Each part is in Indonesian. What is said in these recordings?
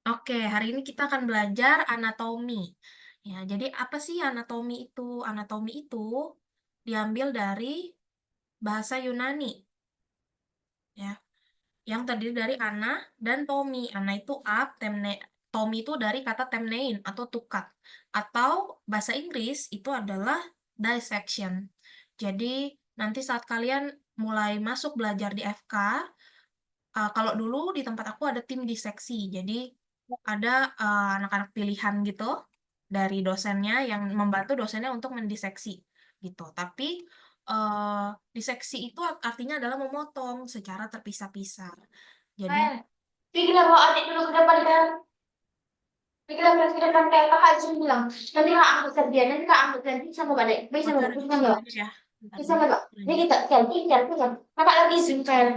Oke, hari ini kita akan belajar anatomi. Ya, jadi apa sih anatomi itu? Anatomi itu diambil dari bahasa Yunani, ya, yang terdiri dari ana dan tomi. Ana itu up, tomi itu dari kata temnein atau tukat. Atau bahasa Inggris itu adalah dissection. Jadi nanti saat kalian mulai masuk belajar di FK, kalau dulu di tempat aku ada tim diseksi, jadi ada anak-anak pilihan gitu dari dosennya yang membantu dosennya untuk mendiseksi gitu. Tapi diseksi itu artinya adalah memotong secara terpisah-pisah. Jadi Pergilah bawa adik dulu ke depan kan. Pergilah ke depan kayak kakak Jun bilang. Nanti kak angkut kerja, nanti kak angkut ganti sama balik. Bisa foto nggak? ada di Bisa sini nggak? aja ya. Bentar, Bisa bentar. nggak? Ini kita ganti, ganti kan. Kakak lagi Zoom kan.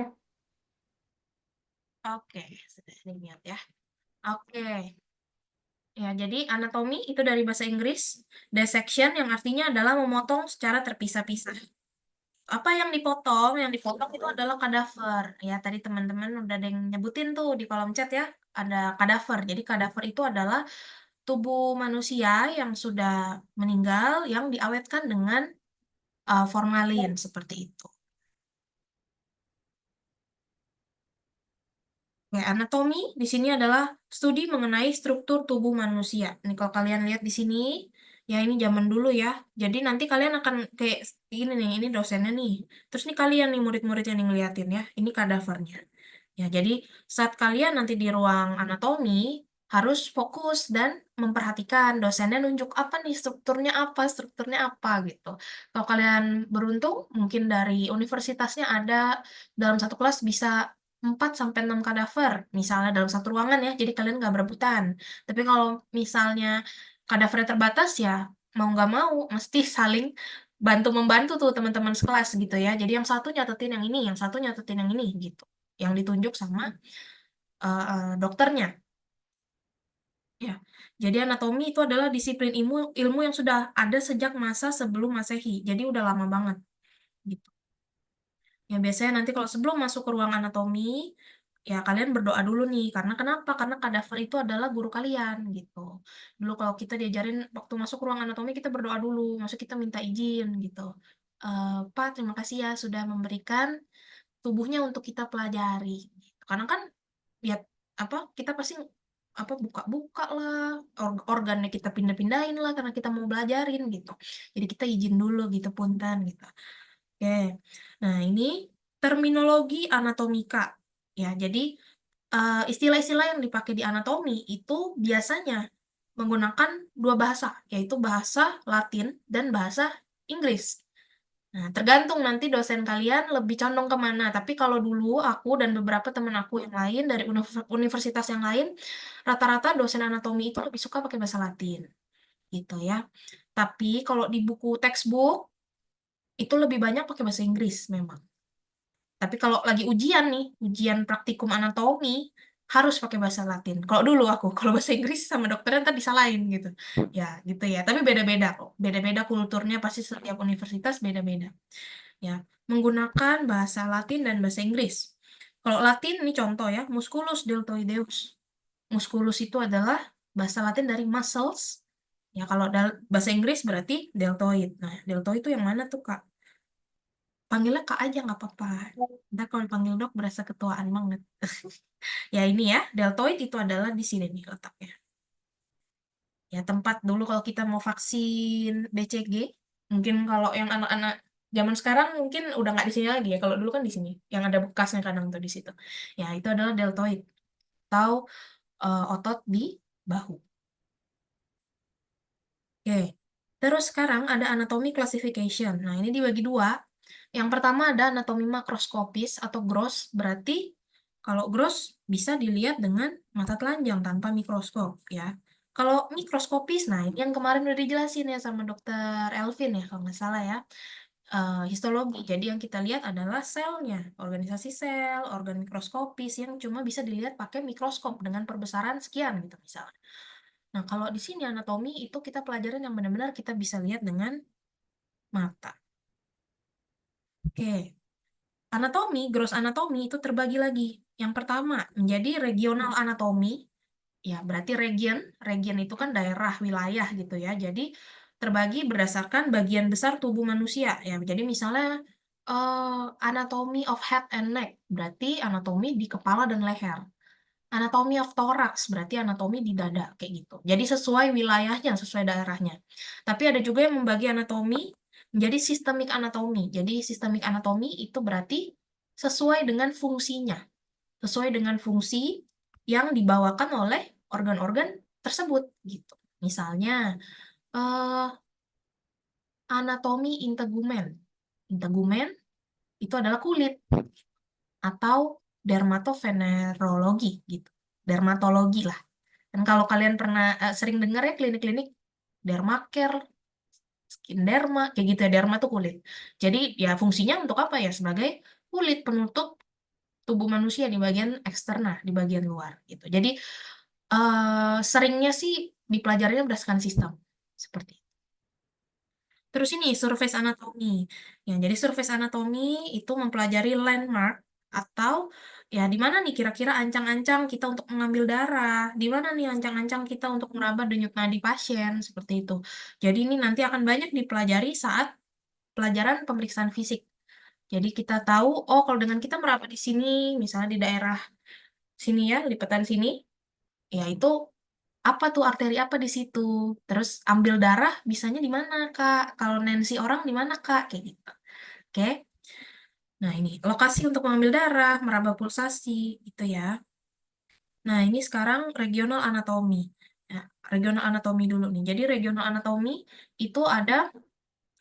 Oke, sudah dilihat ya. Oke. Ya, jadi anatomi itu dari bahasa Inggris, dissection yang artinya adalah memotong secara terpisah-pisah. Apa yang dipotong? Yang dipotong itu adalah kadaver. Ya, tadi teman-teman udah ada yang nyebutin tuh di kolom chat ya, ada kadaver. Jadi kadaver itu adalah tubuh manusia yang sudah meninggal yang diawetkan dengan formalin seperti itu. Oke, anatomi di sini adalah studi mengenai struktur tubuh manusia. Ini kalau kalian lihat di sini, ya ini zaman dulu ya. Jadi nanti kalian akan kayak ini nih, ini dosennya nih. Terus nih kalian nih murid-muridnya yang ngeliatin ya. Ini kadavernya. Ya, jadi saat kalian nanti di ruang anatomi harus fokus dan memperhatikan dosennya nunjuk apa nih strukturnya apa gitu. Kalau kalian beruntung, mungkin dari universitasnya ada dalam satu kelas bisa 4 sampai 6 kadaver, misalnya dalam satu ruangan ya, jadi kalian nggak berebutan. Tapi kalau misalnya kadavernya terbatas ya, mau nggak mau, mesti saling bantu-membantu tuh teman-teman sekelas gitu ya. Jadi yang satu nyatetin yang ini, yang satu nyatetin yang ini gitu. Yang ditunjuk sama dokternya. Ya, jadi anatomi itu adalah disiplin ilmu yang sudah ada sejak masa sebelum Masehi. Jadi udah lama banget gitu. Ya biasanya nanti kalau sebelum masuk ke ruang anatomi, ya kalian berdoa dulu nih. Karena kenapa? Karena kadaver itu adalah guru kalian gitu. Dulu kalau kita diajarin waktu masuk ruang anatomi kita berdoa dulu, masuk kita minta izin gitu. Pak, terima kasih ya sudah memberikan tubuhnya untuk kita pelajari. Karena kan ya apa kita pasti apa buka-buka lah, organnya kita pindah-pindahin lah karena kita mau belajarin gitu. Jadi kita izin dulu gitu punten gitu. Oke. Nah, ini terminologi anatomika. Ya, jadi istilah-istilah yang dipakai di anatomi itu biasanya menggunakan dua bahasa, yaitu bahasa Latin dan bahasa Inggris. Nah, tergantung nanti dosen kalian lebih condong kemana. Tapi kalau dulu aku dan beberapa teman aku yang lain dari universitas yang lain, rata-rata dosen anatomi itu lebih suka pakai bahasa Latin, gitu ya. Tapi kalau di buku textbook itu lebih banyak pakai bahasa Inggris memang. Tapi kalau lagi ujian nih, ujian praktikum anatomi, harus pakai bahasa Latin. Kalau dulu aku, kalau bahasa Inggris sama dokternya ntar disalahin gitu. Ya, gitu ya. Tapi beda-beda kok. Beda-beda kulturnya, pasti setiap universitas beda-beda. Ya, menggunakan bahasa Latin dan bahasa Inggris. Kalau Latin ini contoh ya, musculus deltoideus. Musculus itu adalah bahasa Latin dari muscles. Ya, kalau bahasa Inggris berarti deltoid. Nah, deltoid itu yang mana tuh, Kak? Panggilnya Kak aja nggak apa-apa. Ntar kalau dipanggil dok berasa ketuaan banget. Ya ini ya, deltoid itu adalah di sini nih letaknya. Ya tempat dulu kalau kita mau vaksin BCG, mungkin kalau yang anak-anak zaman sekarang mungkin udah nggak di sini lagi ya. Kalau dulu kan di sini, yang ada bekasnya kadang tuh di situ. Ya itu adalah deltoid atau otot di bahu. Oke. Terus sekarang ada anatomy classification. Nah, ini dibagi dua. Yang pertama ada anatomi makroskopis atau gross, berarti kalau gross bisa dilihat dengan mata telanjang tanpa mikroskop ya. Kalau mikroskopis, nah ini yang kemarin udah dijelasin ya sama dokter Elvin ya kalau nggak salah ya. Histologi. Jadi yang kita lihat adalah selnya, organisasi sel, organ mikroskopis yang cuma bisa dilihat pakai mikroskop dengan perbesaran sekian gitu misalnya. Nah, kalau di sini anatomi itu kita pelajaran yang benar-benar kita bisa lihat dengan mata. Oke. Anatomi, gross anatomi itu terbagi lagi. Yang pertama menjadi regional anatomi. Ya, berarti region, region itu kan daerah, wilayah gitu ya. Jadi terbagi berdasarkan bagian besar tubuh manusia ya. Jadi misalnya anatomy of head and neck, berarti anatomi di kepala dan leher. Anatomy of thorax, berarti anatomi di dada kayak gitu. Jadi sesuai wilayahnya, sesuai daerahnya. Tapi ada juga yang membagi anatomi menjadi sistemik anatomi. Jadi sistemik anatomi itu berarti sesuai dengan fungsinya, sesuai dengan fungsi yang dibawakan oleh organ-organ tersebut gitu. Misalnya eh, anatomi integumen. Integumen itu adalah kulit atau dermatovenerologi gitu. Dermatologi lah. Dan kalau kalian pernah sering dengar ya klinik-klinik dermacare, skin derma, kayak gitu ya. Derma tuh kulit. Jadi ya fungsinya untuk apa ya? Sebagai kulit penutup tubuh manusia di bagian eksternal, di bagian luar gitu. Jadi seringnya sih dipelajarinya berdasarkan sistem seperti itu. Terus ini surface anatomy. Ya, jadi surface anatomy itu mempelajari landmark atau ya di mana nih kira-kira ancang-ancang kita untuk mengambil darah, di mana nih ancang-ancang kita untuk meraba denyut nadi pasien seperti itu. Jadi ini nanti akan banyak dipelajari saat pelajaran pemeriksaan fisik. Jadi kita tahu, oh kalau dengan kita meraba di sini, misalnya di daerah sini ya, lipatan sini, ya itu apa tuh arteri apa di situ. Terus ambil darah bisanya di mana, Kak? Kalau Nancy orang di mana, Kak? Kayak gitu. Oke. Nah, ini lokasi untuk mengambil darah, meraba pulsasi, itu ya. Nah, ini sekarang regional anatomi. Nah, regional anatomi dulu nih. Jadi regional anatomi itu ada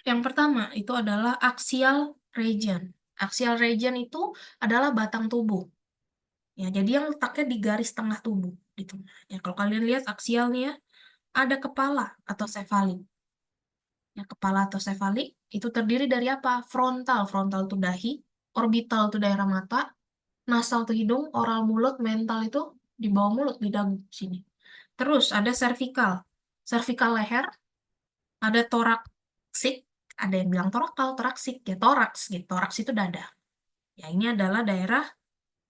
yang pertama itu adalah axial region. Axial region itu adalah batang tubuh. Ya, jadi yang letaknya di garis tengah tubuh di tengah. Ya, kalau kalian lihat aksial nih ya, ada kepala atau sefalik. Ya, kepala atau sefalik itu terdiri dari apa? Frontal, frontal itu dahi, orbital itu daerah mata, nasal itu hidung, oral mulut, mental itu di bawah mulut, di dagu sini. Terus ada cervical, cervical leher, ada thoracic, ada yang bilang torakal, thoracic, ya toraks gitu. Toraks itu dada. Ya, ini adalah daerah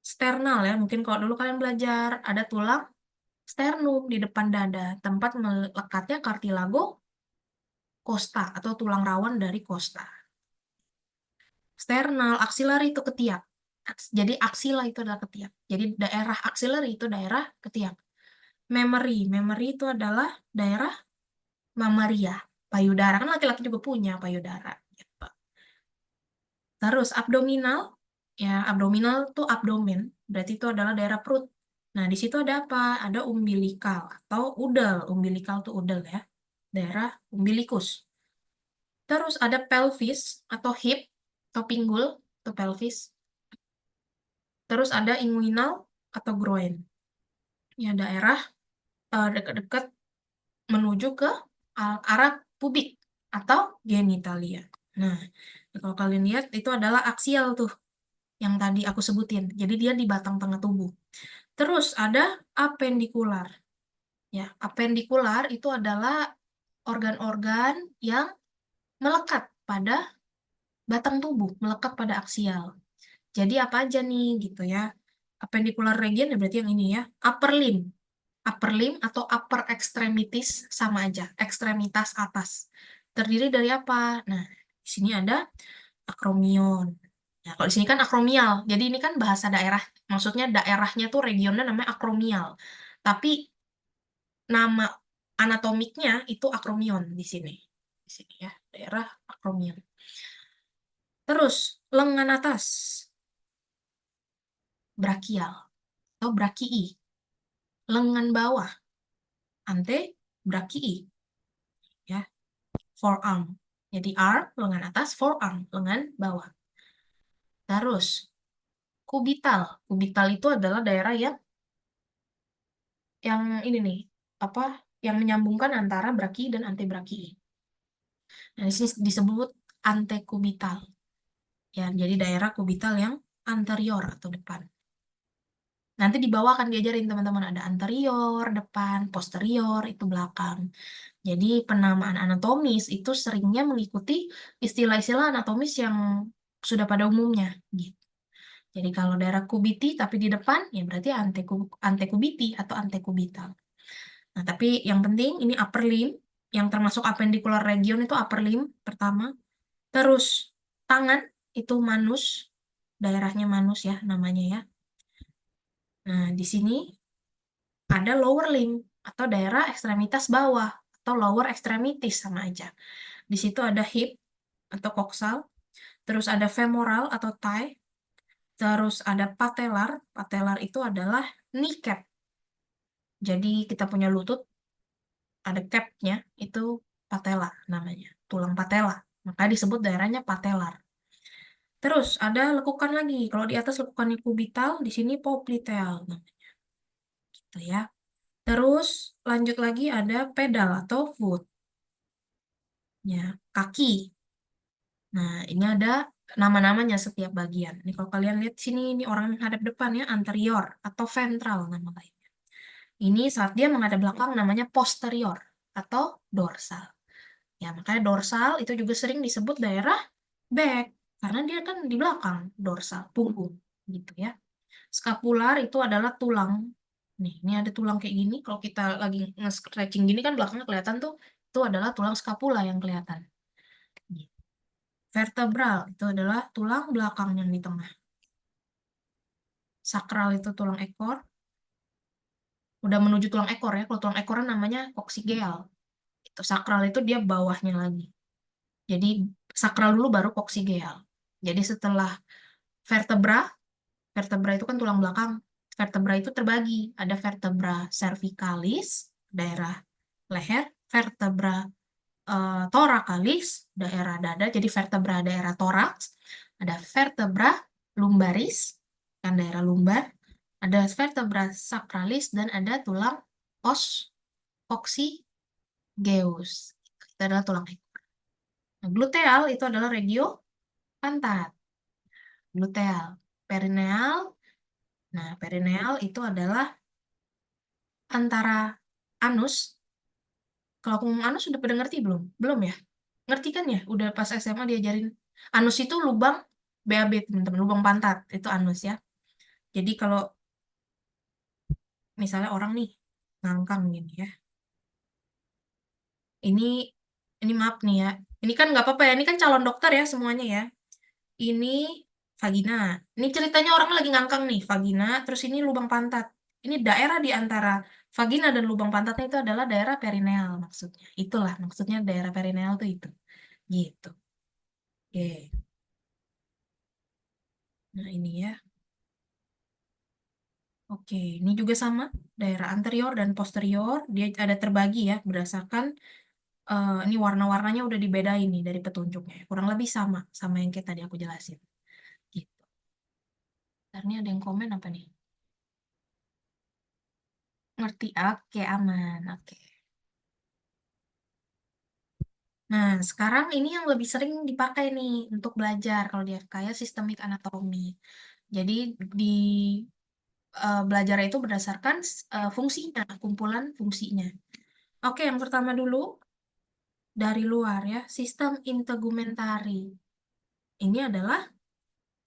sternal ya. Mungkin kalau dulu kalian belajar ada tulang sternum di depan dada, tempat melekatnya cartilago costa atau tulang rawan dari costa. Sternal, axillary itu ketiak. Jadi aksila itu adalah ketiak. Jadi daerah axillary itu daerah ketiak. Memory, memory itu adalah daerah mamaria, payudara. Kan laki-laki juga punya payudara. Gitu. Terus abdominal, ya abdominal itu abdomen, berarti itu adalah daerah perut. Nah, di situ ada apa? Ada umbilikal atau udel. Umbilikal itu udel ya, daerah umbilikus. Terus ada pelvis atau hip atau pinggul atau pelvis. Terus ada inguinal atau groin. Ya, daerah dekat-dekat menuju ke arah pubik atau genitalia. Nah, kalau kalian lihat itu adalah aksial tuh yang tadi aku sebutin. Jadi dia di batang tengah tubuh. Terus ada apendikular. Ya, apendikular itu adalah organ-organ yang melekat pada batang tubuh, melekat pada aksial. Jadi apa aja nih gitu ya. Appendicular region ya berarti yang ini ya. Upper limb. Upper limb atau upper extremities sama aja. Ekstremitas atas. Terdiri dari apa? Nah, di sini ada akromion. Nah, kalau di sini kan akromial. Jadi ini kan bahasa daerah. Maksudnya daerahnya tuh regionnya namanya akromial. Tapi nama anatomiknya itu akromion di sini. Di sini ya, daerah akromion. Terus lengan atas, brachial atau brachii. Lengan bawah, antebrachii, ya, forearm. Jadi arm, lengan atas, forearm, lengan bawah. Terus kubital. Kubital itu adalah daerah yang ini nih, apa? Yang menyambungkan antara brachii dan antebrakii. Nah, di sini disebut antekubital. Ya, jadi daerah kubital yang anterior atau depan. Nanti di bawah akan diajarin teman-teman ada anterior, depan, posterior, itu belakang. Jadi penamaan anatomis itu seringnya mengikuti istilah-istilah anatomis yang sudah pada umumnya. Gitu. Jadi kalau daerah kubiti tapi di depan, ya berarti antekubiti atau antekubital. Nah, tapi yang penting ini upper limb, yang termasuk appendicular region itu upper limb pertama. Terus tangan itu manus, daerahnya manus ya namanya ya. Nah, di sini ada lower limb atau daerah ekstremitas bawah atau lower extremities sama aja. Di situ ada hip atau coxal, terus ada femoral atau thigh, terus ada patellar. Patellar itu adalah kneecap. Jadi kita punya lutut, ada capnya, itu patella namanya, tulang patella. Makanya disebut daerahnya patellar. Terus ada lekukan lagi. Kalau di atas lekukannya kubital, di sini popliteal namanya. Gitu ya. Terus lanjut lagi ada pedal atau foot. Ya, kaki. Nah, ini ada nama-namanya setiap bagian. Ini kalau kalian lihat sini, ini orang menghadap depan ya, anterior atau ventral nama lainnya. Ini saat dia menghadap belakang namanya posterior atau dorsal. Ya, makanya dorsal itu juga sering disebut daerah back karena dia kan di belakang dorsal, punggung gitu ya. Skapular itu adalah tulang. Nih, ini ada tulang kayak gini. Kalau kita lagi nge-stretching gini kan belakangnya kelihatan tuh, itu adalah tulang skapula yang kelihatan. Vertebral itu adalah tulang belakang yang di tengah. Sakral itu tulang ekor. Udah menuju tulang ekor ya. Kalau tulang ekor namanya coccygeal. Itu sakral itu dia bawahnya lagi. Jadi sakral dulu baru coccygeal. Jadi setelah vertebra, vertebra itu kan tulang belakang. Vertebra itu terbagi. Ada vertebra cervicalis, daerah leher, vertebra thoracalis, daerah dada, jadi vertebra daerah toraks, ada vertebra lumbaris, kan daerah lumbar, ada vertebra sacralis, dan ada tulang os coccygeus. Itu adalah tulang ekor. Nah, gluteal itu adalah regio pantat. Gluteal. Perineal. Nah, perineal itu adalah antara anus. Kalau aku ngomong anus udah pada ngerti belum? Belum ya? Ngerti kan ya? Udah pas SMA diajarin. Anus itu lubang BAB, teman-teman. Lubang pantat. Itu anus ya. Jadi kalau misalnya orang nih ngangkang gini ya. Ini ini maaf nih ya. Ini kan nggak apa-apa ya. Ini kan calon dokter ya semuanya ya. Ini vagina. Ini ceritanya orang lagi ngangkang nih. Vagina. Terus ini lubang pantat. Ini daerah di antara vagina dan lubang pantatnya itu adalah daerah perineal maksudnya. Itulah maksudnya daerah perineal tuh itu. Gitu. Oke. Nah ini ya. Oke, ini juga sama, daerah anterior dan posterior, dia ada terbagi ya, berdasarkan, ini warna-warnanya udah dibedain nih dari petunjuknya. Kurang lebih sama, sama yang kayak tadi aku jelasin. Gitu. Ntar ini ada yang komen apa nih? Ngerti? Oke, aman. Oke. Nah, sekarang ini yang lebih sering dipakai nih untuk belajar kalau di FK ya, sistemik anatomi. Jadi di belajar itu berdasarkan fungsinya, kumpulan fungsinya. Oke, yang pertama dulu dari luar ya, sistem integumentari. Ini adalah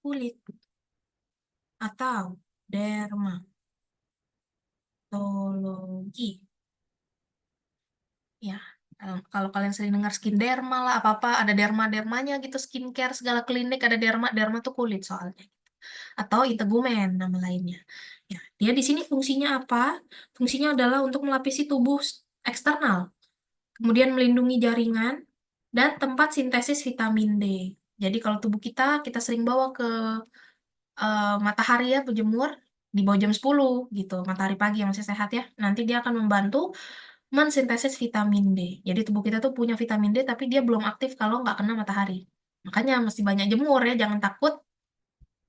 kulit atau dermatologi. Ya, kalau kalian sering dengar skin derma lah, apa-apa, ada derma-dermanya gitu, skincare, segala klinik, ada derma, derma tuh kulit soalnya. Atau integumen, nama lainnya. Ya, dia di sini fungsinya apa? Fungsinya adalah untuk melapisi tubuh eksternal, kemudian melindungi jaringan, dan tempat sintesis vitamin D. Jadi kalau tubuh kita sering bawa ke matahari ya, berjemur di bawah jam 10 gitu, matahari pagi yang masih sehat ya. Nanti dia akan membantu mensintesis vitamin D. Jadi tubuh kita tuh punya vitamin D, tapi dia belum aktif kalau nggak kena matahari. Makanya mesti banyak jemur ya, jangan takut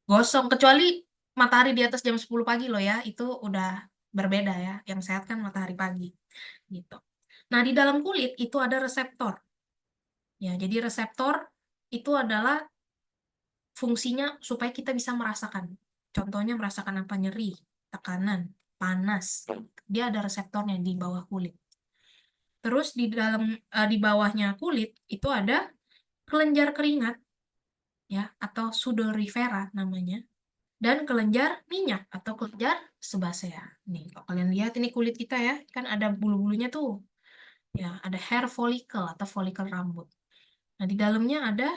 gosong. Kecuali matahari di atas jam 10 pagi loh ya, itu udah berbeda ya. Yang sehat kan matahari pagi gitu. Nah, di dalam kulit itu ada reseptor. Ya, jadi reseptor itu adalah fungsinya supaya kita bisa merasakan. Contohnya merasakan apa? Nyeri, tekanan, panas. Dia ada reseptornya di bawah kulit. Terus di bawahnya kulit itu ada kelenjar keringat ya atau sudorifera namanya, dan kelenjar minyak atau kelenjar sebasea. Nih, kalau kalian lihat ini kulit kita ya, kan ada bulu-bulunya tuh. Ya, ada hair follicle atau follicle rambut. Nah, di dalamnya ada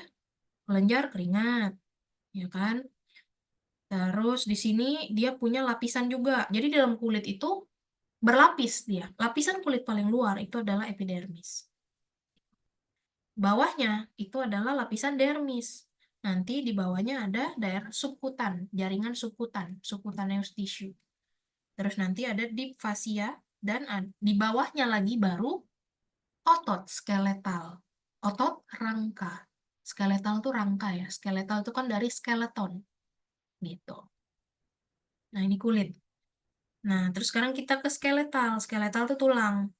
kelenjar keringat, ya kan? Terus di sini dia punya lapisan juga. Jadi dalam kulit itu berlapis dia. Lapisan kulit paling luar itu adalah epidermis. Bawahnya itu adalah lapisan dermis. Nanti di bawahnya ada daerah subkutan, jaringan subkutan, subcutaneous tissue. Terus nanti ada deep fascia dan di bawahnya lagi baru otot skeletal. Otot rangka. Skeletal itu rangka ya. Skeletal itu kan dari skeleton gitu. Nah, ini kulit. Nah, terus sekarang kita ke skeletal. Skeletal itu tulang.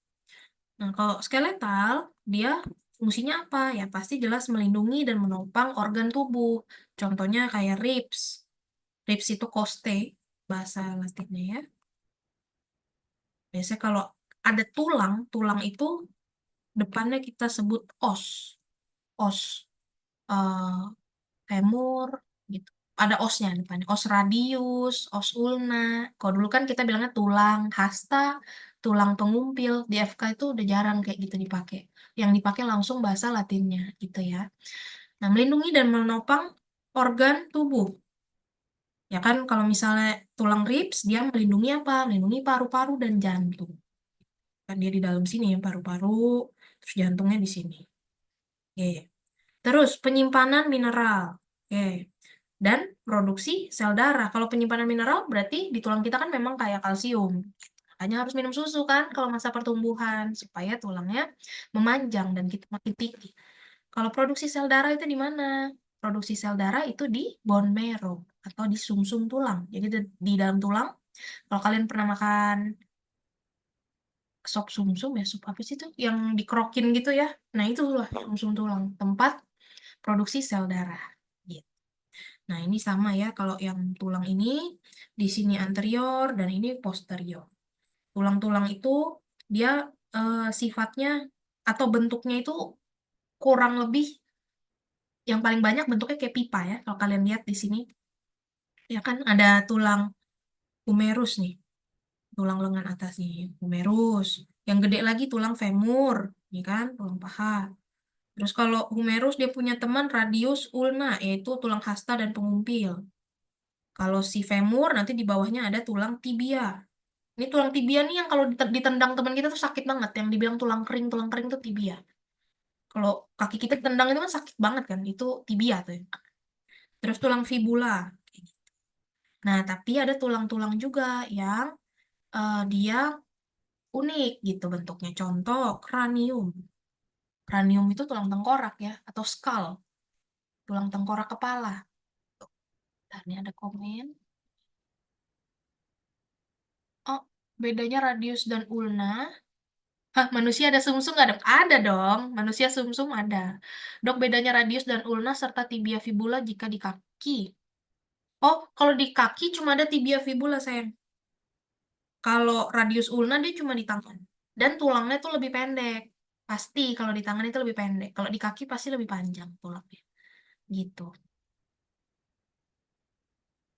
Nah, kalau skeletal, dia fungsinya apa? Ya, pasti jelas melindungi dan menopang organ tubuh. Contohnya kayak ribs. Ribs itu costae, bahasa Latinnya ya. Biasanya kalau ada tulang, tulang itu depannya kita sebut os. Os. eh, Femur, gitu. Ada osnya depannya. Os radius, os ulna. Kalau dulu kan kita bilangnya tulang hasta, tulang pengumpil. Di FK itu udah jarang kayak gitu dipakai. Yang dipakai langsung bahasa Latinnya gitu ya. Nah, melindungi dan menopang organ tubuh. Ya kan kalau misalnya tulang ribs, dia melindungi apa? Melindungi paru-paru dan jantung. Kan dia di dalam sini ya, paru-paru, terus jantungnya di sini. Oke. Terus penyimpanan mineral. Oke. Dan produksi sel darah. Kalau penyimpanan mineral berarti di tulang kita kan memang kayak kalsium. Hanya harus minum susu kan kalau masa pertumbuhan supaya tulangnya memanjang dan kita makin tinggi. Kalau produksi sel darah itu di mana? Produksi sel darah itu di bone marrow atau di sumsum tulang. Jadi di dalam tulang, kalau kalian pernah makan sop sumsum ya, sup apa sih itu? Yang dikrokin gitu ya. Nah, itulah sumsum tulang, tempat produksi sel darah. Gitu. Nah, ini sama ya kalau yang tulang ini di sini anterior dan ini posterior. Tulang-tulang itu dia sifatnya atau bentuknya itu kurang lebih yang paling banyak bentuknya kayak pipa ya. Kalau kalian lihat di sini, ya kan ada tulang humerus nih, tulang lengan atas nih, humerus. Yang gede lagi tulang femur, ya kan, tulang paha. Terus kalau humerus dia punya teman radius ulna, yaitu tulang hasta dan pengumpil. Kalau si femur nanti di bawahnya ada tulang tibia. Ini tulang tibia nih yang kalau ditendang teman kita tuh sakit banget. Yang dibilang tulang kering tuh tibia. Kalau kaki kita ditendang itu kan sakit banget kan, itu tibia tuh ya. Terus tulang fibula. Nah, tapi ada tulang-tulang juga yang dia unik gitu bentuknya. Contoh, kranium. Kranium itu tulang tengkorak ya, atau skull, tulang tengkorak kepala. Nah, ini ada komen. Oh, bedanya radius dan ulna. Hah, manusia ada sumsum nggak, dok? Ada dong, manusia sumsum ada. Dok, bedanya radius dan ulna serta tibia fibula jika di kaki. Oh, kalau di kaki cuma ada tibia fibula, sayang. Kalau radius ulna dia cuma di tangan. Dan tulangnya tuh lebih pendek. Pasti kalau di tangan itu lebih pendek. Kalau di kaki pasti lebih panjang tulangnya. Gitu.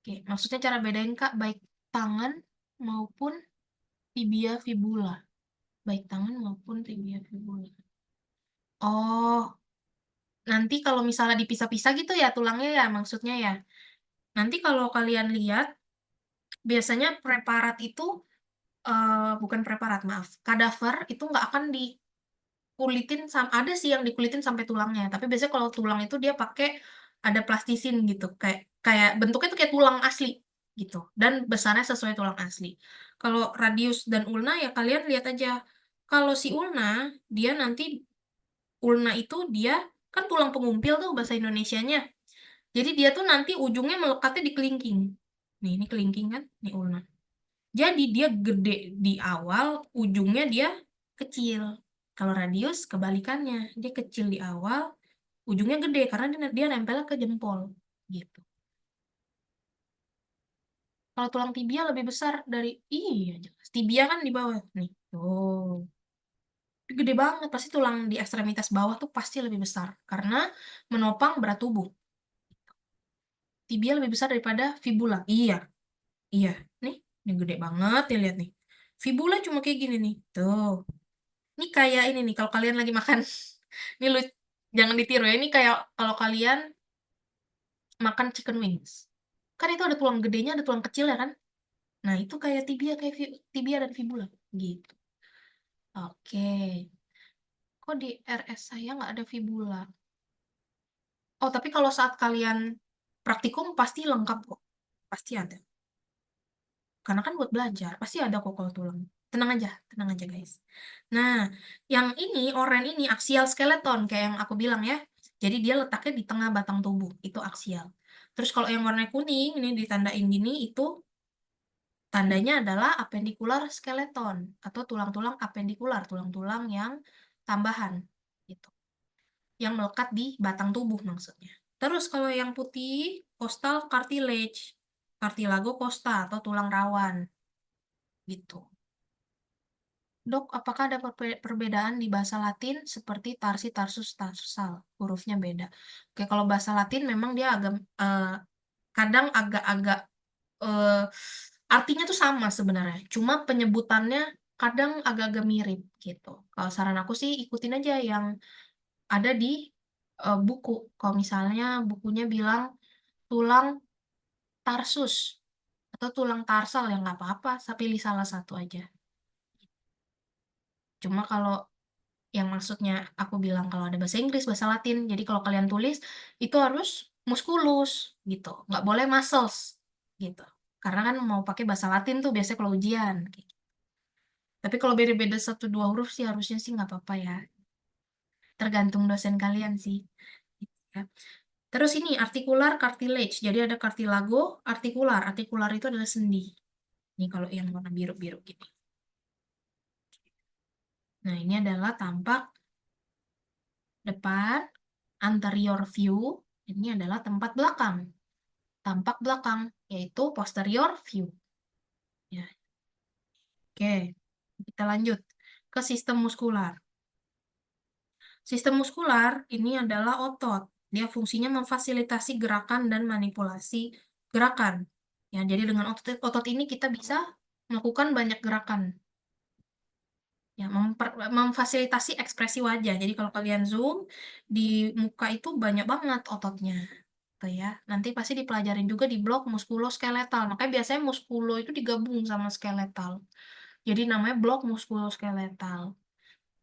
Oke, maksudnya cara bedain, Kak, baik tangan maupun tibia fibula. Baik tangan maupun tibia fibula. Oh, nanti kalau misalnya dipisah-pisah gitu ya tulangnya ya maksudnya ya. Nanti kalau kalian lihat, biasanya preparat itu, bukan preparat, maaf. Kadaver itu nggak akan dikulitin, ada sih yang dikulitin sampai tulangnya. Tapi biasanya kalau tulang itu dia pakai ada plastisin gitu. Kayak kayak bentuknya tuh kayak tulang asli gitu. Dan besarnya sesuai tulang asli. Kalau radius dan ulna ya kalian lihat aja. Kalau si ulna, dia nanti ulna itu dia kan tulang pengumpil tuh bahasa Indonesianya. Jadi dia tuh nanti ujungnya melekatnya di kelingking. Nih, ini kelingking kan? Nih ulna. Jadi dia gede di awal, ujungnya dia kecil. Kalau radius kebalikannya, dia kecil di awal, ujungnya gede karena dia nempel ke jempol. Gitu. Kalau tulang tibia lebih besar dari, iya jelas. Tibia kan di bawah. Nih, tuh. Gede banget, pasti tulang di ekstremitas bawah tuh pasti lebih besar. Karena menopang berat tubuh. Tibia lebih besar daripada fibula. Iya, iya. Nih. Ini gede banget nih, lihat nih. Fibula cuma kayak gini nih. Tuh. Ini kayak ini nih, kalau kalian lagi makan. Ini lu jangan ditiru ya. Ini kayak kalau kalian makan chicken wings. Kan itu ada tulang gedenya, ada tulang kecil ya kan? Nah, itu kayak tibia, kayak tibia dan fibula. Gitu. Oke. Kok di RS saya nggak ada fibula? Oh, tapi kalau saat kalian praktikum pasti lengkap kok. Pasti ada. Karena kan buat belajar, pasti ada kok kalau tulang. Tenang aja guys. Nah, yang ini, oren ini aksial skeleton, kayak yang aku bilang ya. Jadi dia letaknya di tengah batang tubuh, itu aksial. Terus kalau yang warna kuning, ini ditandain gini, itu tandanya adalah apendikular skeleton, atau tulang-tulang apendikular, tulang-tulang yang tambahan, gitu. Yang melekat di batang tubuh maksudnya. Terus kalau yang putih, costal cartilage, cartilago costa atau tulang rawan, gitu. Dok, apakah ada perbedaan di bahasa Latin seperti tarsi, tarsus, tarsal? Hurufnya beda. Oke, kalau bahasa Latin memang dia agak kadang agak-agak eh, artinya tuh sama sebenarnya. Cuma penyebutannya kadang agak-agak mirip gitu. Kalau saran aku sih ikutin aja yang ada di buku. Kalau misalnya bukunya bilang tulang tarsus atau tulang tarsal ya nggak apa-apa, pilih salah satu aja. Cuma kalau yang maksudnya aku bilang kalau ada bahasa Inggris, bahasa Latin. Jadi kalau kalian tulis itu harus musculus gitu, nggak boleh muscles gitu. Karena kan mau pakai bahasa Latin tuh biasanya kalau ujian. Tapi kalau beda-beda satu dua huruf sih harusnya sih nggak apa-apa ya. Tergantung dosen kalian sih. Gitu ya. Terus ini articular cartilage. Jadi ada cartilago, artikular. Artikular itu adalah sendi. Ini kalau yang warna biru-biru gini. Nah, ini adalah tampak depan, anterior view. Ini adalah tempat belakang. Tampak belakang, yaitu posterior view. Ya. Oke, kita lanjut ke sistem muskular. Sistem muskular ini adalah otot. Dia fungsinya memfasilitasi gerakan dan manipulasi gerakan. Ya, jadi dengan otot ini kita bisa melakukan banyak gerakan. Ya, memfasilitasi ekspresi wajah. Jadi kalau kalian zoom di muka itu banyak banget ototnya. Tuh ya. Nanti pasti dipelajarin juga di blok muskuloskeletal. Makanya biasanya muskulo itu digabung sama skeletal. Jadi namanya blok muskuloskeletal.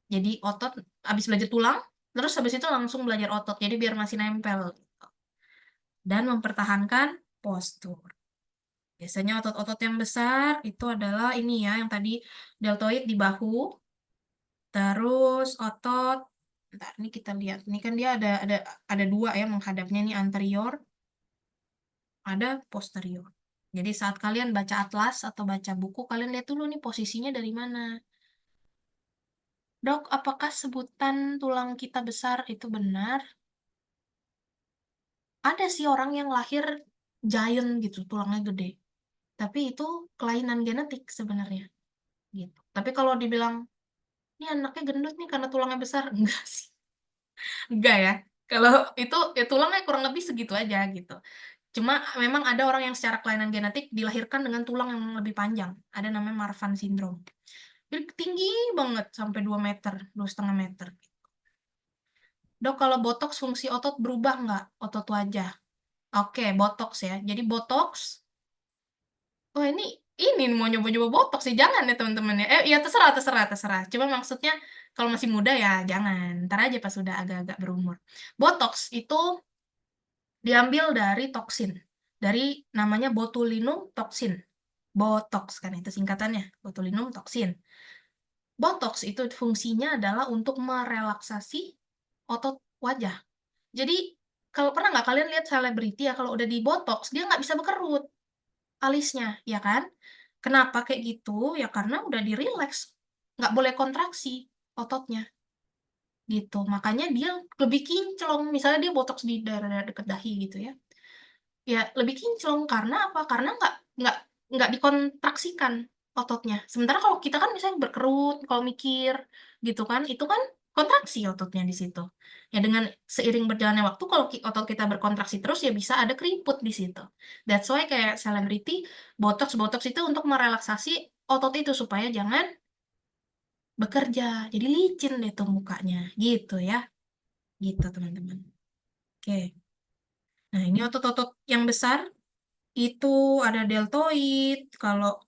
Jadi otot habis belajar tulang, terus habis itu langsung belajar otot. Jadi biar masih nempel gitu. Dan mempertahankan postur. Biasanya otot-otot yang besar itu adalah ini ya, yang tadi deltoid di bahu, terus otot, bentar, ini kita lihat. Ini kan dia ada dua ya menghadapnya nih anterior, ada posterior. Jadi saat kalian baca atlas atau baca buku, kalian lihat dulu nih posisinya dari mana. Dok, apakah sebutan tulang kita besar itu benar? Ada sih orang yang lahir giant gitu, tulangnya gede. Tapi itu kelainan genetik sebenarnya gitu. Tapi kalau dibilang, ini anaknya gendut nih karena tulangnya besar, enggak sih. Enggak ya. Kalau itu ya tulangnya kurang lebih segitu aja gitu. Cuma memang ada orang yang secara kelainan genetik dilahirkan dengan tulang yang lebih panjang. Ada namanya Marfan syndrome. Jadi tinggi banget sampai 2 meter, 2,5 meter. Dok, kalau botox fungsi otot berubah nggak? Otot wajah. Oke, botox ya. Jadi botox, oh ini mau nyoba-nyoba botox sih. Jangan ya teman-teman ya. Ya terserah, terserah, terserah. Cuma maksudnya kalau masih muda ya jangan. Ntar aja pas sudah agak-agak berumur. Botox itu diambil dari toksin. Dari namanya botulinum toksin. Botox kan itu singkatannya. Botulinum toksin. Botox itu fungsinya adalah untuk merelaksasi otot wajah. Jadi kalau pernah nggak kalian lihat selebriti ya kalau udah di botox dia nggak bisa berkerut alisnya, ya kan? Kenapa kayak gitu? Ya karena udah di relax, nggak boleh kontraksi ototnya gitu. Makanya dia lebih kinclong. Misalnya dia botox di daerah dekat dahi gitu ya. Ya lebih kinclong karena apa? Karena nggak nggak dikontraksikan ototnya. Sementara kalau kita kan misalnya berkerut, kalau mikir gitu kan, itu kan kontraksi ototnya di situ. Ya dengan seiring berjalannya waktu, kalau otot kita berkontraksi terus ya bisa ada keriput di situ. That's why kayak selebriti botox itu untuk merelaksasi otot itu supaya jangan bekerja. Jadi licin deh tuh mukanya, gitu ya. Gitu teman-teman. Oke. Nah, ini otot-otot yang besar itu ada deltoid. Kalau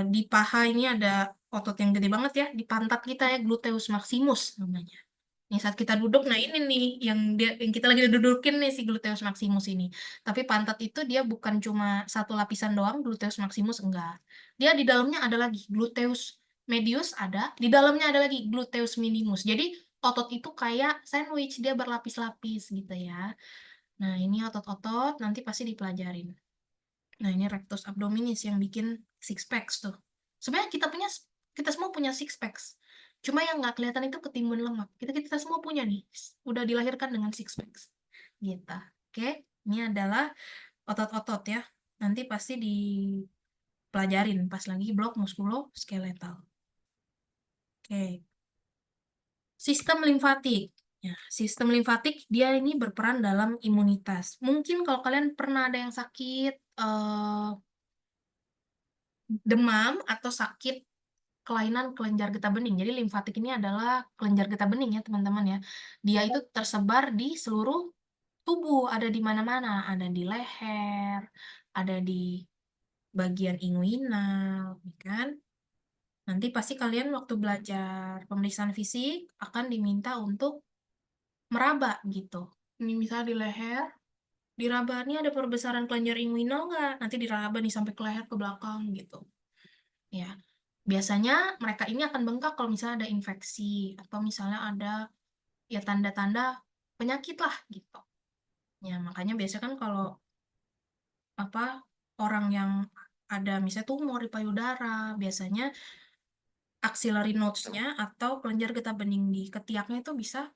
di paha ini ada otot yang gede banget ya, di pantat kita ya, gluteus maximus namanya. Nih saat kita duduk, nah ini nih yang kita lagi dudukin nih si gluteus maximus ini. Tapi pantat itu dia bukan cuma satu lapisan doang, gluteus maximus enggak. Dia di dalamnya ada lagi gluteus medius ada, di dalamnya ada lagi gluteus minimus. Jadi otot itu kayak sandwich, dia berlapis-lapis gitu ya. Nah, ini otot-otot nanti pasti dipelajarin. Nah, ini rectus abdominis yang bikin six packs tuh. Sebenarnya kita semua punya six packs. Cuma yang nggak kelihatan itu ketimbun lemak. Kita semua punya nih. Udah dilahirkan dengan six packs. Gitu. Oke, ini adalah otot-otot ya. Nanti pasti dipelajarin pas lagi blok muskuloskeletal. Oke. Sistem limfatik. Ya, sistem limfatik dia ini berperan dalam imunitas. Mungkin kalau kalian pernah ada yang sakit demam atau sakit kelainan kelenjar getah bening. Jadi limfatik ini adalah kelenjar getah bening ya teman-teman ya. Dia itu tersebar di seluruh tubuh, ada di mana-mana, ada di leher, ada di bagian inguinal, ya kan? Nanti pasti kalian waktu belajar pemeriksaan fisik akan diminta untuk meraba gitu. Ini misalnya di leher, diraba nih ada perbesaran kelenjar inguinal nggak? Nanti diraba nih sampai ke leher ke belakang gitu. Ya, biasanya mereka ini akan bengkak kalau misalnya ada infeksi atau misalnya ada ya tanda-tanda penyakit lah gitu. Ya, makanya biasanya kan kalau apa orang yang ada misalnya tumor di payudara, biasanya axillary nodes-nya atau kelenjar getah bening di ketiaknya itu bisa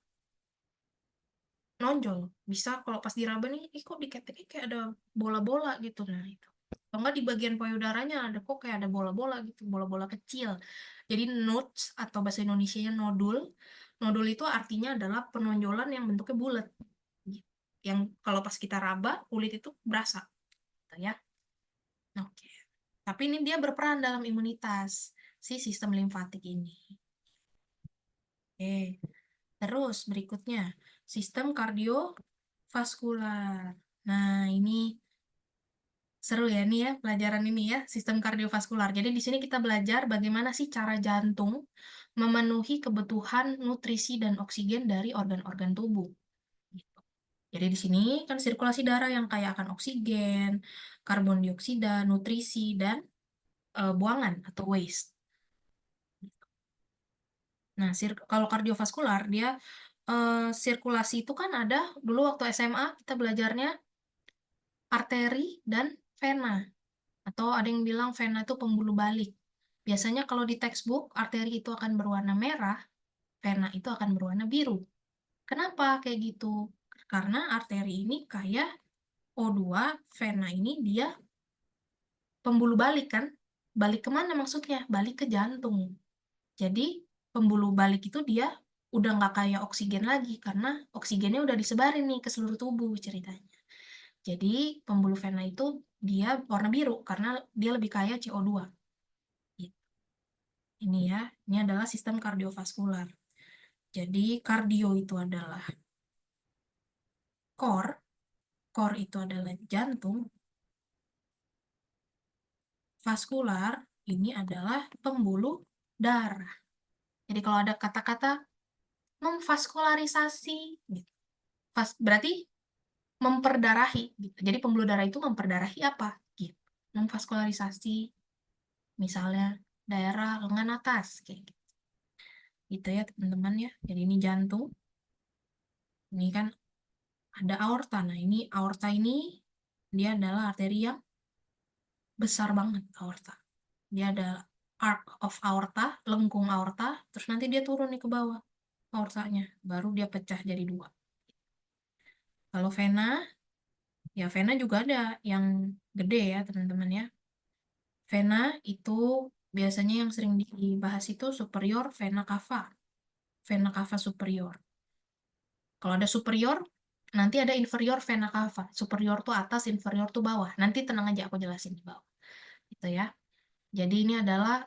nonjol. Bisa kalau pas diraba nih, ih kok di keteknya kayak ada bola-bola gitu. Nah, itu. Kalau nggak di bagian payudaranya ada kok kayak ada bola-bola gitu, bola-bola kecil. Jadi nodes atau bahasa Indonesianya nodul. Nodul itu artinya adalah penonjolan yang bentuknya bulat. Yang kalau pas kita raba, kulit itu berasa. Gitu ya. Oke. Tapi ini dia berperan dalam imunitas si sistem limfatik ini. Oke. Terus berikutnya, sistem kardiovaskular. Nah, ini seru ya nih ya pelajaran ini ya, sistem kardiovaskular. Jadi di sini kita belajar bagaimana sih cara jantung memenuhi kebutuhan nutrisi dan oksigen dari organ-organ tubuh. Gitu. Jadi di sini kan sirkulasi darah yang kaya akan oksigen, karbon dioksida, nutrisi, dan buangan atau waste. Nah, kalau kardiovaskular dia sirkulasi itu kan ada dulu waktu SMA kita belajarnya arteri dan vena. Atau ada yang bilang vena itu pembuluh balik. Biasanya kalau di textbook, arteri itu akan berwarna merah, vena itu akan berwarna biru. Kenapa kayak gitu? Karena arteri ini kayak O2, vena ini dia pembuluh balik kan? Balik kemana maksudnya? Balik ke jantung. Jadi pembuluh balik itu dia udah nggak kayak oksigen lagi karena oksigennya udah disebarin nih ke seluruh tubuh ceritanya. Jadi pembuluh vena itu dia warna biru karena dia lebih kaya CO2. Ini ya, ini adalah sistem kardiovaskular. Jadi kardio itu adalah core, core itu adalah jantung, vaskular ini adalah pembuluh darah. Jadi kalau ada kata-kata memvaskularisasi, gitu. Berarti memperdarahi. Gitu. Jadi pembuluh darah itu memperdarahi apa? Gitu. Memvaskularisasi, misalnya daerah lengan atas, kayak gitu. Gitu ya teman-teman ya. Jadi ini jantung. Ini kan ada aorta. Nah ini aorta ini dia adalah arteri yang besar banget aorta. Dia ada arc of aorta, lengkung aorta, terus nanti dia turun nih ke bawah aortanya, baru dia pecah jadi dua. Kalau vena, ya vena juga ada yang gede ya teman-teman ya. Vena itu biasanya yang sering dibahas itu superior vena cava. vena cava superior. Kalau ada superior, nanti ada inferior vena cava. Superior tuh atas, inferior tuh bawah. Nanti tenang aja aku jelasin di bawah. Gitu ya. Jadi ini adalah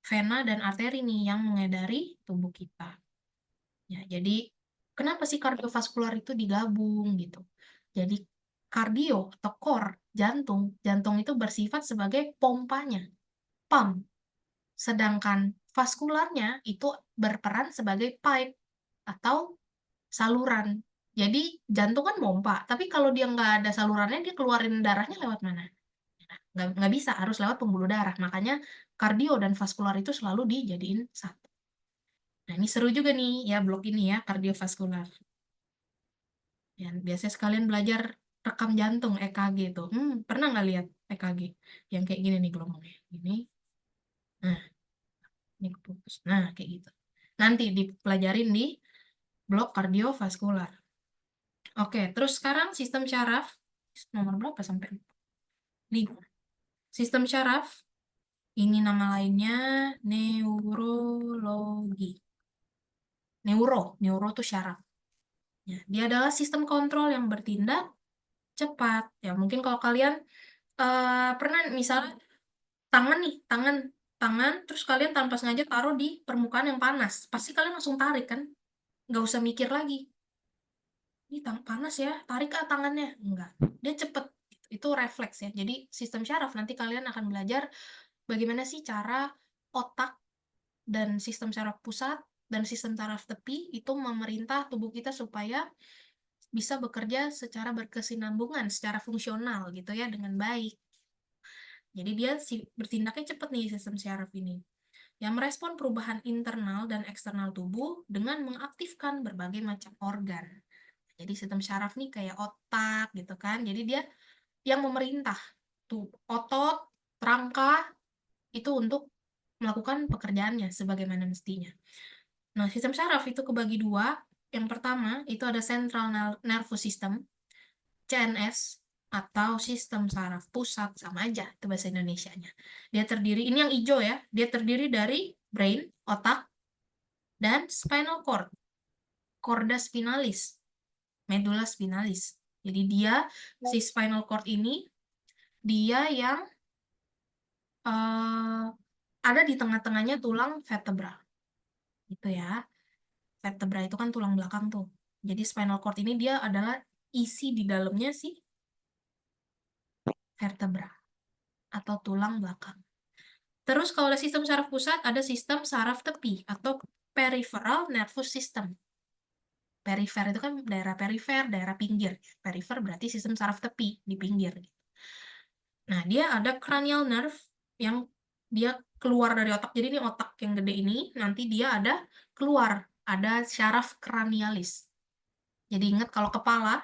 vena dan arteri nih yang mengedari tubuh kita. Ya, jadi kenapa sih kardiovaskular itu digabung gitu? Jadi kardio atau core, jantung, jantung itu bersifat sebagai pompanya, pump. Sedangkan vaskularnya itu berperan sebagai pipe atau saluran. Jadi jantung kan pompa, tapi kalau dia nggak ada salurannya, dia keluarin darahnya lewat mana? Nah, nggak bisa, harus lewat pembuluh darah. Makanya kardio dan vaskular itu selalu dijadiin satu. Nah, ini seru juga nih ya blok ini ya, kardiovaskular. Ya, biasanya sekalian belajar rekam jantung EKG itu. Pernah nggak lihat EKG? Yang kayak gini nih gelombangnya. Ini, nah, ini keputus. Nah, kayak gitu. Nanti dipelajarin di blok kardiovaskular. Oke, terus sekarang sistem syaraf. Nomor berapa sampai? 5. Sistem syaraf, ini nama lainnya neurologi. Neuro tuh syaraf. Ya, dia adalah sistem kontrol yang bertindak cepat. Ya, mungkin kalau kalian pernah misalnya tangan nih, tangan, terus kalian tanpa sengaja taruh di permukaan yang panas. Pasti kalian langsung tarik kan? Nggak usah mikir lagi. Ini panas ya, tarik tangannya. Enggak, dia cepet. Itu refleks ya. Jadi sistem syaraf nanti kalian akan belajar bagaimana sih cara otak dan sistem syaraf pusat dan sistem syaraf tepi itu memerintah tubuh kita supaya bisa bekerja secara berkesinambungan, secara fungsional gitu ya, dengan baik. Jadi dia bertindaknya cepat nih sistem syaraf ini, yang merespon perubahan internal dan eksternal tubuh dengan mengaktifkan berbagai macam organ. Jadi sistem syaraf nih kayak otak gitu kan. Jadi dia yang memerintah tuh otot, rangka itu untuk melakukan pekerjaannya sebagaimana mestinya. Nah, sistem syaraf itu kebagi dua. Yang pertama itu ada Central Nervous System, CNS, atau sistem saraf pusat, sama aja itu bahasa Indonesianya. Dia terdiri, ini yang hijau ya, dia terdiri dari brain, otak, dan spinal cord, chorda spinalis, medulla spinalis. Jadi dia, si spinal cord ini, dia yang ada di tengah-tengahnya tulang vertebra. Gitu ya. Vertebra itu kan tulang belakang tuh. Jadi spinal cord ini dia adalah isi di dalamnya si vertebra atau tulang belakang. Terus kalau ada sistem saraf pusat, ada sistem saraf tepi atau peripheral nervous system. Perifer itu kan daerah perifer, daerah pinggir. Perifer berarti sistem saraf tepi di pinggir. Nah, dia ada cranial nerve yang dia keluar dari otak. Jadi ini otak yang gede ini, nanti dia ada keluar, ada syaraf cranialis. Jadi ingat kalau kepala,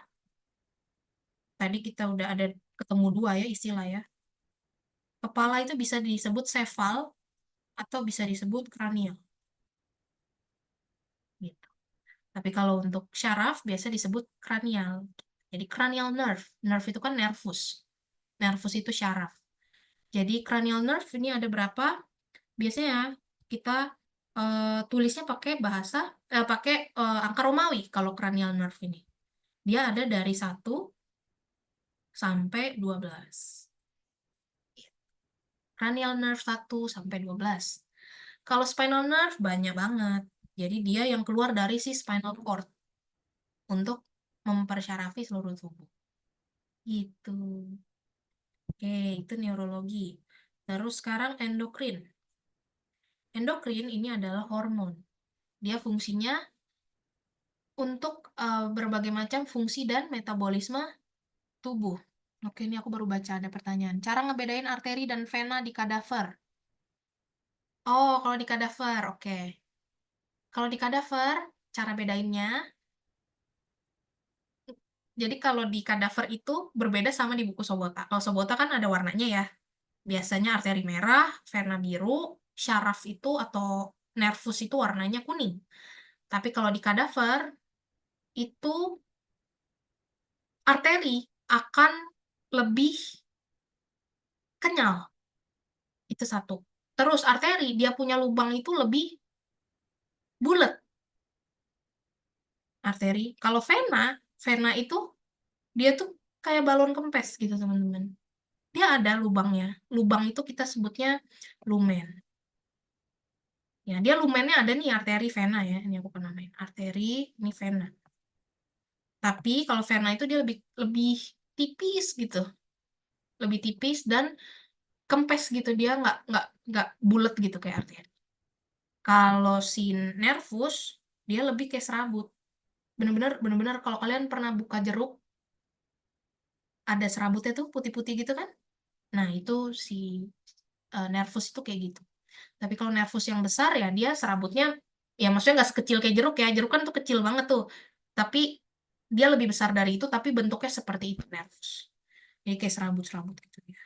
tadi kita udah ada ketemu dua ya istilah ya. Kepala itu bisa disebut sefal atau bisa disebut kranial. Gitu. Tapi kalau untuk syaraf biasa disebut kranial. Jadi cranial nerve. Nerve itu kan nervus. Nervus itu syaraf. Jadi cranial nerve ini ada berapa? Biasanya kita tulisnya pakai angka Romawi kalau cranial nerve ini. Dia ada dari 1 sampai 12. Cranial nerve 1 sampai 12. Kalau spinal nerve banyak banget. Jadi dia yang keluar dari si spinal cord untuk mempersyarafi seluruh tubuh. Gitu. Oke, itu neurologi. Terus sekarang endokrin. Endokrin ini adalah hormon. Dia fungsinya untuk berbagai macam fungsi dan metabolisme tubuh. Oke, ini aku baru baca ada pertanyaan. Cara ngebedain arteri dan vena di kadaver. Oh, kalau di kadaver, oke. Kalau di kadaver, cara bedainnya, jadi kalau di kadaver itu berbeda sama di buku Sobota. Kalau Sobota kan ada warnanya ya. Biasanya arteri merah, vena biru, syaraf itu atau nervus itu warnanya kuning. Tapi kalau di kadaver, itu arteri akan lebih kenyal. Itu satu. Terus arteri, dia punya lubang itu lebih bulat arteri. Kalau vena itu dia tuh kayak balon kempes gitu teman-teman. Dia ada lubangnya. Lubang itu kita sebutnya lumen. Ya, dia lumennya ada nih arteri vena ya. Ini aku pernah main. Arteri, ini vena. Tapi kalau vena itu dia lebih lebih tipis gitu. Lebih tipis dan kempes gitu. Dia nggak bulat gitu kayak arteri. Kalau si nervus dia lebih kayak serabut. Bener-bener kalau kalian pernah buka jeruk ada serabutnya tuh putih-putih gitu kan? Nah, itu si nervus itu kayak gitu. Tapi kalau nervus yang besar ya dia serabutnya ya maksudnya nggak sekecil kayak jeruk ya. Jeruk kan tuh kecil banget tuh. Tapi dia lebih besar dari itu tapi bentuknya seperti itu nervus. Jadi kayak serabut-serabut gitu ya.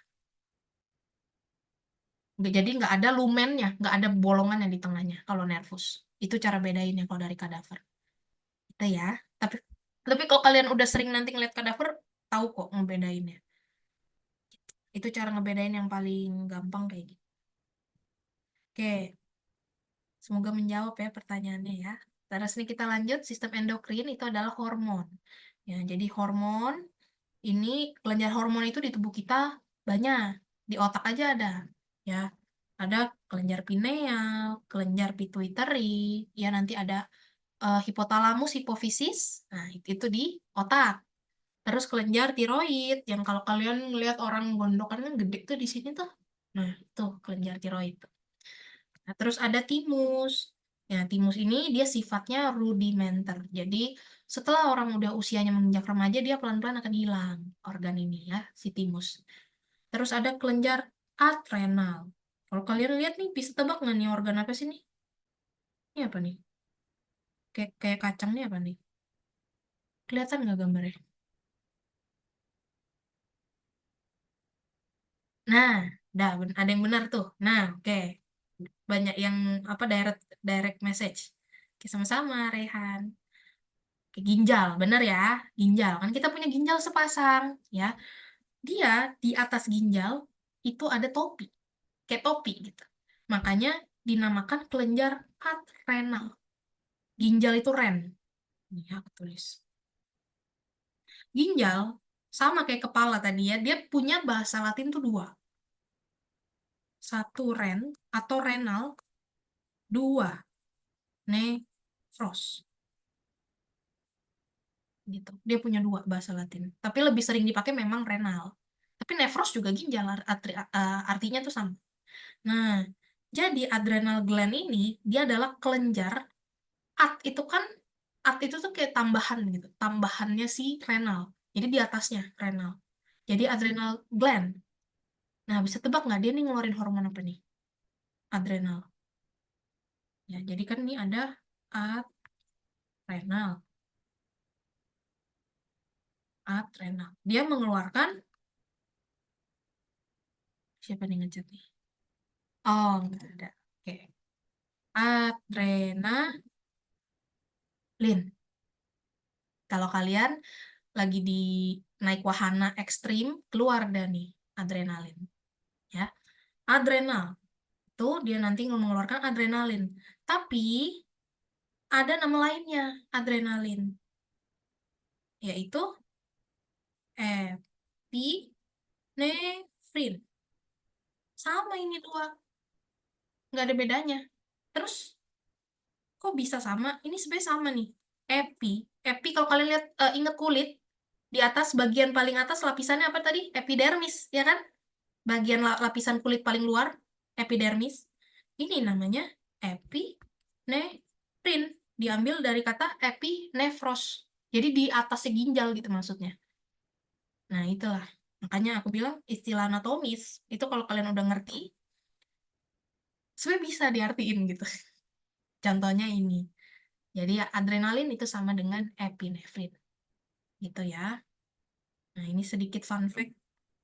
Jadi nggak ada lumennya, nggak ada bolongannya di tengahnya kalau nervus. Itu cara bedainnya kalau dari kadaver. Itu ya. Tapi tapi kalau kalian udah sering nanti ngeliat kadaver, tahu kok ngebedainnya. Itu cara ngebedain yang paling gampang kayak gitu. Oke, semoga menjawab ya pertanyaannya ya. Terus nih kita lanjut, sistem endokrin itu adalah hormon. Ya, jadi hormon ini kelenjar hormon itu di tubuh kita banyak. Di otak aja ada. Ya, ada kelenjar pineal, kelenjar pituitari, ya nanti ada hipotalamus, hipofisis. Nah, itu di otak. Terus kelenjar tiroid yang kalau kalian ngelihat orang gondokan kan gede tuh di sini tuh. Nah, itu kelenjar tiroid. Nah, terus ada timus. Ya, timus ini dia sifatnya rudimenter. Jadi, setelah orang udah usianya menginjak remaja, dia pelan-pelan akan hilang organ ini ya, si timus. Terus ada kelenjar adrenal. Kalau kalian lihat nih, bisa tebak nggak nih organ apa sih nih? Ini apa nih? Kayak kacang nih apa nih? Kelihatan nggak gambarnya? Nah, ada yang benar tuh. Nah, oke. Banyak yang apa direct direct message. Oke, sama-sama, Rehan. Oke, ginjal, bener ya, ginjal. Kan kita punya ginjal sepasang, ya. Dia di atas ginjal itu ada topi, kayak topi gitu. Makanya dinamakan kelenjar adrenal. Ginjal itu ren. Ini aku tulis. Ginjal sama kayak kepala tadi ya, dia punya bahasa Latin tuh dua. Satu ren atau renal, dua nefros. Gitu. Dia punya dua bahasa Latin. Tapi lebih sering dipakai memang renal. Tapi nefros juga ginjal, artinya tuh sama. Nah, jadi adrenal gland ini dia adalah kelenjar. Itu kan itu tuh kayak tambahan gitu, tambahannya si renal. Jadi di atasnya renal. Jadi adrenal gland. Nah, bisa tebak nggak dia nih ngeluarin hormon apa nih? Adrenal. Ya, jadi kan ini ada adrenal, adrenal. Dia mengeluarkan siapa nih ngechat nih? Oh, nggak ada. Oke. Adrenalin. Kalau kalian lagi di naik wahana ekstrim, keluar dah nih adrenalin. Ya, adrenal itu dia nanti mengeluarkan adrenalin. Tapi ada nama lainnya adrenalin, yaitu epinefrin. Sama ini dua, nggak ada bedanya. Terus kok bisa sama? Ini sebenarnya sama nih. Epi, epi kalau kalian lihat inget kulit di atas bagian paling atas lapisannya apa tadi? Epidermis, ya kan? Bagian lapisan kulit paling luar, epidermis. Ini namanya epinefrin. Diambil dari kata epinefros. Jadi di atasnya ginjal gitu maksudnya. Nah, itulah. Makanya aku bilang istilah anatomis itu kalau kalian udah ngerti, sebenarnya bisa diartiin gitu. Contohnya ini. Jadi ya, adrenalin itu sama dengan epinefrin. Gitu ya. Nah, ini sedikit fun fact.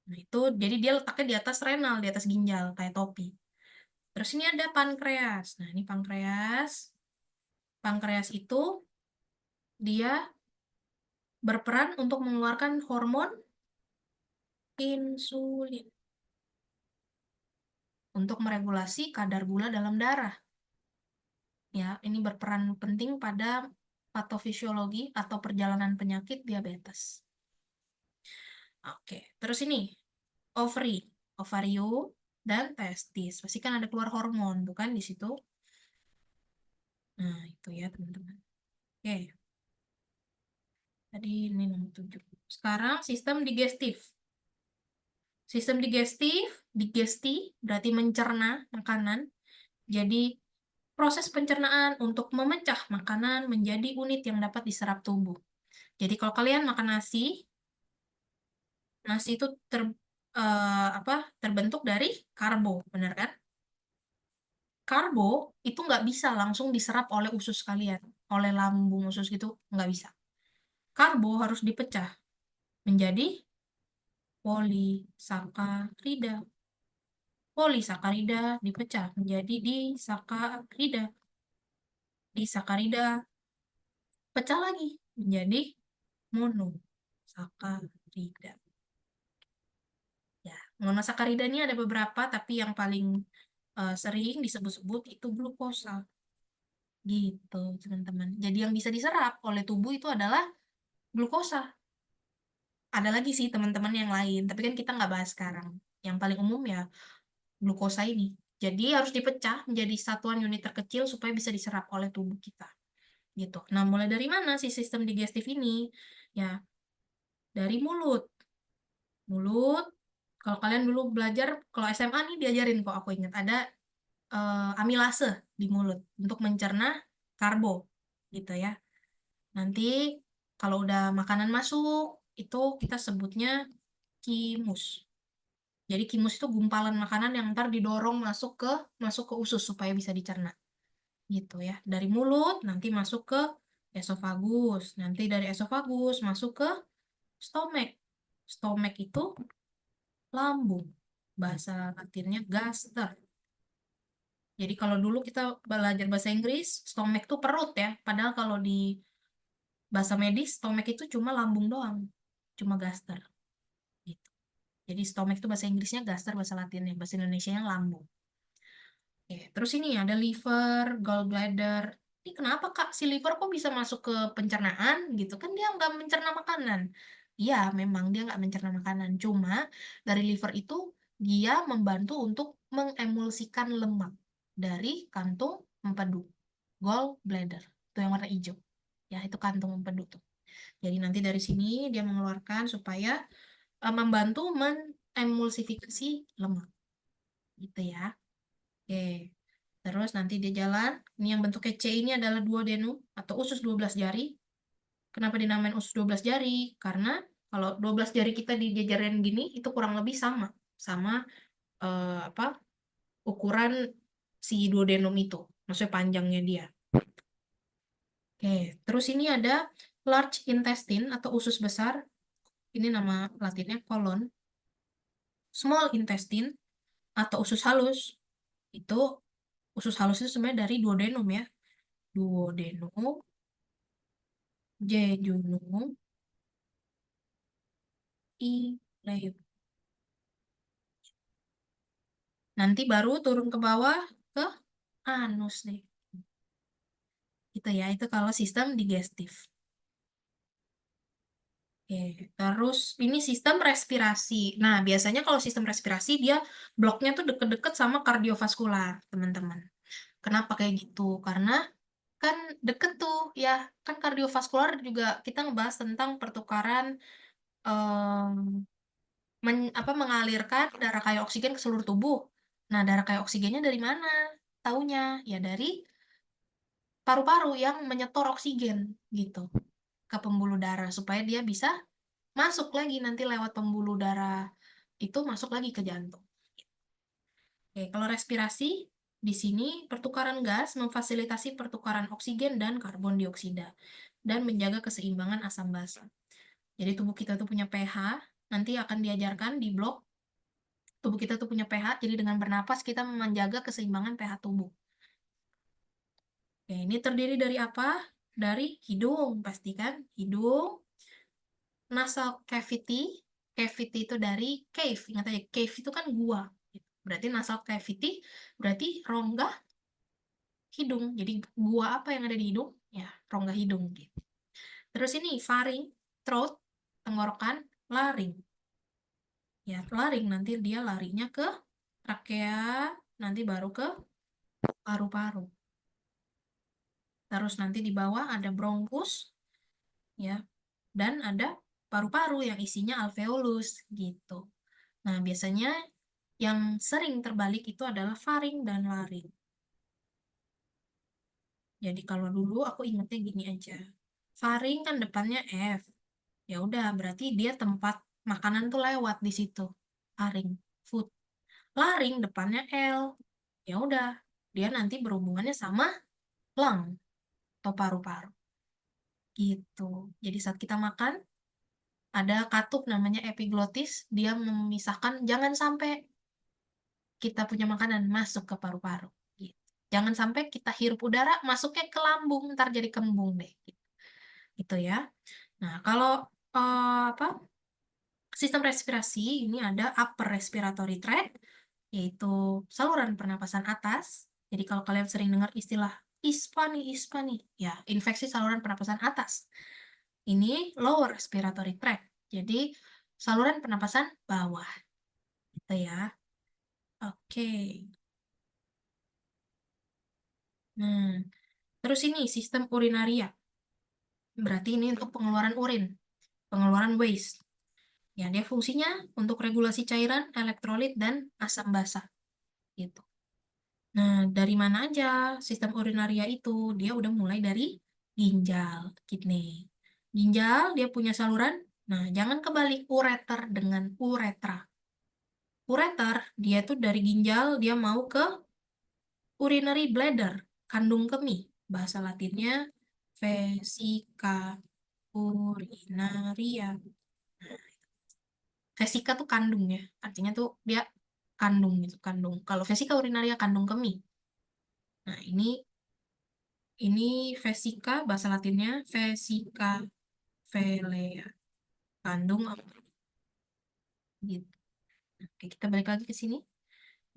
Nah, itu jadi dia letaknya di atas renal, di atas ginjal, kayak topi. Terus ini ada pankreas. Nah, ini pankreas. Pankreas itu dia berperan untuk mengeluarkan hormon insulin untuk meregulasi kadar gula dalam darah. Ya, ini berperan penting pada patofisiologi atau perjalanan penyakit diabetes. Oke, terus ini ovary, ovarium dan testis. Pasti kan ada keluar hormon, bukan di situ? Nah, itu ya teman-teman. Oke, tadi ini nomor 7. Sekarang sistem digestif. Sistem digestif, digesti berarti mencerna makanan. Jadi proses pencernaan untuk memecah makanan menjadi unit yang dapat diserap tubuh. Jadi kalau kalian makan nasi, nasi itu terbentuk dari karbo, benar kan? Karbo itu nggak bisa langsung diserap oleh usus kalian, oleh lambung usus gitu, nggak bisa. Karbo harus dipecah menjadi polisakarida. Polisakarida dipecah menjadi disakarida. Disakarida pecah lagi menjadi monosakarida. Ya, monosakarida ini ada beberapa, tapi yang paling sering disebut-sebut itu glukosa. Gitu, teman-teman. Jadi yang bisa diserap oleh tubuh itu adalah glukosa. Ada lagi sih teman-teman yang lain, tapi kan kita nggak bahas sekarang. Yang paling umum ya glukosa ini. Jadi harus dipecah menjadi satuan unit terkecil supaya bisa diserap oleh tubuh kita. Gitu. Nah, mulai dari mana sih sistem digestif ini? Ya, dari mulut. Mulut. Kalau kalian dulu belajar, kalau SMA nih diajarin kok aku ingat ada amilase di mulut untuk mencerna karbo gitu ya. Nanti kalau udah makanan masuk, itu kita sebutnya kimus. Jadi kimus itu gumpalan makanan yang ntar didorong masuk ke usus supaya bisa dicerna. Gitu ya. Dari mulut nanti masuk ke esofagus. Nanti dari esofagus masuk ke stomach. Stomach itu lambung. Bahasa Latinnya gaster. Jadi kalau dulu kita belajar bahasa Inggris, stomach itu perut ya. Padahal kalau di bahasa medis, stomach itu cuma lambung doang. Cuma gaster. Gitu. Jadi stomach itu bahasa Inggrisnya gaster, bahasa Latinnya. Bahasa Indonesianya lambung. Oke, terus ini ada liver, gallbladder. Ini kenapa Kak si liver kok bisa masuk ke pencernaan gitu? Kan dia nggak mencerna makanan. Iya, memang dia nggak mencerna makanan. Cuma dari liver itu dia membantu untuk mengemulsikan lemak dari kantung empedu, gallbladder. Itu yang warna hijau. Ya, itu kantung empedu tuh. Jadi nanti dari sini dia mengeluarkan supaya membantu menemulsifikasi lemak. Gitu ya. Oke. Terus nanti dia jalan. Ini yang bentuknya C ini adalah duodenum atau usus 12 jari. Kenapa dinamain usus 12 jari? Karena kalau 12 jari kita dijajarin gini itu kurang lebih sama sama apa ukuran si duodenum itu. Maksudnya panjangnya dia. Oke, terus ini ada large intestine atau usus besar. Ini nama latinnya kolon. Small intestine atau usus halus. Itu usus halus itu sebenarnya dari duodenum ya. Duodenum, jejunum, ileum. Nanti baru turun ke bawah ke anus nih. Itu ya, itu kalau sistem digestif. Oke, terus ini sistem respirasi. Nah, biasanya kalau sistem respirasi dia bloknya tuh deket-deket sama kardiovaskular, teman-teman. Kenapa kayak gitu? Karena kan deket tuh ya, kan kardiovaskular juga kita ngebahas tentang pertukaran mengalirkan darah kaya oksigen ke seluruh tubuh. Nah, darah kaya oksigennya dari mana? Taunya ya dari paru-paru yang menyetor oksigen gitu ke pembuluh darah supaya dia bisa masuk lagi nanti lewat pembuluh darah itu masuk lagi ke jantung. Oke, kalau respirasi di sini pertukaran gas memfasilitasi pertukaran oksigen dan karbon dioksida dan menjaga keseimbangan asam basa. Jadi tubuh kita tuh punya pH, nanti akan diajarkan di blog. Tubuh kita tuh punya pH, jadi dengan bernapas kita menjaga keseimbangan pH tubuh. Oke, ini terdiri dari apa? Dari hidung, pastikan. Hidung, nasal cavity. Cavity itu dari cave. Ingat aja, cave itu kan gua. Berarti nasal cavity, berarti rongga hidung. Jadi gua apa yang ada di hidung? Ya, rongga hidung gitu. Terus ini faring, throat, tenggorokan, laring. Ya, laring nanti dia larinya ke trakea, nanti baru ke paru-paru. Terus nanti di bawah ada bronkus, ya, dan ada paru-paru yang isinya alveolus gitu. Nah, biasanya yang sering terbalik itu adalah faring dan laring. Jadi kalau dulu aku ingetnya gini aja. Faring kan depannya F. Ya udah, berarti dia tempat makanan tuh lewat di situ. Faring, food. Laring depannya L. Ya udah, dia nanti berhubungannya sama lung atau paru-paru. Gitu. Jadi saat kita makan, ada katup namanya epiglotis, dia memisahkan jangan sampai kita punya makanan masuk ke paru-paru. Gitu. Jangan sampai kita hirup udara masuknya ke lambung, ntar jadi kembung deh. Gitu ya. Nah, kalau apa sistem respirasi ini ada upper respiratory tract, yaitu saluran pernapasan atas. Jadi kalau kalian sering dengar istilah ISPA nih, ya infeksi saluran pernapasan atas. Ini lower respiratory tract, jadi saluran pernapasan bawah, gitu ya. Oke. Nah, terus ini sistem urinaria. Berarti ini untuk pengeluaran urin, pengeluaran waste. Ya, dia fungsinya untuk regulasi cairan, elektrolit, dan asam basa. Gitu. Nah, dari mana aja sistem urinaria itu? Dia udah mulai dari ginjal, kidney. Ginjal, dia punya saluran. Nah, jangan kebalik ureter dengan uretra. Ureter, dia tuh dari ginjal, dia mau ke urinary bladder, kandung kemih. Bahasa Latinnya vesica urinaria. Vesika tuh kandung ya, artinya tuh dia kandung gitu, kandung. Kalau vesika urinaria kandung kemih. Nah, ini vesika bahasa Latinnya vesica velea, kandung apa gitu. Oke, kita balik lagi ke sini.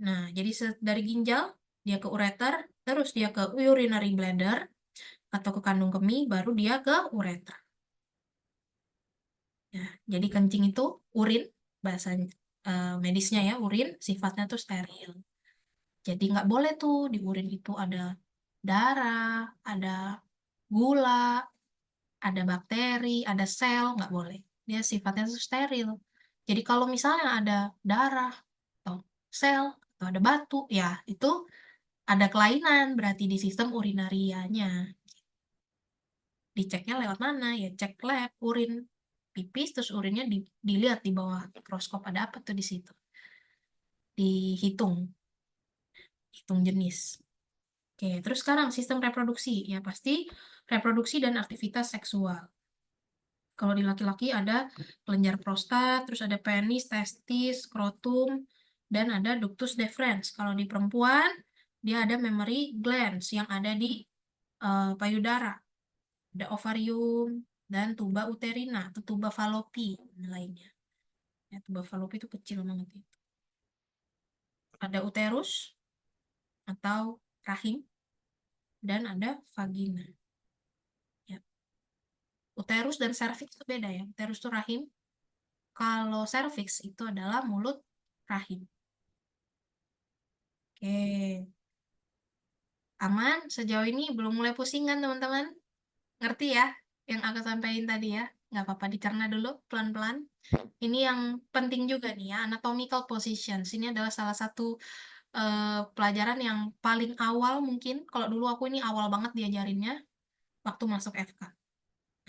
Nah, jadi dari ginjal dia ke ureter, terus dia ke urinary bladder atau ke kandung kemih, baru dia ke ureter. Ya, jadi kencing itu urin, bahasa medisnya ya, urin sifatnya tuh steril. Jadi nggak boleh tuh di urin itu ada darah, ada gula, ada bakteri, ada sel, nggak boleh. Dia sifatnya tuh steril. Jadi kalau misalnya ada darah atau sel atau ada batu, ya itu ada kelainan berarti di sistem urinarianya. Diceknya lewat mana? Ya cek lab, urin, pipis, terus urinnya dilihat di bawah mikroskop ada apa tuh di situ. Dihitung, hitung jenis. Oke, terus sekarang sistem reproduksi. Ya pasti reproduksi dan aktivitas seksual. Kalau di laki-laki ada kelenjar prostat, terus ada penis, testis, skrotum, dan ada ductus deferens. Kalau di perempuan, dia ada mammary glands yang ada di payudara. Ada ovarium dan tuba uterina atau tuba fallopi dan lainnya. Ya, tuba fallopi itu kecil banget itu. Ada uterus atau rahim dan ada vagina. Ya. Uterus dan serviks itu beda ya. Uterus itu rahim. Kalau serviks itu adalah mulut rahim. Oke, aman sejauh ini belum mulai pusing kan teman-teman? Ngerti ya yang aku sampaikan tadi ya? Nggak apa-apa dicerna dulu pelan-pelan. Ini yang penting juga nih ya, anatomical positions. Ini adalah salah satu pelajaran yang paling awal mungkin. Kalau dulu aku ini awal banget diajarinnya waktu masuk FK.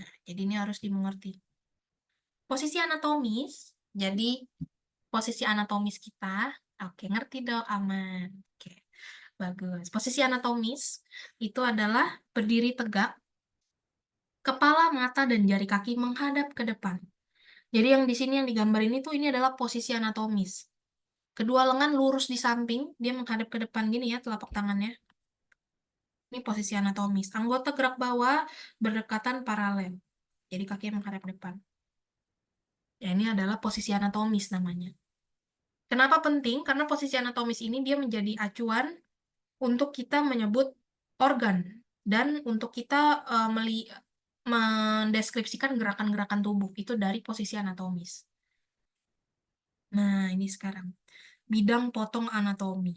Nah, jadi ini harus dimengerti. Posisi anatomis, jadi posisi anatomis kita, oke ngerti dok, aman. Oke, bagus. Posisi anatomis itu adalah berdiri tegak, kepala, mata, dan jari kaki menghadap ke depan. Jadi yang di sini yang digambar ini adalah posisi anatomis. Kedua lengan lurus di samping, dia menghadap ke depan gini ya, telapak tangannya. Ini posisi anatomis. Anggota gerak bawah berdekatan paralel. Jadi kaki yang menghadap ke depan. Ya, ini adalah posisi anatomis namanya. Kenapa penting? Karena posisi anatomis ini dia menjadi acuan untuk kita menyebut organ dan untuk kita mendeskripsikan gerakan-gerakan tubuh itu dari posisi anatomis. Nah, ini sekarang bidang potong anatomi.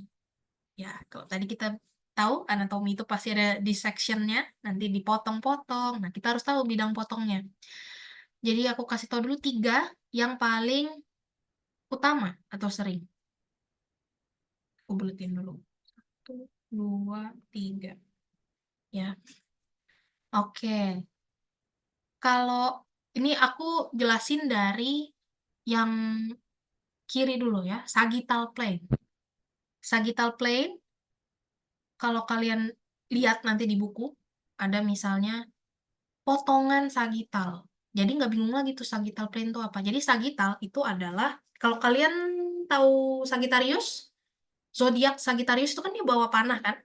Ya, kalau tadi kita tahu anatomi itu pasti ada dissection-nya, nanti dipotong-potong. Nah, kita harus tahu bidang potongnya. Jadi aku kasih tahu dulu 3 yang paling utama atau sering. Aku buletin dulu. 1, 2, 3. Ya, oke. Kalau ini aku jelasin dari yang kiri dulu ya, sagittal plane. Sagittal plane, kalau kalian lihat nanti di buku, ada misalnya potongan sagittal. Jadi nggak bingung lagi tuh sagittal plane itu apa. Jadi sagittal itu adalah, kalau kalian tahu Sagittarius, zodiak Sagittarius itu kan dia bawa panah kan.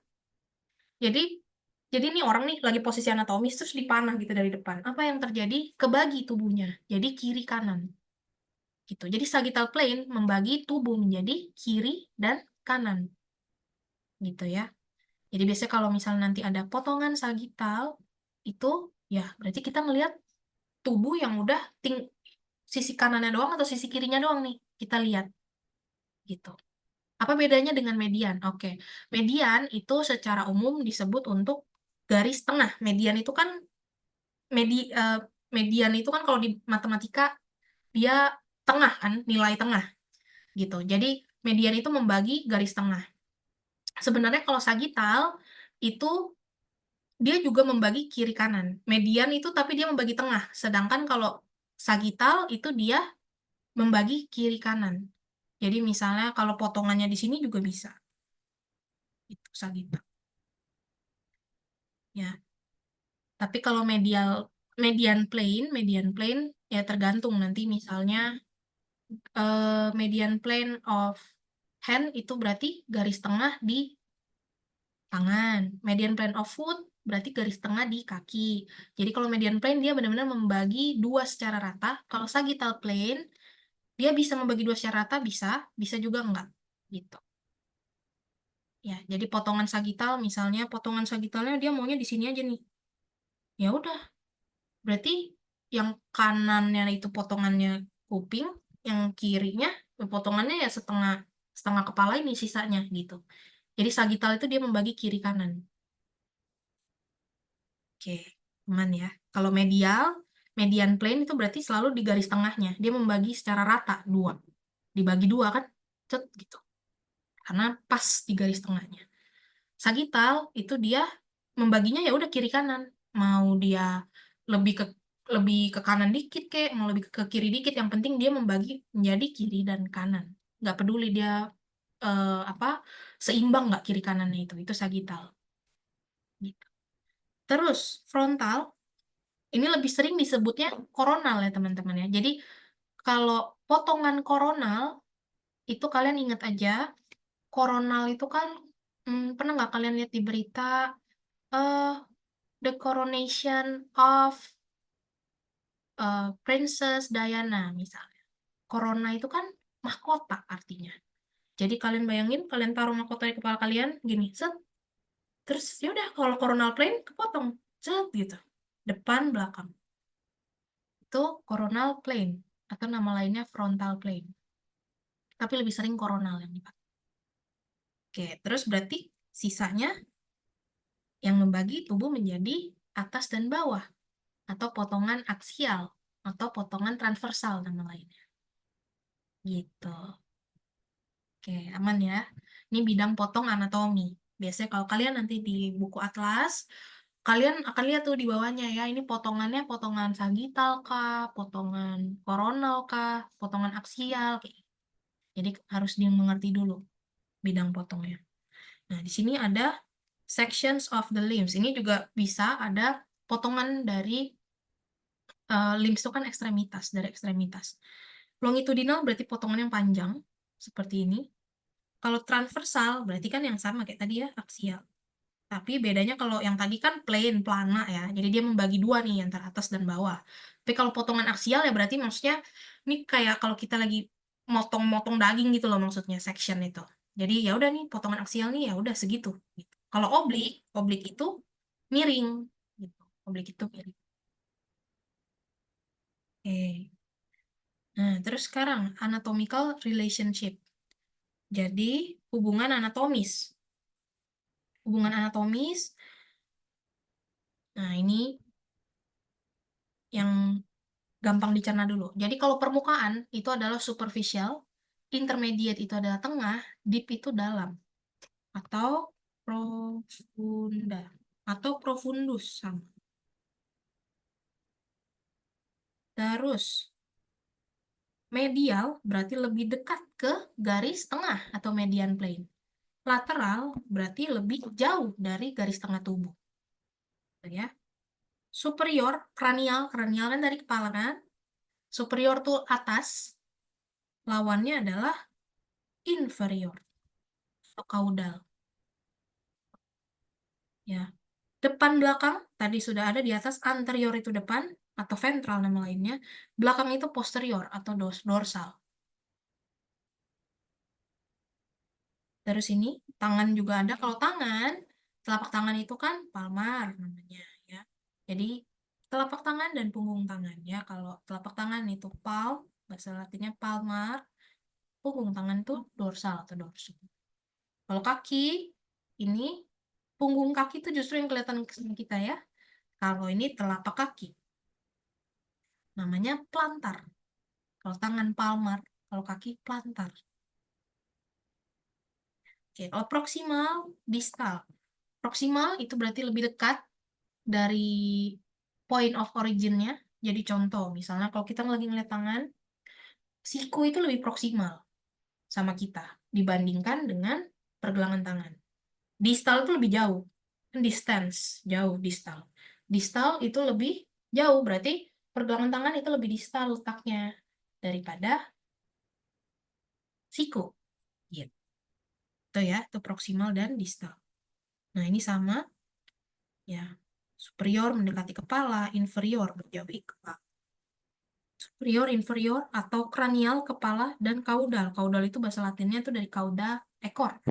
Jadi jadi ini orang nih lagi posisi anatomis terus dipanah gitu dari depan. Apa yang terjadi? Kebagi tubuhnya. Jadi kiri kanan. Gitu. Jadi sagittal plane membagi tubuh menjadi kiri dan kanan. Gitu ya. Jadi biasanya kalau misalnya nanti ada potongan sagittal itu ya berarti kita ngelihat tubuh yang udah sisi kanannya doang atau sisi kirinya doang nih kita lihat gitu. Apa bedanya dengan median? Oke, median itu secara umum disebut untuk garis tengah. Median itu kan medi eh, median itu kan kalau di matematika dia tengah kan, nilai tengah gitu. Jadi median itu membagi garis tengah. Sebenarnya kalau sagittal itu dia juga membagi kiri kanan. Median itu tapi dia membagi tengah. Sedangkan kalau sagittal itu dia membagi kiri kanan. Jadi misalnya kalau potongannya di sini juga bisa. Itu sagittal. Ya. Tapi kalau median plane ya tergantung nanti misalnya median plane of hand itu berarti garis tengah di tangan. Median plane of foot berarti garis tengah di kaki. Jadi kalau median plane dia benar-benar membagi dua secara rata. Kalau sagittal plane dia bisa membagi dua secara rata, bisa juga enggak. Gitu. Ya, jadi potongan sagittal misalnya potongan sagittalnya dia maunya di sini aja nih. Ya udah, berarti yang kanannya itu potongannya kuping, yang kirinya potongannya ya setengah setengah kepala ini sisanya gitu. Jadi sagittal itu dia membagi kiri kanan. Oke, aman ya. Kalau median plane itu berarti selalu di garis tengahnya. Dia membagi secara rata dua. Dibagi dua kan? Cet gitu. Karena pas di garis tengahnya. Sagittal itu dia membaginya ya udah kiri kanan. Mau dia lebih ke kanan dikit kek, mau lebih ke kiri dikit, yang penting dia membagi menjadi kiri dan kanan. Nggak peduli dia apa seimbang nggak kiri kanannya itu sagittal. Gitu. Terus frontal ini lebih sering disebutnya koronal ya teman-teman ya. Jadi kalau potongan koronal itu kalian ingat aja, koronal itu kan pernah nggak kalian lihat di berita eh the coronation of Princess Diana misalnya. Corona itu kan mahkota artinya. Jadi kalian bayangin, kalian taruh mahkota di kepala kalian, gini, set, terus ya udah kalau coronal plane kepotong, set gitu, depan belakang. Itu coronal plane atau nama lainnya frontal plane. Tapi lebih sering coronal yang dipakai. Oke, terus berarti sisanya yang membagi tubuh menjadi atas dan bawah atau potongan aksial atau potongan transversal nama lainnya. Gitu. Oke, aman ya. Ini bidang potong anatomi. Biasanya kalau kalian nanti di buku atlas, kalian akan lihat tuh di bawahnya ya, ini potongannya potongan sagittal kah, potongan koronal kah, potongan aksial. Kayak gitu. Jadi harus dimengerti dulu bidang potongnya. Nah, di sini ada sections of the limbs. Ini juga bisa ada potongan dari limbs itu kan ekstremitas, dari ekstremitas. Longitudinal berarti potongan yang panjang, seperti ini. Kalau transversal berarti kan yang sama kayak tadi ya, aksial. Tapi bedanya kalau yang tadi kan plain, plana ya. Jadi dia membagi dua nih antara atas dan bawah. Tapi kalau potongan aksial ya berarti maksudnya ini kayak kalau kita lagi motong-motong daging gitu loh maksudnya section itu. Jadi ya udah nih potongan aksial nih ya udah segitu. Gitu. Kalau oblik itu miring, gitu. Oblik itu miring. Oke. Nah, terus sekarang anatomical relationship. Jadi, hubungan anatomis. Hubungan anatomis, nah ini yang gampang dicerna dulu. Jadi kalau permukaan itu adalah superficial, intermediate itu adalah tengah, deep itu dalam. Atau profunda. Atau profundus sama. Terus, medial berarti lebih dekat ke garis tengah atau median plane. Lateral berarti lebih jauh dari garis tengah tubuh. Ya. Superior, kranial, kranial kan dari kepala kan? Superior tuh atas, lawannya adalah inferior atau caudal. Ya. Depan belakang tadi sudah ada di atas, anterior itu depan atau ventral nama lainnya, belakang itu posterior atau dorsal. Terus ini tangan juga ada. Kalau tangan, telapak tangan itu kan palmar namanya ya. Jadi telapak tangan dan punggung tangan ya. Kalau telapak tangan itu palm, bahasa Latinnya palmar, punggung tangan itu dorsal atau dorsum. Kalau kaki ini punggung kaki itu justru yang kelihatan ke kita ya. Kalau ini telapak kaki, namanya plantar. Kalau tangan palmar, kalau kaki plantar. Oke, kalau proksimal, distal. Proksimal itu berarti lebih dekat dari point of origin-nya. Jadi contoh, misalnya kalau kita lagi ngeliat tangan, siku itu lebih proksimal sama kita dibandingkan dengan pergelangan tangan. Distal itu lebih jauh. Distance, jauh distal. Distal itu lebih jauh, berarti pergelangan tangan itu lebih distal letaknya daripada siku. Gitu ya, itu proksimal dan distal. Nah, ini sama ya. Superior mendekati kepala, inferior menjauhi kepala. Superior, inferior, atau kranial, kepala, dan kaudal. Kaudal itu bahasa Latinnya itu dari cauda, ekor.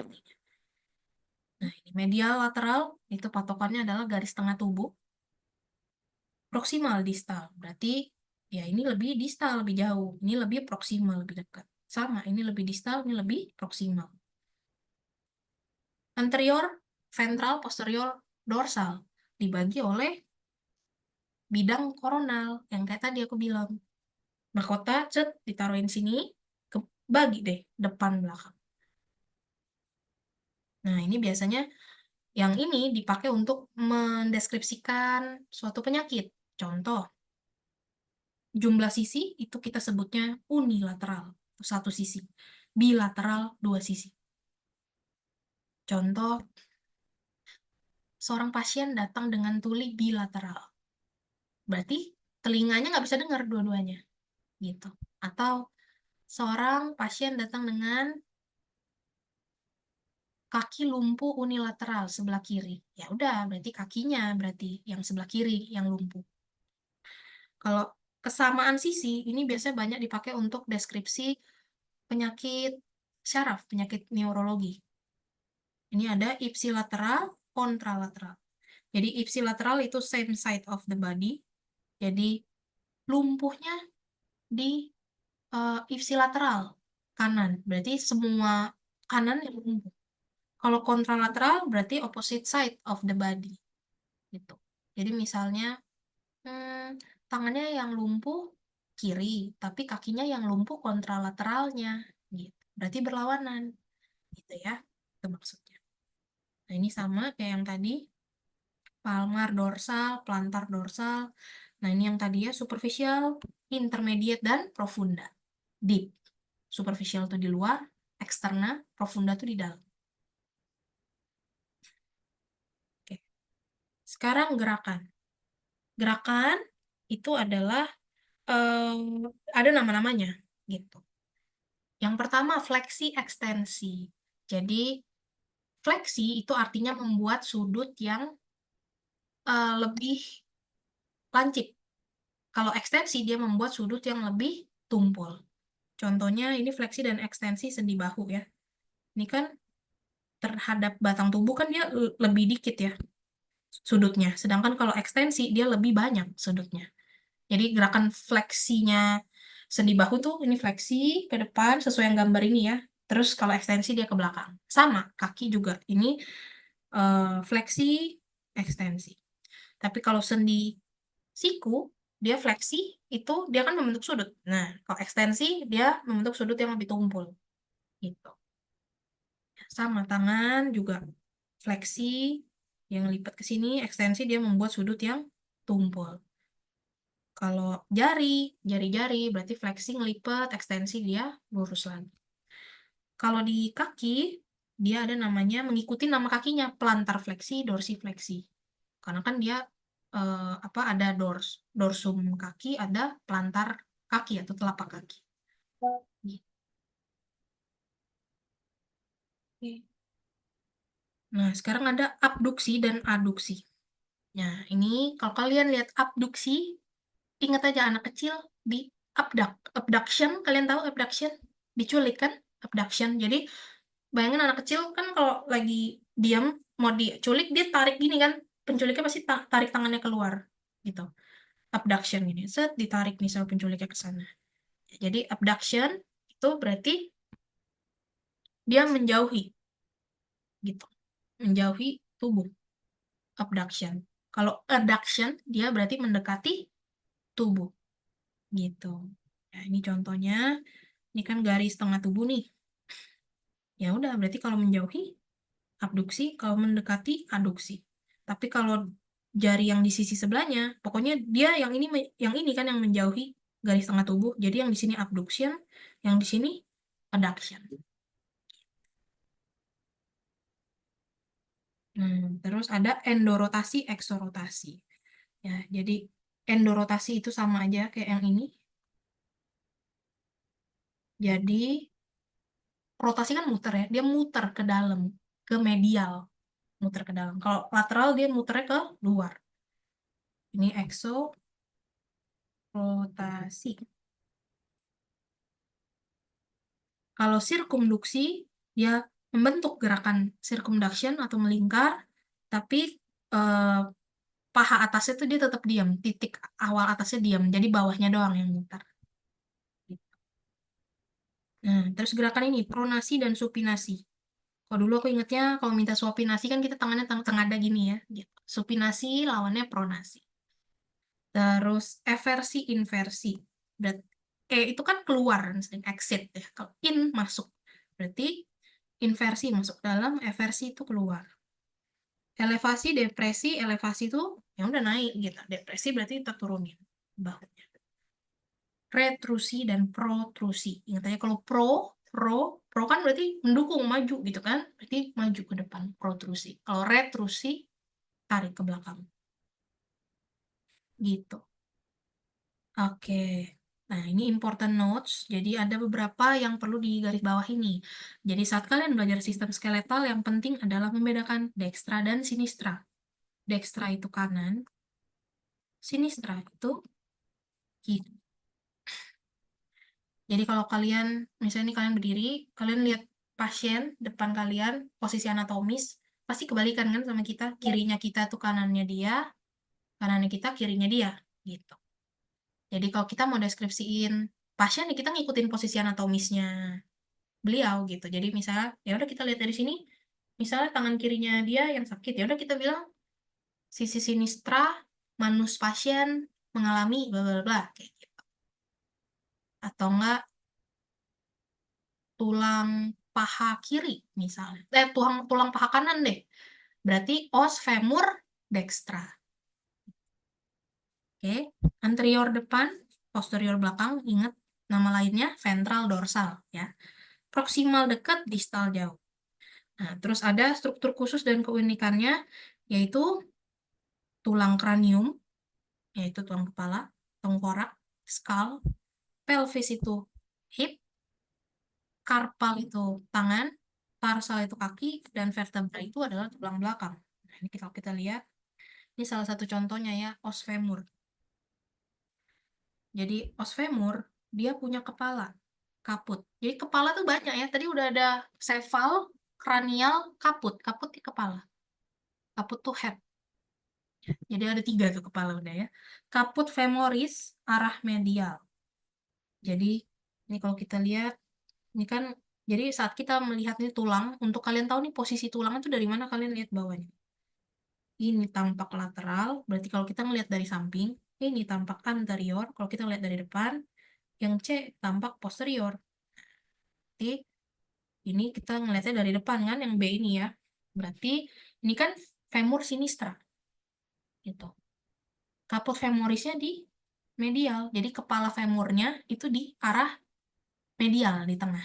Nah, ini medial, lateral, itu patokannya adalah garis tengah tubuh. Proksimal, distal. Berarti ya ini lebih distal, lebih jauh. Ini lebih proksimal, lebih dekat. Sama, ini lebih distal, ini lebih proksimal. Anterior, ventral, posterior, dorsal. Dibagi oleh bidang koronal, yang kayak tadi aku bilang. Mahkota, cet, ditaruhin sini, bagi deh, depan, belakang. Nah, ini biasanya yang ini dipakai untuk mendeskripsikan suatu penyakit. Contoh, jumlah sisi itu kita sebutnya unilateral, satu sisi. Bilateral, dua sisi. Contoh, seorang pasien datang dengan tuli bilateral. Berarti telinganya nggak bisa dengar dua-duanya. Gitu. Atau seorang pasien datang dengan kaki lumpuh unilateral sebelah kiri. Ya udah, berarti kakinya berarti yang sebelah kiri yang lumpuh. Kalau kesamaan sisi, ini biasanya banyak dipakai untuk deskripsi penyakit syaraf, penyakit neurologi. Ini ada ipsilateral, kontralateral. Jadi ipsilateral itu same side of the body. Jadi lumpuhnya di ipsilateral, kanan. Berarti semua kanan yang lumpuh. Kalau kontralateral berarti opposite side of the body. Gitu. Jadi misalnya tangannya yang lumpuh kiri, tapi kakinya yang lumpuh kontralateralnya, gitu. Berarti berlawanan, gitu ya. Itu maksudnya. Nah, ini sama kayak yang tadi, palmar dorsal, plantar dorsal. Nah, ini yang tadi ya, superficial, intermediate, dan profunda. Deep. Superficial itu di luar, eksterna, profunda itu di dalam. Oke. Sekarang gerakan. Gerakan itu adalah ada nama-namanya gitu. Yang pertama fleksi ekstensi. Jadi fleksi itu artinya membuat sudut yang lebih lancip. Kalau ekstensi dia membuat sudut yang lebih tumpul. Contohnya ini fleksi dan ekstensi sendi bahu ya. Ini kan terhadap batang tubuh kan dia lebih dikit ya sudutnya. Sedangkan kalau ekstensi dia lebih banyak sudutnya. Jadi gerakan fleksinya sendi bahu tuh ini fleksi ke depan sesuai yang gambar ini ya. Terus kalau ekstensi dia ke belakang. Sama, kaki juga. Ini fleksi, ekstensi. Tapi kalau sendi siku, dia fleksi, itu dia kan membentuk sudut. Nah, kalau ekstensi, dia membentuk sudut yang lebih tumpul. Gitu. Sama, tangan juga fleksi, yang lipat ke sini, ekstensi dia membuat sudut yang tumpul. Kalau jari-jari berarti fleksi ngelipet, ekstensi dia lurus lagi. Kalau di kaki, dia ada namanya, mengikuti nama kakinya, plantar fleksi, dorsifleksi. Karena kan dia ada dorsum kaki, ada plantar kaki atau telapak kaki. Gitu. Nah, sekarang ada abduksi dan aduksi. Nah, ini kalau kalian lihat abduksi, ingat aja anak kecil di abduction, kalian tahu abduction? Diculik kan? Abduction. Jadi, bayangin anak kecil kan kalau lagi diam, mau diculik, dia tarik gini kan? Penculiknya pasti tarik tangannya keluar. Gitu. Abduction gini. Set, ditarik nih sama penculiknya ke sana. Jadi abduction itu berarti dia menjauhi gitu. Menjauhi tubuh. Abduction. Kalau adduction dia berarti mendekati tubuh gitu. Nah, ini contohnya. Ini kan garis tengah tubuh nih. Ya udah berarti kalau menjauhi abduksi, kalau mendekati aduksi. Tapi kalau jari yang di sisi sebelahnya, pokoknya dia yang ini kan yang menjauhi garis tengah tubuh. Jadi yang di sini abduction, yang di sini adduction. Terus ada endorotasi, eksorotasi. Ya, jadi endorotasi itu sama aja kayak yang ini. Jadi rotasi kan muter ya, dia muter ke dalam, ke medial, muter ke dalam. Kalau lateral dia muternya ke luar. Ini eksorotasi. Kalau sirkumduksi, dia membentuk gerakan circumduction atau melingkar, tapi eh, paha atasnya tuh dia tetap diam, titik awal atasnya diam, jadi bawahnya doang yang muter. Nah, terus gerakan ini, pronasi dan supinasi. Kalau dulu aku ingetnya, kalau minta supinasi kan kita tangannya tengadah gini ya. Gitu. Supinasi lawannya pronasi. Terus eversi, inversi. Itu kan keluar, exit ya. Kalau in masuk. Berarti inversi masuk dalam, eversi itu keluar. Elevasi, depresi, elevasi itu yang udah naik gitu. Depresi berarti kita turunin bahunya. Retrusi dan protrusi. Ingat aja kalau pro kan berarti mendukung maju gitu kan? Berarti maju ke depan, protrusi. Kalau retrusi tarik ke belakang. Gitu. Oke. Nah, ini important notes. Jadi ada beberapa yang perlu digarisbawahi ini. Jadi saat kalian belajar sistem skeletal yang penting adalah membedakan dextra dan sinistra. Dextra itu kanan, sinistra itu kiri. Jadi kalau kalian, misalnya nih kalian berdiri, kalian lihat pasien depan kalian, posisi anatomis, pasti kebalikan kan sama kita. Kirinya kita tuh kanannya kita, kirinya dia. Gitu. Jadi kalau kita mau deskripsiin pasien, kita ngikutin posisi anatomisnya beliau gitu. Jadi misalnya, ya udah kita lihat dari sini, misalnya tangan kirinya dia yang sakit, ya udah kita bilang sisi sinistra, manus pasien mengalami bla bla bla kayak gitu. Atau enggak tulang paha kiri misalnya. Tulang paha kanan deh. Berarti os femur dextra. Oke, anterior depan, posterior belakang, ingat nama lainnya ventral dorsal ya. Proksimal dekat, distal jauh. Nah, terus ada struktur khusus dan keunikannya yaitu tulang kranium, yaitu tulang kepala, tengkorak, skull, pelvis itu hip, karpal itu tangan, tarsal itu kaki, dan vertebra itu adalah tulang belakang. Nah, ini kalau kita lihat, ini salah satu contohnya ya, os femur. Jadi os femur, dia punya kepala, kaput. Jadi kepala tuh banyak ya, tadi udah ada sefal, kranial kaput. Kaput di kepala. Kaput tuh head. Jadi ada 3 tuh kepala udah ya. Kaput femoris arah medial. Jadi ini kalau kita lihat, ini kan, jadi saat kita melihat ini tulang, untuk kalian tahu nih posisi tulang itu dari mana, kalian lihat bawahnya. Ini tampak lateral, berarti kalau kita ngelihat dari samping, ini tampak anterior. Kalau kita lihat dari depan, yang C tampak posterior. Berarti ini kita ngelihatnya dari depan kan, yang B ini ya. Berarti ini kan femur sinistra. Gitu. Kaput femorisnya di medial. Jadi kepala femurnya itu di arah medial, di tengah.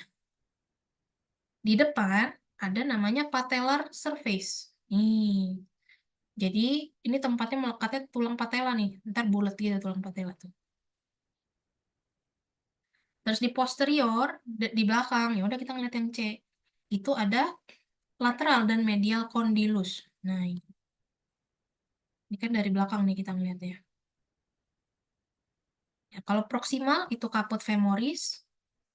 Di depan ada namanya patellar surface. Nih. Jadi ini tempatnya melekatnya tulang patella nih. Ntar bulat gitu tulang patella tuh. Terus di posterior, di belakang, ya udah kita ngeliat yang C. Itu ada lateral dan medial condylus. Nah, ini kan dari belakang nih kita ngeliatnya. Ya, kalau proksimal itu kaput femoris,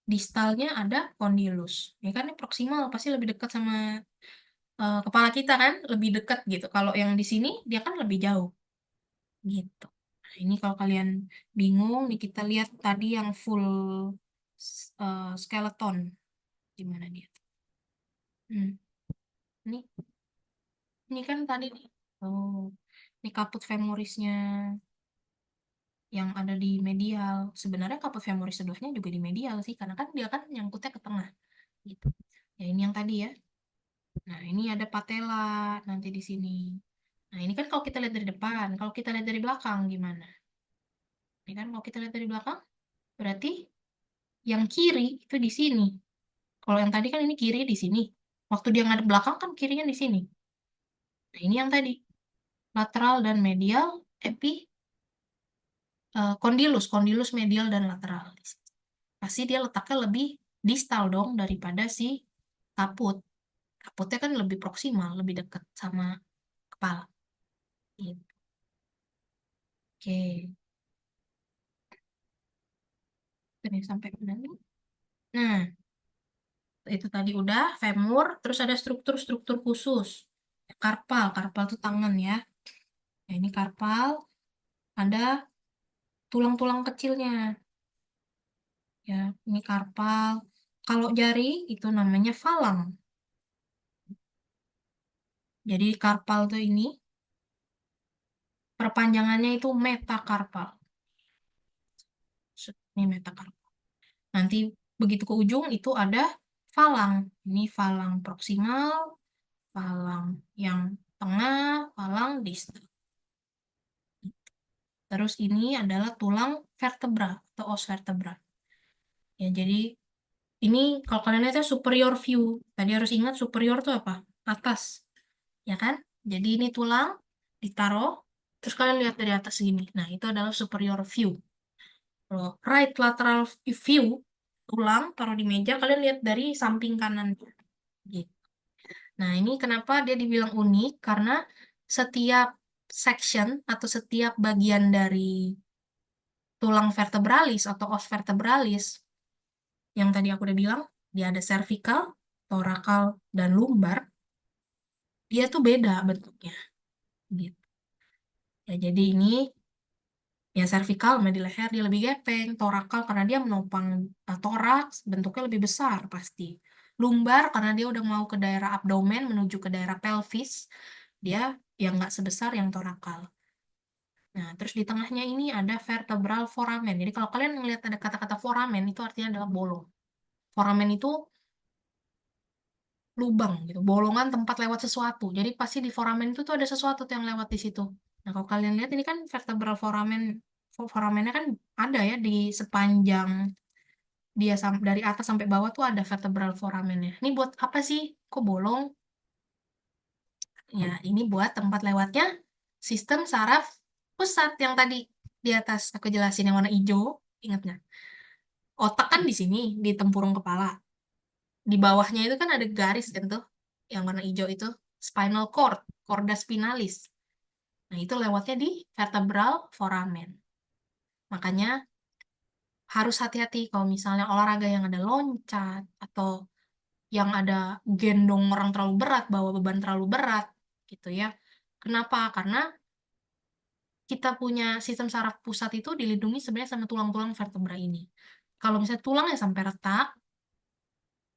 distalnya ada condylus. Ya kan ini proksimal pasti lebih dekat sama kepala kita kan, lebih dekat gitu. Kalau yang di sini dia kan lebih jauh gitu. Nah, ini kalau kalian bingung nih kita lihat tadi yang full skeleton gimana dia. Hmm. Ini ini kan tadi nih. Oh, ini kaput femorisnya yang ada di medial. Sebenarnya kaput femoris sebelahnya juga di medial sih, karena kan dia kan nyangkutnya ke tengah gitu. Ya ini yang tadi ya. Nah, ini ada patella nanti di sini. Nah, ini kan kalau kita lihat dari depan. Kalau kita lihat dari belakang gimana? Ini kan kalau kita lihat dari belakang, berarti yang kiri itu di sini. Kalau yang tadi kan ini kiri di sini. Waktu dia ngadep belakang kan kirinya di sini. Nah, ini yang tadi. Lateral dan medial, condylus, condylus medial dan lateral. Pasti dia letaknya lebih distal dong daripada si kaput. Kaputnya kan lebih proksimal, lebih dekat sama kepala. Gitu. Oke. Ini sampai mana nih? Nah, itu tadi udah femur, terus ada struktur-struktur khusus. Karpal, karpal itu tangan ya. Nah, ini karpal, ada tulang-tulang kecilnya. Ya, ini karpal. Kalau jari itu namanya falang. Jadi karpal tuh ini perpanjangannya itu metakarpal. Ini metakarpal. Nanti begitu ke ujung itu ada falang. Ini falang proksimal, falang yang tengah, falang distal. Terus ini adalah tulang vertebra atau os vertebra. Ya, jadi ini kalau kalian lihatnya superior view. Tadi harus ingat superior itu apa? Atas, ya kan? Jadi ini tulang ditaruh, terus kalian lihat dari atas gini. Nah, itu adalah superior view. Kalau right lateral view, tulang taruh di meja, kalian lihat dari samping kanan. Gitu. Nah, ini kenapa dia dibilang unik? Karena setiap section atau setiap bagian dari tulang vertebralis atau os vertebralis yang tadi aku udah bilang, dia ada cervical, thoracal, dan lumbar, dia tuh beda bentuknya. Gitu. Ya, jadi ini ya cervical sama di leher dia lebih gepeng, thoracal karena dia menopang toraks, bentuknya lebih besar pasti. Lumbar karena dia udah mau ke daerah abdomen menuju ke daerah pelvis, dia yang nggak sebesar yang thoracal. Nah, terus di tengahnya ini ada vertebral foramen. Jadi kalau kalian melihat ada kata-kata foramen itu artinya adalah bolong. Foramen itu lubang gitu, bolongan tempat lewat sesuatu. Jadi pasti di foramen itu tuh ada sesuatu tuh yang lewat di situ. Nah, kalau kalian lihat ini kan vertebral foramen, foramennya kan ada ya di sepanjang dia dari atas sampai bawah tuh ada vertebral foramennya. Ini buat apa sih? Kok bolong? Ya, ini buat tempat lewatnya sistem saraf pusat yang tadi di atas aku jelasin yang warna hijau. Ingat nggak? Otak kan di sini, di tempurung kepala. Di bawahnya itu kan ada garis kan tuh, yang warna hijau itu spinal cord, corda spinalis. Nah, itu lewatnya di vertebral foramen. Makanya harus hati-hati kalau misalnya olahraga yang ada loncat atau yang ada gendong orang terlalu berat, bawa beban terlalu berat, gitu ya. Kenapa? Karena kita punya sistem saraf pusat itu dilindungi sebenarnya sama tulang-tulang vertebra ini. Kalau misalnya tulangnya sampai retak,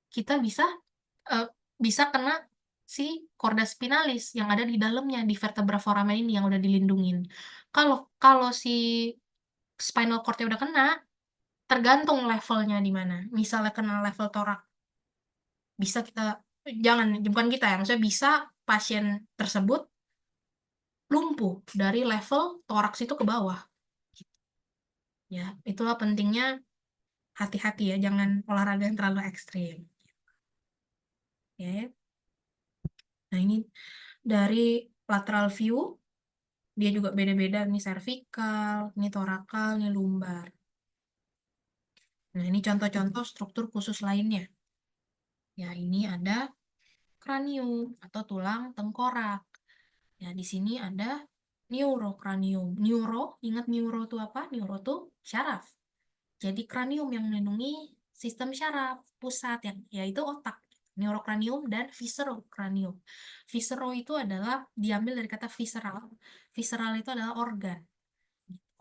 kita eh, bisa kena si korda spinalis yang ada di dalamnya di vertebra foramen ini yang udah dilindungin. Kalau kalau si spinal cordnya udah kena, tergantung levelnya di mana. Misalnya kena level torak, bisa kita jangan bukan kita ya, maksudnya bisa pasien tersebut lumpuh dari level toraks itu ke bawah. Ya, itulah pentingnya hati-hati ya, jangan olahraga yang terlalu ekstrim. Ya. Nah, ini dari lateral view, dia juga beda-beda. Ini cervical, ini torakal, ini lumbar. Nah, ini contoh-contoh struktur khusus lainnya. Ya, ini ada kranium atau tulang tengkorak. Ya, di sini ada neurokranium. Neuro, ingat neuro itu apa? Neuro itu syaraf. Jadi kranium yang melindungi sistem syaraf pusat yang yaitu otak. Neurokranium dan viscerokranium. Viscero itu adalah diambil dari kata visceral. Visceral itu adalah organ.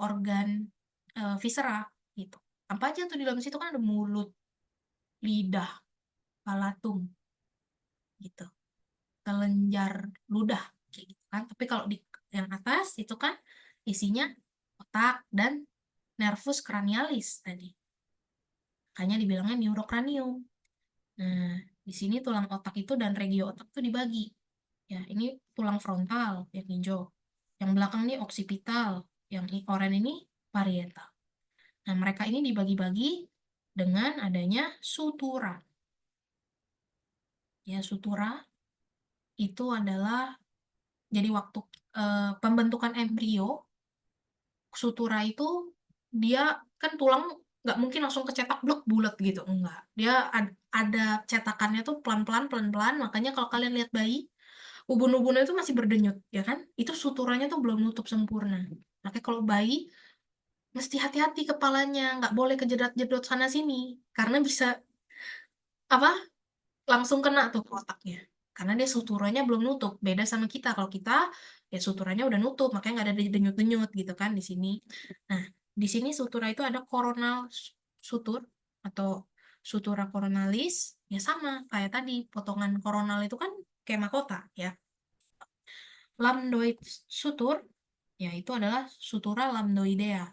Organ viscera gitu. Apa aja tuh di dalam situ kan ada mulut, lidah, palatung gitu. Kelenjar ludah kayak gitu kan. Tapi kalau di yang atas itu kan isinya otak dan nervus cranialis tadi. Makanya dibilangnya neurokranium. Nah, di sini tulang otak itu dan regio otak itu dibagi. Ya, ini tulang frontal yang hijau. Yang belakang ini oksipital, yang oranye ini parietal. Nah, mereka ini dibagi-bagi dengan adanya sutura. Ya, sutura itu adalah jadi waktu pembentukan embrio, sutura itu dia kan tulang nggak mungkin langsung kecetak blok bulat gitu, enggak. Dia ada cetakannya tuh pelan-pelan, pelan-pelan. Makanya kalau kalian lihat bayi, ubun-ubunnya itu masih berdenyut, ya kan? Itu suturanya tuh belum nutup sempurna. Makanya kalau bayi mesti hati-hati kepalanya, nggak boleh kejedot-jedot sana sini, karena bisa apa? Langsung kena tuh ke otaknya. Karena dia suturanya belum nutup. Beda sama kita. Kalau kita ya suturanya udah nutup, makanya nggak ada denyut-denyut gitu kan di sini. Nah, di sini sutura itu ada coronal sutur atau sutura coronalis, ya sama kayak tadi potongan koronal itu kan kayak mahkota ya. Lambdoid sutur, ya itu adalah sutura lambdoidea.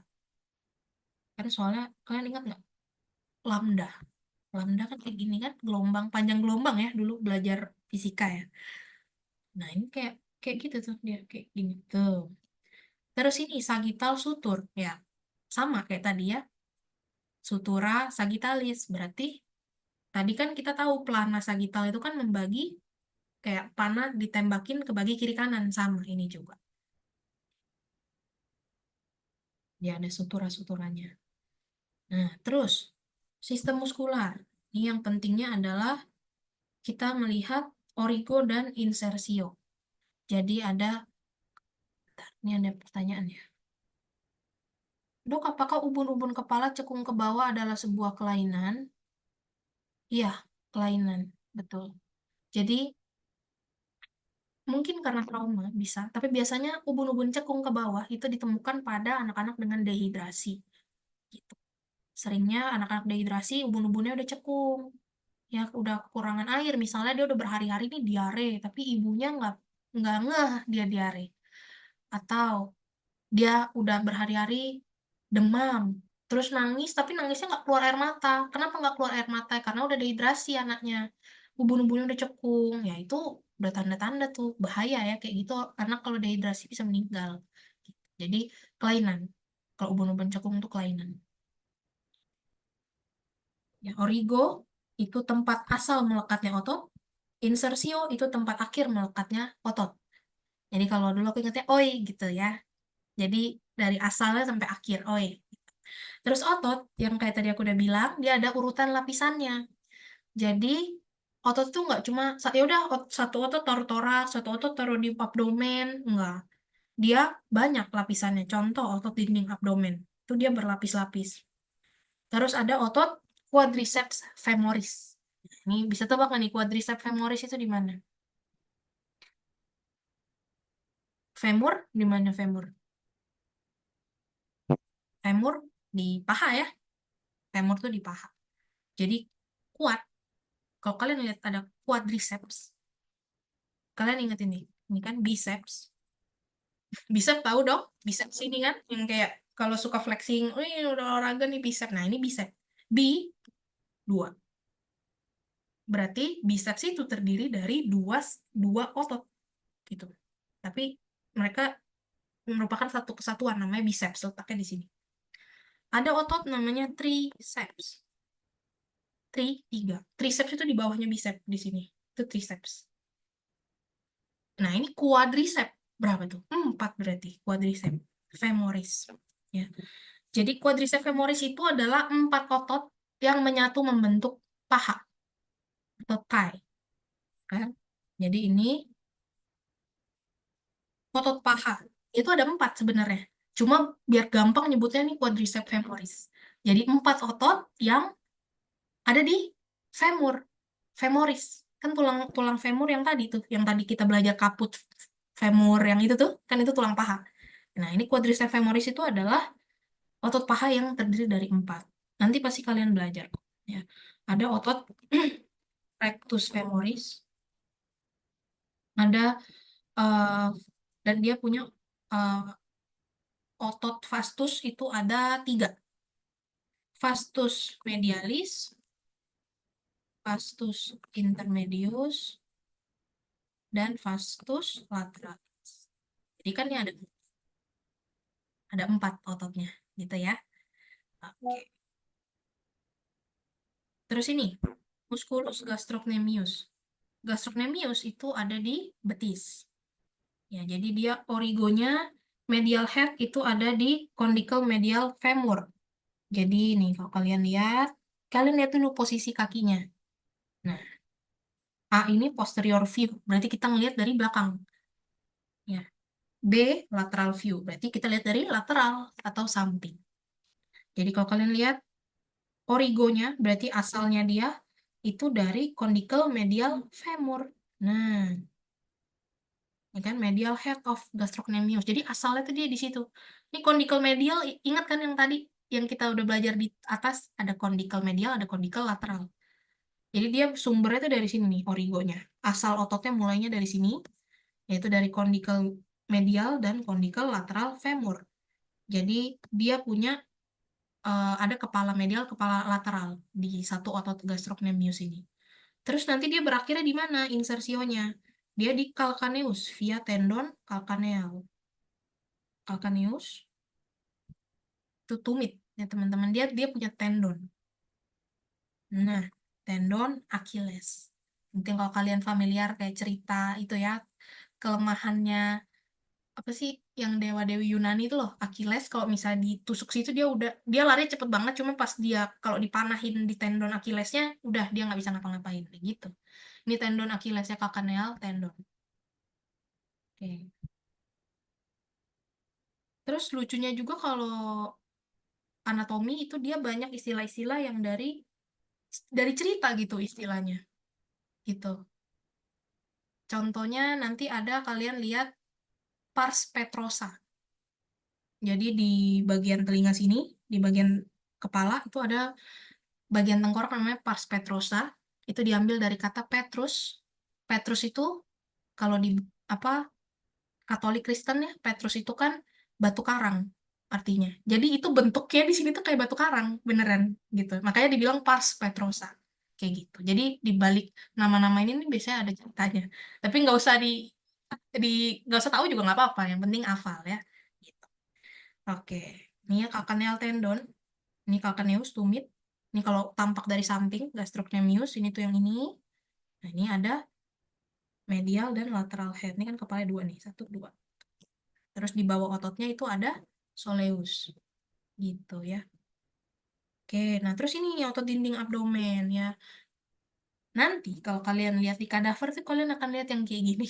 Kan soalnya kalian ingat nggak lambda? Lambda kan kayak gini kan, gelombang, panjang gelombang ya, dulu belajar fisika ya. Nah, ini kayak kayak gitu tuh dia kayak gini tuh. Terus ini sagittal sutur ya. Sama kayak tadi ya. Sutura sagittalis berarti tadi kan kita tahu pelana sagittal itu kan membagi kayak panah ditembakin ke bagi kiri kanan sama ini juga. Ya ada sutura-suturanya. Nah, terus sistem muskular. Ini yang pentingnya adalah kita melihat origo dan insersio. Jadi ada, bentar, ini ada pertanyaan ya. Dok, apakah ubun-ubun kepala cekung ke bawah adalah sebuah kelainan? Iya, kelainan, betul. Jadi, mungkin karena trauma bisa, tapi biasanya ubun-ubun cekung ke bawah itu ditemukan pada anak-anak dengan dehidrasi. Gitu. Seringnya anak-anak dehidrasi, ubun-ubunnya udah cekung. Ya, udah kekurangan air. Misalnya dia udah berhari-hari ini diare, tapi ibunya nggak ngeh dia diare. Atau dia udah berhari-hari demam terus nangis tapi nangisnya nggak keluar air mata. Kenapa nggak keluar air mata? Karena udah dehidrasi anaknya, ubun-ubunnya udah cekung. Ya itu udah tanda-tanda tuh bahaya ya kayak gitu, karena kalau dehidrasi bisa meninggal. Jadi kelainan, kalau ubun-ubun cekung itu kelainan. Ya, origo itu tempat asal melekatnya otot, insersio itu tempat akhir melekatnya otot. Jadi kalau dulu aku ingatnya oi gitu ya, jadi dari asalnya sampai akhir oi. Terus otot, yang kayak tadi aku udah bilang, dia ada urutan lapisannya. Jadi otot tuh nggak cuma, ya udah satu otot taruh toraks, satu otot taruh di abdomen, enggak. Dia banyak lapisannya. Contoh otot dinding abdomen, itu dia berlapis-lapis. Terus ada otot quadriceps femoris. Ini bisa tebak nggak nih quadriceps femoris itu di mana? Femur di mana femur? Femur di paha ya. Femur tuh di paha. Jadi kuat. Kalau kalian lihat ada quadriceps, kalian ingat ini kan biceps. Bicep tahu dong, biceps ini kan yang kayak kalau suka flexing, oh ini udah olahraga nih bicep. Nah ini bicep. B dua. Berarti biceps itu terdiri dari dua otot gitu. Tapi mereka merupakan satu kesatuan namanya biceps, letaknya di sini. Ada otot namanya triceps. Tiga. Triceps itu di bawahnya bicep di sini. Itu triceps. Nah, ini quadriceps. Berapa tuh? 4 berarti quadriceps femoris. Ya. Jadi quadriceps femoris itu adalah 4 otot yang menyatu membentuk paha atau thigh, kan? Jadi ini otot paha. Itu ada 4 sebenarnya. Cuma biar gampang nyebutnya nih quadriceps femoris. Jadi 4 otot yang ada di femur, femoris. Kan tulang tulang femur yang tadi tuh, yang tadi kita belajar kaput femur yang itu tuh, kan itu tulang paha. Nah, ini quadriceps femoris itu adalah otot paha yang terdiri dari 4. Nanti pasti kalian belajar kok, ya. Ada otot rectus femoris, ada eh, dan dia punya eh, otot vastus itu ada 3. Vastus medialis, vastus intermedius, dan vastus lateralis. Jadi kan ini ada 4 ototnya, gitu ya. Oke. Terus ini, musculus gastrocnemius. Gastrocnemius itu ada di betis. Ya, jadi dia origonya medial head itu ada di condycle medial femur. Jadi nih kalau kalian lihat dulu posisi kakinya. Nah, A ini posterior view, berarti kita ngelihat dari belakang. Ya. B lateral view, berarti kita lihat dari lateral atau samping. Jadi kalau kalian lihat origonya, berarti asalnya dia itu dari condycle medial femur. Nah, ya kan medial head of gastrocnemius. Jadi asalnya tuh dia di situ. Ini condycle medial, ingat kan yang tadi yang kita udah belajar di atas ada condycle medial, ada condycle lateral. Jadi dia sumbernya tuh dari sini nih origonya. Asal ototnya mulainya dari sini, yaitu dari condycle medial dan condycle lateral femur. Jadi dia punya ada kepala medial, kepala lateral di satu otot gastrocnemius ini. Terus nanti dia berakhirnya di mana insersionya? Dia di calcaneus via tendon calcaneal. Calcaneus itu tumit ya teman-teman. Dia punya tendon. Nah, tendon Achilles. Mungkin kalau kalian familiar kayak cerita itu ya, kelemahannya apa sih yang dewa-dewi Yunani itu loh, Achilles kalau misalnya ditusuk situ dia lari cepet banget, cuma pas dia kalau dipanahin di tendon Achillesnya udah dia nggak bisa ngapa-ngapain kayak gitu. Ini tendon Achillesnya calcaneal tendon. Oke. Terus lucunya juga kalau anatomi itu dia banyak istilah-istilah yang dari cerita gitu istilahnya gitu. Contohnya nanti ada kalian lihat pars petrosa. Jadi di bagian telinga sini, di bagian kepala itu ada bagian tengkorak namanya pars petrosa. Itu diambil dari kata Petrus. Petrus itu kalau di apa Katolik Kristen ya, Petrus itu kan batu karang artinya. Jadi itu bentuknya di sini tuh kayak batu karang, beneran gitu. Makanya dibilang Pars Petrosa. Kayak gitu. Jadi di balik nama-nama ini nih biasanya ada ceritanya. Tapi di nggak usah tahu juga nggak apa-apa. Yang penting hafal ya. Gitu. Oke. Ini ya calcaneal tendon. Ini calcaneus tumit. Ini kalau tampak dari samping gastrocnemius, ini tuh yang ini. Nah, ini ada medial dan lateral head. Ini kan kepala 2 nih, 1, 2. Terus di bawah ototnya itu ada soleus. Gitu ya. Oke, nah terus ini otot dinding abdomen ya. Nanti kalau kalian lihat di kadaver tuh kalian akan lihat yang kayak gini.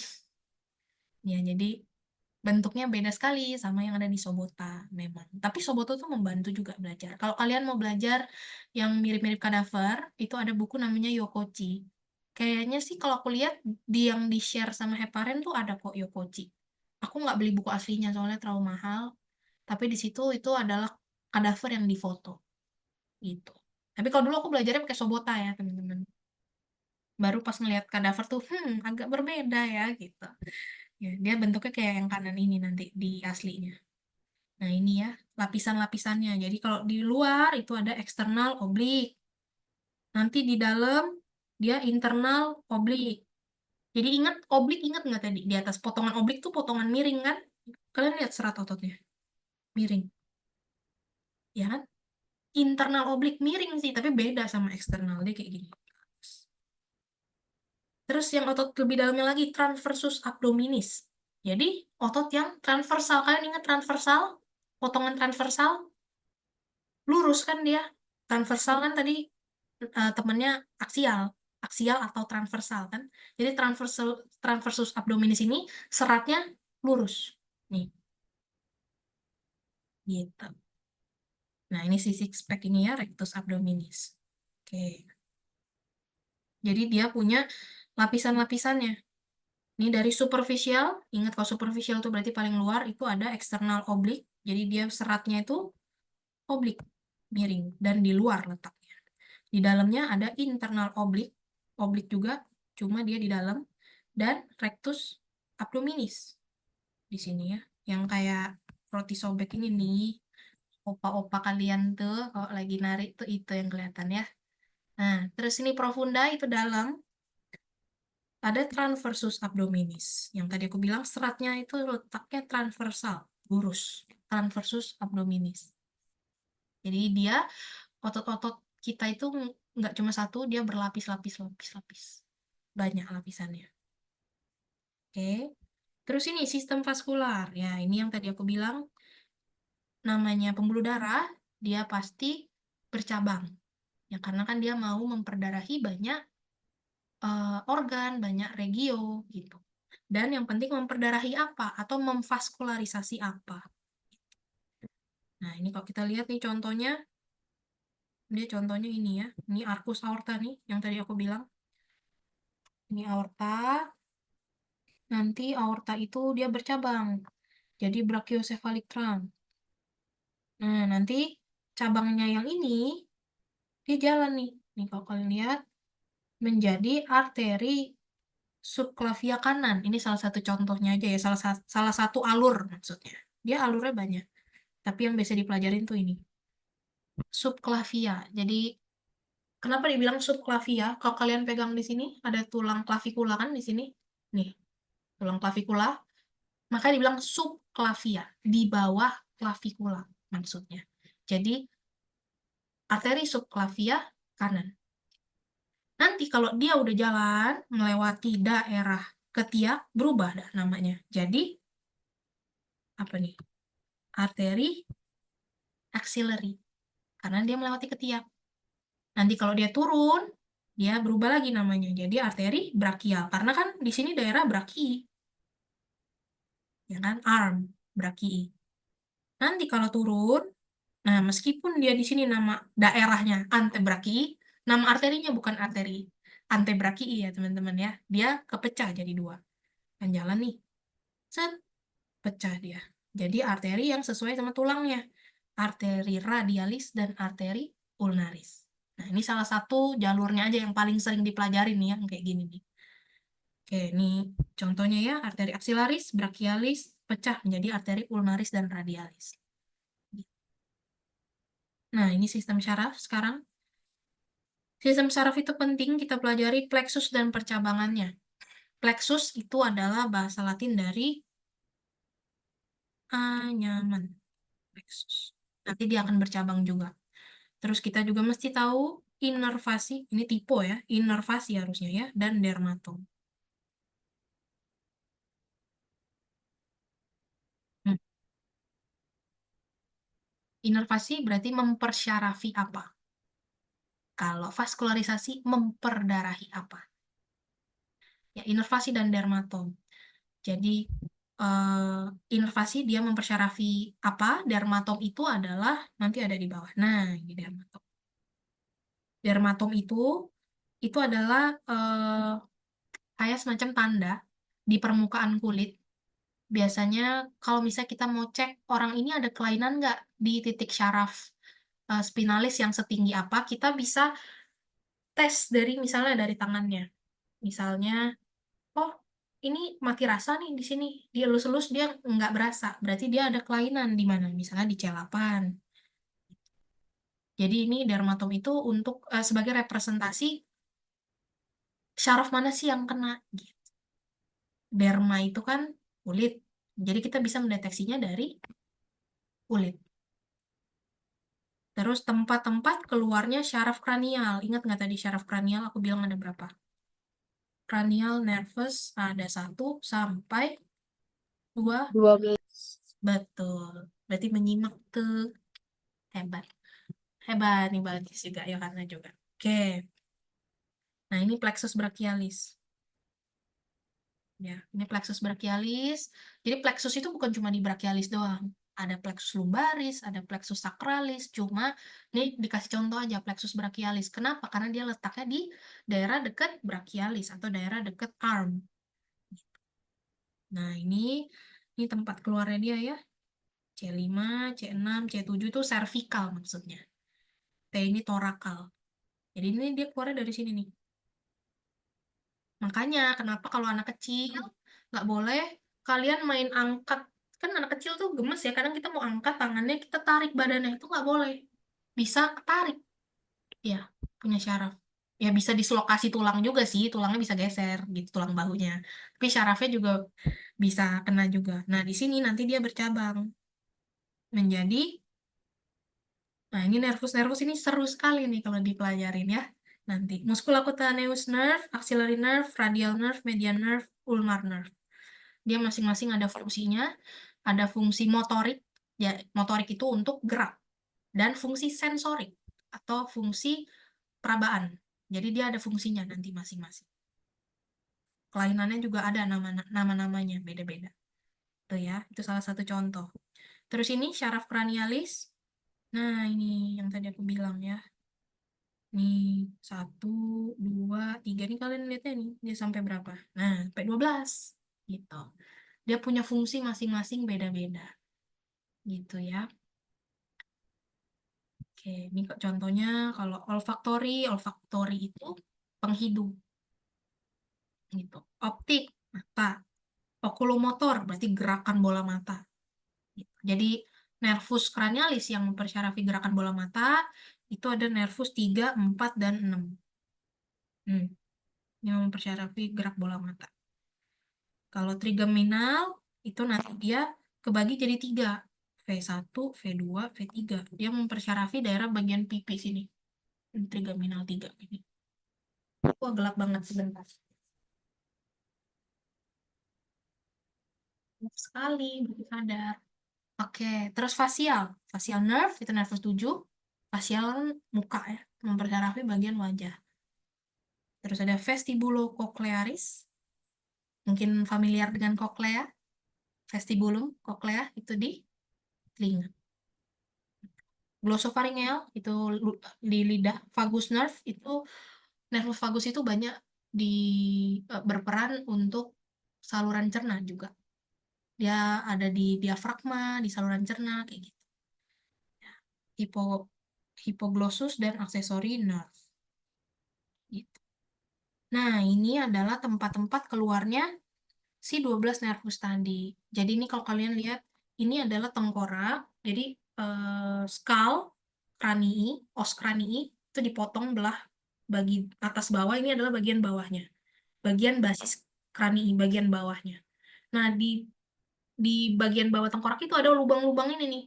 Ya, jadi bentuknya beda sekali sama yang ada di Sobota memang. Tapi Sobota tuh membantu juga belajar. Kalau kalian mau belajar yang mirip-mirip kadaver, itu ada buku namanya Yokochi. Kayaknya sih kalau aku lihat di yang di-share sama Heparen tuh ada kok Yokochi. Aku nggak beli buku aslinya soalnya terlalu mahal. Tapi di situ itu adalah kadaver yang difoto gitu. Tapi kalau dulu aku belajarnya pakai Sobota ya teman-teman. Baru pas ngelihat kadaver tuh, agak berbeda ya gitu. Ya, dia bentuknya kayak yang kanan ini nanti di aslinya. Nah, ini ya, lapisan-lapisannya. Jadi kalau di luar itu ada eksternal oblik. Nanti di dalam dia internal oblik. Jadi ingat oblik, ingat nggak tadi? Di atas potongan oblik tuh potongan miring kan? Kalian lihat serat ototnya, miring. Ya kan? Internal oblik miring sih, tapi beda sama eksternal. Dia kayak gini. Terus yang otot lebih dalamnya lagi, transversus abdominis. Jadi otot yang transversal. Kalian ingat transversal? Potongan transversal? Lurus kan dia. Transversal kan tadi temennya aksial. Aksial atau transversal kan. Jadi transversus abdominis ini seratnya lurus. Nih, gitu. Nah, ini si six pack ini ya, rectus abdominis. Oke. Jadi dia punya lapisan-lapisannya. Ini dari superficial, ingat kalau superficial itu berarti paling luar, itu ada external oblik. Jadi dia seratnya itu oblik, miring, dan di luar letaknya. Di dalamnya ada internal oblik, oblik juga, cuma dia di dalam, dan rectus abdominis di sini ya, yang kayak roti sobek ini nih, opa-opa kalian tuh kalau lagi narik tuh itu yang kelihatan ya. Nah, terus ini profunda itu dalam, ada transversus abdominis. Yang tadi aku bilang seratnya itu letaknya transversal, lurus, transversus abdominis. Jadi dia otot-otot kita itu nggak cuma satu, dia berlapis-lapis, lapis-lapis. Banyak lapisannya. Oke. Terus ini sistem vaskular. Ya, ini yang tadi aku bilang namanya pembuluh darah, dia pasti bercabang. Ya, karena kan dia mau memperdarahi banyak organ, banyak regio gitu. Dan yang penting memperdarahi apa atau memvaskularisasi apa. Nah, ini kalau kita lihat nih contohnya, dia contohnya ini ya. Ini arcus aorta nih yang tadi aku bilang. Ini aorta, nanti aorta itu dia bercabang. Jadi brachiocephalic trunk. Nah, nanti cabangnya yang ini dia jalan nih. Nih kalau kalian lihat menjadi arteri subclavia kanan. Ini salah satu contohnya aja ya, salah satu alur maksudnya. Dia alurnya banyak. Tapi yang biasa dipelajarin tuh ini, subclavia. Jadi kenapa dibilang subclavia? Kalau kalian pegang di sini ada tulang clavikula kan di sini. Nih, tulang clavikula. Maka dibilang subclavia, di bawah clavikula maksudnya. Jadi arteri subclavia kanan. Nanti kalau dia udah jalan melewati daerah ketiak, berubah dah namanya. Jadi apa nih? Arteri axillary karena dia melewati ketiak. Nanti kalau dia turun, dia berubah lagi namanya. Jadi arteri brachial karena kan di sini daerah brachii, ya kan? Arm, brachii. Nanti kalau turun, nah meskipun dia di sini nama daerahnya antebrachii, nama arterinya bukan arteri antebrachii ya teman-teman ya. Dia kepecah jadi dua. Kan jalan nih. Set, pecah dia. Jadi arteri yang sesuai sama tulangnya. Arteri radialis dan arteri ulnaris. Nah, ini salah satu jalurnya aja yang paling sering dipelajarin nih, yang kayak gini nih. Oke, ini contohnya ya, arteri axillaris, brachialis, pecah menjadi arteri ulnaris dan radialis. Nah, ini sistem syaraf sekarang. Sistem syaraf itu penting kita pelajari plexus dan percabangannya. Plexus itu adalah bahasa Latin dari anyaman. Plexus. Nanti dia akan bercabang juga. Terus kita juga mesti tahu inervasi, ini tipe ya, inervasi harusnya ya, dan dermatom. Hmm. Inervasi berarti mempersyarafi apa? Kalau vaskularisasi memperdarahi apa? Ya, inervasi dan dermatom. Jadi inervasi dia mempersyarafi apa? Dermatom itu adalah nanti ada di bawah. Nah, ini dermatom. Dermatom itu adalah kayak semacam tanda di permukaan kulit. Biasanya kalau misalnya kita mau cek orang ini ada kelainan nggak di titik syaraf spinalis yang setinggi apa, kita bisa tes dari misalnya dari tangannya. Misalnya, oh ini mati rasa nih di sini. Dia elus-elus dia nggak berasa. Berarti dia ada kelainan di mana? Misalnya di C8. Jadi ini dermatom itu untuk sebagai representasi syaraf mana sih yang kena gitu. Derma itu kan kulit. Jadi kita bisa mendeteksinya dari kulit. Terus tempat-tempat keluarnya syaraf kranial. Ingat nggak tadi syaraf kranial aku bilang ada berapa? Cranial nervous ada 1 sampai 2. 12. Betul. Berarti menyimak tuh. Hebat. Hebat nih Bagus juga, Yohana juga. Oke. Nah, ini plexus brachialis. Ya, ini plexus brachialis. Jadi plexus itu bukan cuma di brachialis doang. Ada plexus lumbaris, ada plexus sacralis. Cuma nih dikasih contoh aja plexus brachialis. Kenapa? Karena dia letaknya di daerah dekat brachialis atau daerah dekat arm. Nah, ini tempat keluarnya dia ya. C5, C6, C7 itu cervical maksudnya. T ini torakal. Jadi ini dia keluarnya dari sini nih. Makanya kenapa kalau anak kecil nggak boleh kalian main angkat. Kan anak kecil tuh gemes ya. Kadang kita mau angkat tangannya, kita tarik badannya. Itu nggak boleh. Bisa ketarik. Ya, punya syaraf. Ya bisa dislokasi tulang juga sih. Tulangnya bisa geser gitu, tulang bahunya. Tapi syarafnya juga bisa kena juga. Nah, di sini nanti dia bercabang menjadi. Nah, ini nervus-nervus ini seru sekali nih kalau dipelajarin ya. Nanti musculocutaneous nerve, axillary nerve, radial nerve, median nerve, ulnar nerve. Dia masing-masing ada fungsinya, ada fungsi motorik, ya motorik itu untuk gerak, dan fungsi sensorik atau fungsi perabaan. Jadi dia ada fungsinya nanti masing-masing. Kelainannya juga ada nama-namanya beda-beda. Tuh ya, itu salah satu contoh. Terus ini syaraf kranialis. Nah, ini yang tadi aku bilang ya. Nih, 1, 2, 3. Nih kalian lihatnya nih, dia sampai berapa? Nah, sampai 12. Gitu. Dia punya fungsi masing-masing beda-beda. Gitu ya. Oke, ini kok contohnya kalau olfaktori itu penghidup. Gitu. Optik, mata. Okulomotor, berarti gerakan bola mata. Gitu. Jadi, nervus cranialis yang mempersyarafi gerakan bola mata, itu ada nervus 3, 4, dan 6. Hmm, yang mempersyarafi gerak bola mata. Kalau trigeminal itu nanti dia kebagi jadi 3. V1, V2, V3. Dia mempersyarafi daerah bagian pipi sini. Trigeminal 3 ini. Wah, gelap banget sebentar. Gelap sekali, baru sadar. Oke, terus fasial. Fasial nerve itu nervus 7. Fasial kan muka ya, mempersyarafi bagian wajah. Terus ada vestibulocochlearis. Mungkin familiar dengan cochlea. Vestibulum, cochlea itu di telinga. Glosopharyngeal itu di lidah. Vagus nerve itu nervus vagus itu banyak di berperan untuk saluran cerna juga. Dia ada di diafragma, di saluran cerna kayak gitu. Hipo hipoglossus dan aksesori nerve gitu. Nah, ini adalah tempat-tempat keluarnya si 12 nervus tadi. Jadi ini kalau kalian lihat, ini adalah tengkorak. Jadi skull, kranii, os kranii itu dipotong belah bagi atas bawah. Ini adalah bagian bawahnya. Bagian basis kranii, bagian bawahnya. Nah, di bagian bawah tengkorak itu ada lubang-lubang ini nih.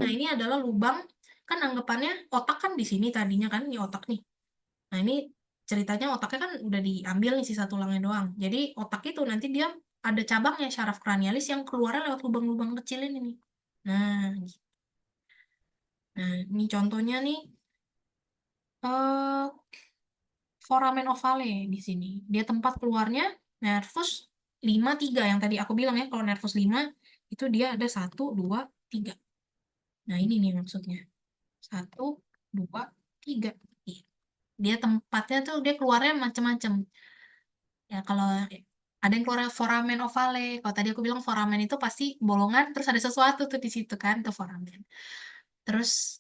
Nah, ini adalah lubang, kan anggapannya otak kan di sini tadinya kan, ini otak nih. Nah, ini ceritanya otaknya kan udah diambil nih sisa tulangnya doang. Jadi otak itu nanti dia ada cabangnya syaraf kranialis yang keluarnya lewat lubang-lubang kecil ini nih. Nah, gitu. Nah, ini contohnya nih eh foramen ovale di sini. Dia tempat keluarnya nervus 5, 3 yang tadi aku bilang ya, kalau nervus 5 itu dia ada 1, 2, 3. Nah, ini nih maksudnya. 1, 2, 3. Iya. Dia tempatnya tuh dia keluarnya macam-macam. Ya, kalau ada yang keluar foramen ovale. Kalau tadi aku bilang foramen itu pasti bolongan, terus ada sesuatu tuh di situ kan, tuh foramen. Terus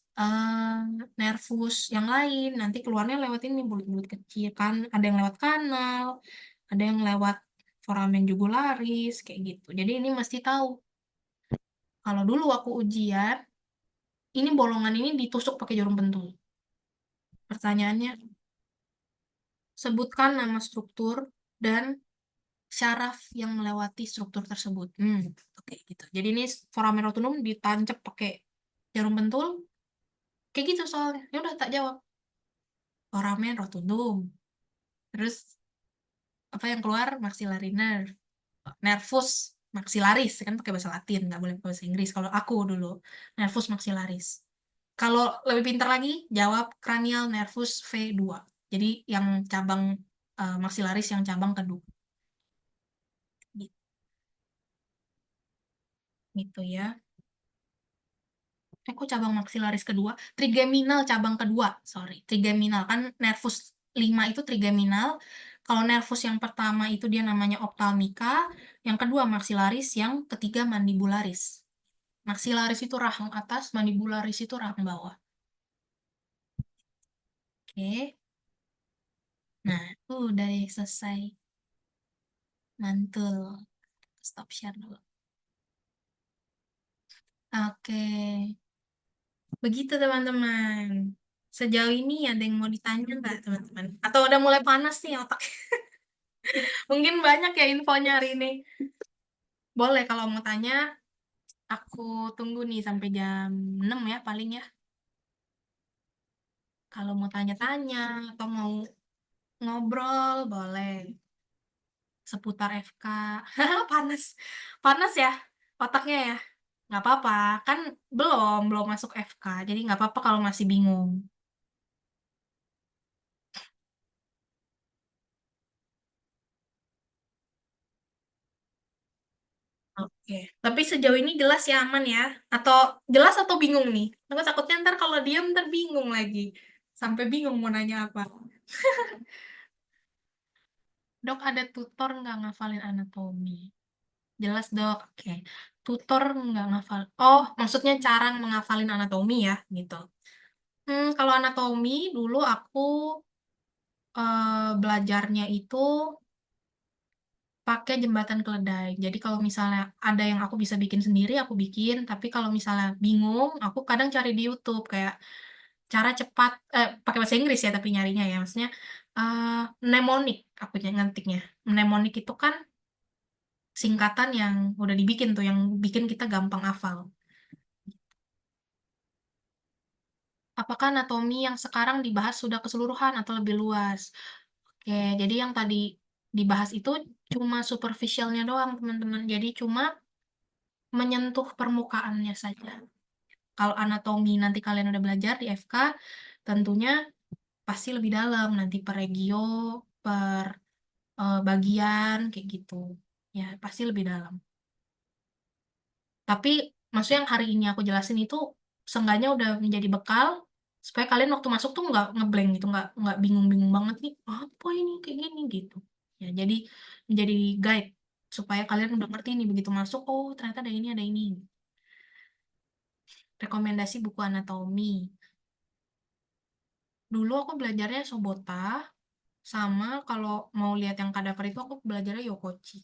nervus yang lain nanti keluarnya lewat ini bulut-bulut kecil kan. Ada yang lewat kanal, ada yang lewat foramen jugularis, kayak gitu. Jadi ini mesti tahu. Kalau dulu aku ujian, ini bolongan ini ditusuk pakai jarum pentul. Pertanyaannya, sebutkan nama struktur dan syaraf yang melewati struktur tersebut. Oke gitu. Jadi ini foramen rotundum ditancap pakai jarum pentul, kayak gitu soalnya. Ya udah tak jawab. Foramen rotundum. Terus apa yang keluar maxillary nerve, nervus maxillaris kan pakai bahasa Latin, nggak boleh pakai bahasa Inggris. Kalau aku dulu nervus maxillaris. Kalau lebih pintar lagi, jawab cranial nervus V2. Jadi yang cabang maxillaris yang cabang kedua. Gitu ya. Aku cabang maxillaris kedua, trigeminal cabang kedua, sorry, trigeminal kan nervus 5 itu trigeminal. Kalau nervus yang pertama itu dia namanya ophthalmica, yang kedua maxillaris, yang ketiga mandibularis. Maxillaris itu rahang atas, mandibularis itu rahang bawah. Oke, nah udah deh selesai. Mantul. Stop share dulu. Oke, begitu teman-teman. Sejauh ini ada yang mau ditanya nggak teman-teman? Atau udah mulai panas nih otak? Mungkin banyak ya infonya hari ini. Boleh kalau mau tanya, aku tunggu nih sampai jam 6 ya paling ya. Kalau mau tanya-tanya atau mau ngobrol, boleh. Seputar FK. Panas. Panas ya otaknya ya. Nggak apa-apa. Kan belum masuk FK. Jadi nggak apa-apa kalau masih bingung. Oke. Tapi sejauh ini jelas ya, aman ya? Atau jelas atau bingung nih? Aku takutnya ntar kalau diam ntar bingung lagi. Sampai bingung mau nanya apa. Dok, ada tutor nggak ngafalin anatomi? Jelas, Dok. Oke. Tutor nggak ngafal. Oh, maksudnya cara menghafalin anatomi ya, gitu. Kalau anatomi, dulu aku belajarnya itu pakai jembatan keledai. Jadi kalau misalnya ada yang aku bisa bikin sendiri, aku bikin. Tapi kalau misalnya bingung, aku kadang cari di YouTube kayak cara cepat, pakai bahasa Inggris ya tapi nyarinya ya. Maksudnya mnemonic aku ngetiknya. Mnemonic itu kan singkatan yang udah dibikin tuh, yang bikin kita gampang hafal. Apakah anatomi yang sekarang dibahas sudah keseluruhan atau lebih luas? Oke, jadi yang tadi dibahas itu cuma superficialnya doang, teman-teman. Jadi cuma menyentuh permukaannya saja. Kalau anatomi nanti kalian udah belajar di FK, tentunya pasti lebih dalam. Nanti per regio, per bagian, kayak gitu. Ya, pasti lebih dalam. Tapi maksudnya yang hari ini aku jelasin itu seenggaknya udah menjadi bekal supaya kalian waktu masuk tuh nggak ngeblank gitu, nggak bingung-bingung banget nih apa ini kayak gini gitu. Ya, jadi menjadi guide supaya kalian udah ngerti nih begitu masuk, oh ternyata ada ini ada ini. Rekomendasi buku anatomi. Dulu aku belajarnya Sobota, sama kalau mau lihat yang kadaver itu aku belajarnya Yokochi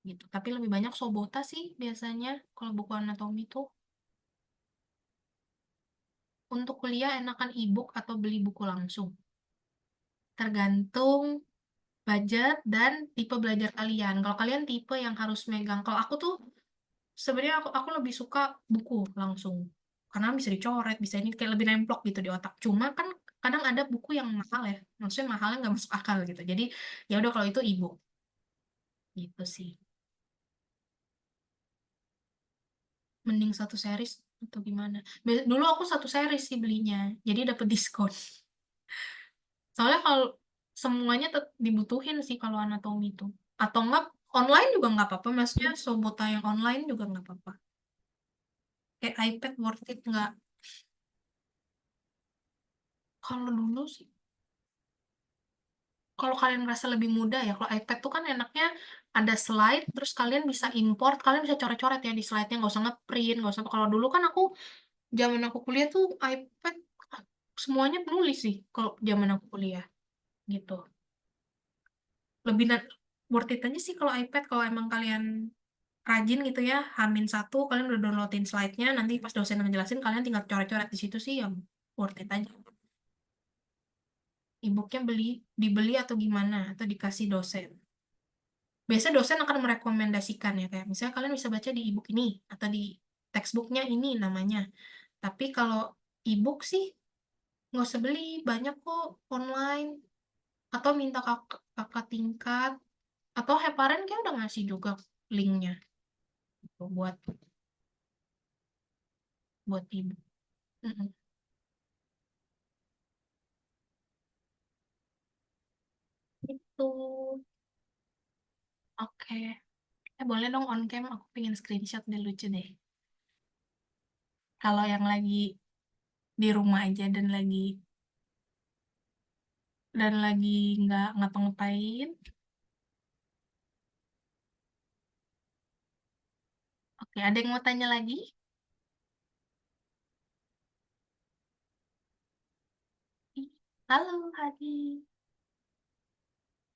gitu. Tapi lebih banyak Sobota sih biasanya kalau buku anatomi tuh. Untuk kuliah enakan e-book atau beli buku langsung. Tergantung budget dan tipe belajar kalian. Kalau kalian tipe yang harus megang, kalau aku tuh sebenarnya aku lebih suka buku langsung. Karena bisa dicoret, bisa ini kayak lebih nemplok gitu di otak. Cuma kan kadang ada buku yang mahal ya. Maksudnya mahalnya nggak masuk akal gitu. Jadi ya udah kalau itu e-book gitu sih. Mending satu series atau gimana? Dulu aku satu series sih belinya. Jadi dapet diskon. Soalnya kalau semuanya dibutuhin sih kalau anatomi itu. Atau enggak online juga nggak apa-apa, maksudnya Sobota yang online juga nggak apa-apa. Kayak iPad worth it nggak? Kalau dulu sih, kalau kalian merasa lebih mudah ya, kalau iPad tuh kan enaknya ada slide, terus kalian bisa import, kalian bisa coret-coret ya di slide-nya, nggak usah ngeprint, nggak usah. Kalau dulu kan zaman aku kuliah tuh iPad semuanya nulis sih, kalau zaman aku kuliah gitu. Lebih worth it aja sih kalau iPad, kalau emang kalian rajin gitu ya, H-1 kalian udah downloadin slide-nya, nanti pas dosen ngejelasin kalian tinggal coret-coret di situ sih yang worth it aja. E-booknya dibeli atau gimana, atau dikasih dosen. Biasanya dosen akan merekomendasikan ya, kayak misalnya kalian bisa baca di e-book ini, atau di textbooknya ini namanya. Tapi kalau e-book sih nggak usah beli, banyak kok online. Atau minta kakak tingkat, atau Heparen kayak udah ngasih juga linknya gitu, buat e-book. Mm-mm. Itu. Oke. Boleh dong on cam, aku pengen screenshot deh, lucu deh. Kalau yang lagi di rumah aja dan lagi nggak ngapa-ngapain. Oke, ada yang mau tanya lagi? Halo, Hadi.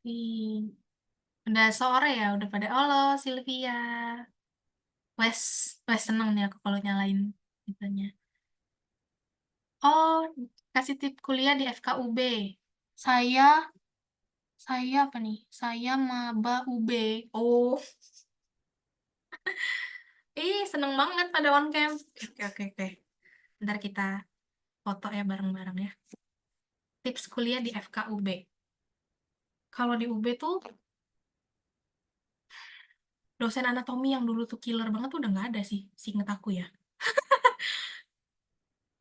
Ih, udah sore ya, udah pada halo, Sylvia. Wes, wes seneng nih aku kalau nyalain itunya. Oh, kasih tip kuliah di FKUB. Saya, saya apa nih? Saya maba UB. Oh, ih seneng banget pada on cam. Oke, oke, oke. Ntar kita foto ya bareng-bareng ya. Tips kuliah di FKUB. Kalau di UB tuh dosen anatomi yang dulu tuh killer banget tuh udah nggak ada sih, seinget aku ya.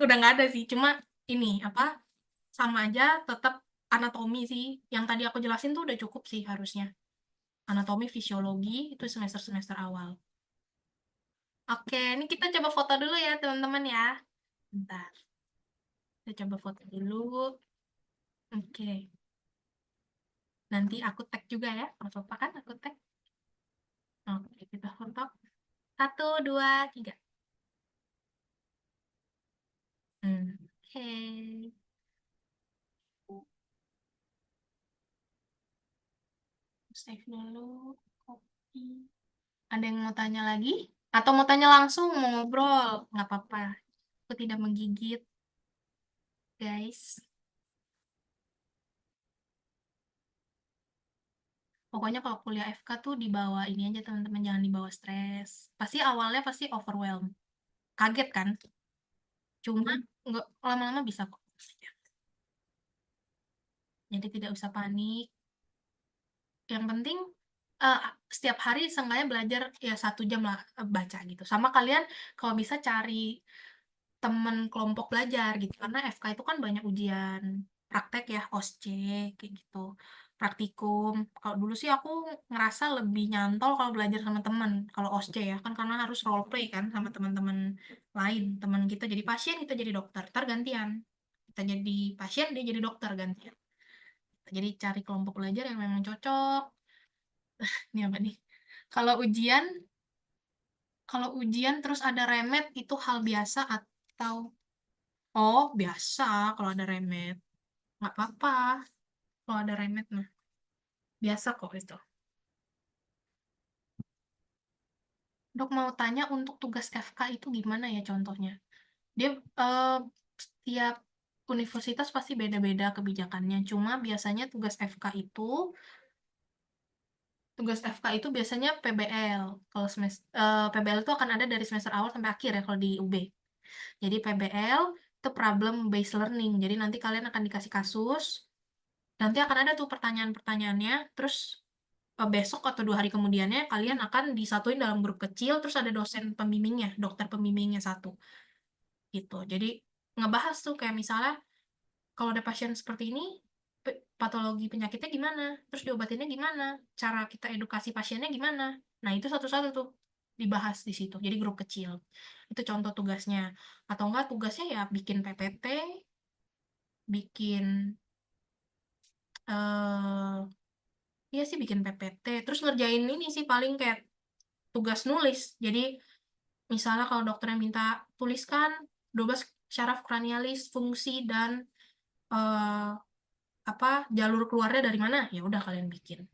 Udah nggak ada sih, cuma ini apa sama aja tetap anatomi sih. Yang tadi aku jelasin tuh udah cukup sih harusnya. Anatomi, fisiologi itu semester-semester awal. Oke, ini kita coba foto dulu ya teman-teman ya. Bentar, kita coba foto dulu. Oke, nanti aku tag juga ya. Nggak apa-apa kan aku tag? Oke, kita foto. Satu, dua, tiga. Oke. Save dulu. Copy. Ada yang mau tanya lagi? Atau mau tanya langsung, mau ngobrol? Nggak apa-apa. Aku tidak menggigit, guys. Pokoknya kalau kuliah FK tuh dibawa ini aja teman-teman, jangan dibawa stres. Pasti awalnya pasti overwhelm. Kaget kan? Cuma nggak lama-lama bisa kok. Jadi tidak usah panik. Yang penting eh, setiap hari seenggaknya belajar ya 1 jam lah baca gitu. Sama kalian kalau bisa cari temen kelompok belajar gitu karena FK itu kan banyak ujian praktek ya, OSCE kayak gitu, praktikum. Kalau dulu sih aku ngerasa lebih nyantol kalau belajar sama temen kalau OSCE ya kan, karena harus role play kan sama teman-teman lain. Teman kita jadi pasien, kita jadi dokter, ntar gantian. Kita jadi pasien, dia jadi dokter, gantian. Jadi cari kelompok belajar yang memang cocok. Ini apa nih, kalau ujian kalau ujian terus ada remet itu hal biasa atau? Oh, biasa kalau ada remed. Nggak apa-apa kalau ada remed mah. Biasa kok itu. Dok mau tanya untuk tugas FK itu gimana ya contohnya? Dia setiap universitas pasti beda-beda kebijakannya. Cuma biasanya tugas FK itu biasanya PBL. Kalau PBL itu akan ada dari semester awal sampai akhir ya kalau di UB. Jadi PBL itu problem based learning. Jadi nanti kalian akan dikasih kasus. Nanti akan ada tuh pertanyaan-pertanyaannya, terus besok atau 2 hari kemudiannya kalian akan disatuin dalam grup kecil, terus ada dosen pembimbingnya, dokter pembimbingnya satu, gitu. Jadi ngebahas tuh kayak misalnya kalau ada pasien seperti ini, patologi penyakitnya gimana, terus diobatinnya gimana, cara kita edukasi pasiennya gimana. Nah, itu satu-satu tuh dibahas di situ. Jadi grup kecil. Itu contoh tugasnya. Atau enggak tugasnya ya bikin PPT, bikin eh iya sih bikin PPT, terus ngerjain ini sih paling kayak tugas nulis. Jadi misalnya kalau dokternya minta tuliskan 12 syaraf kranialis, fungsi dan eh, apa jalur keluarnya dari mana, ya udah kalian bikin.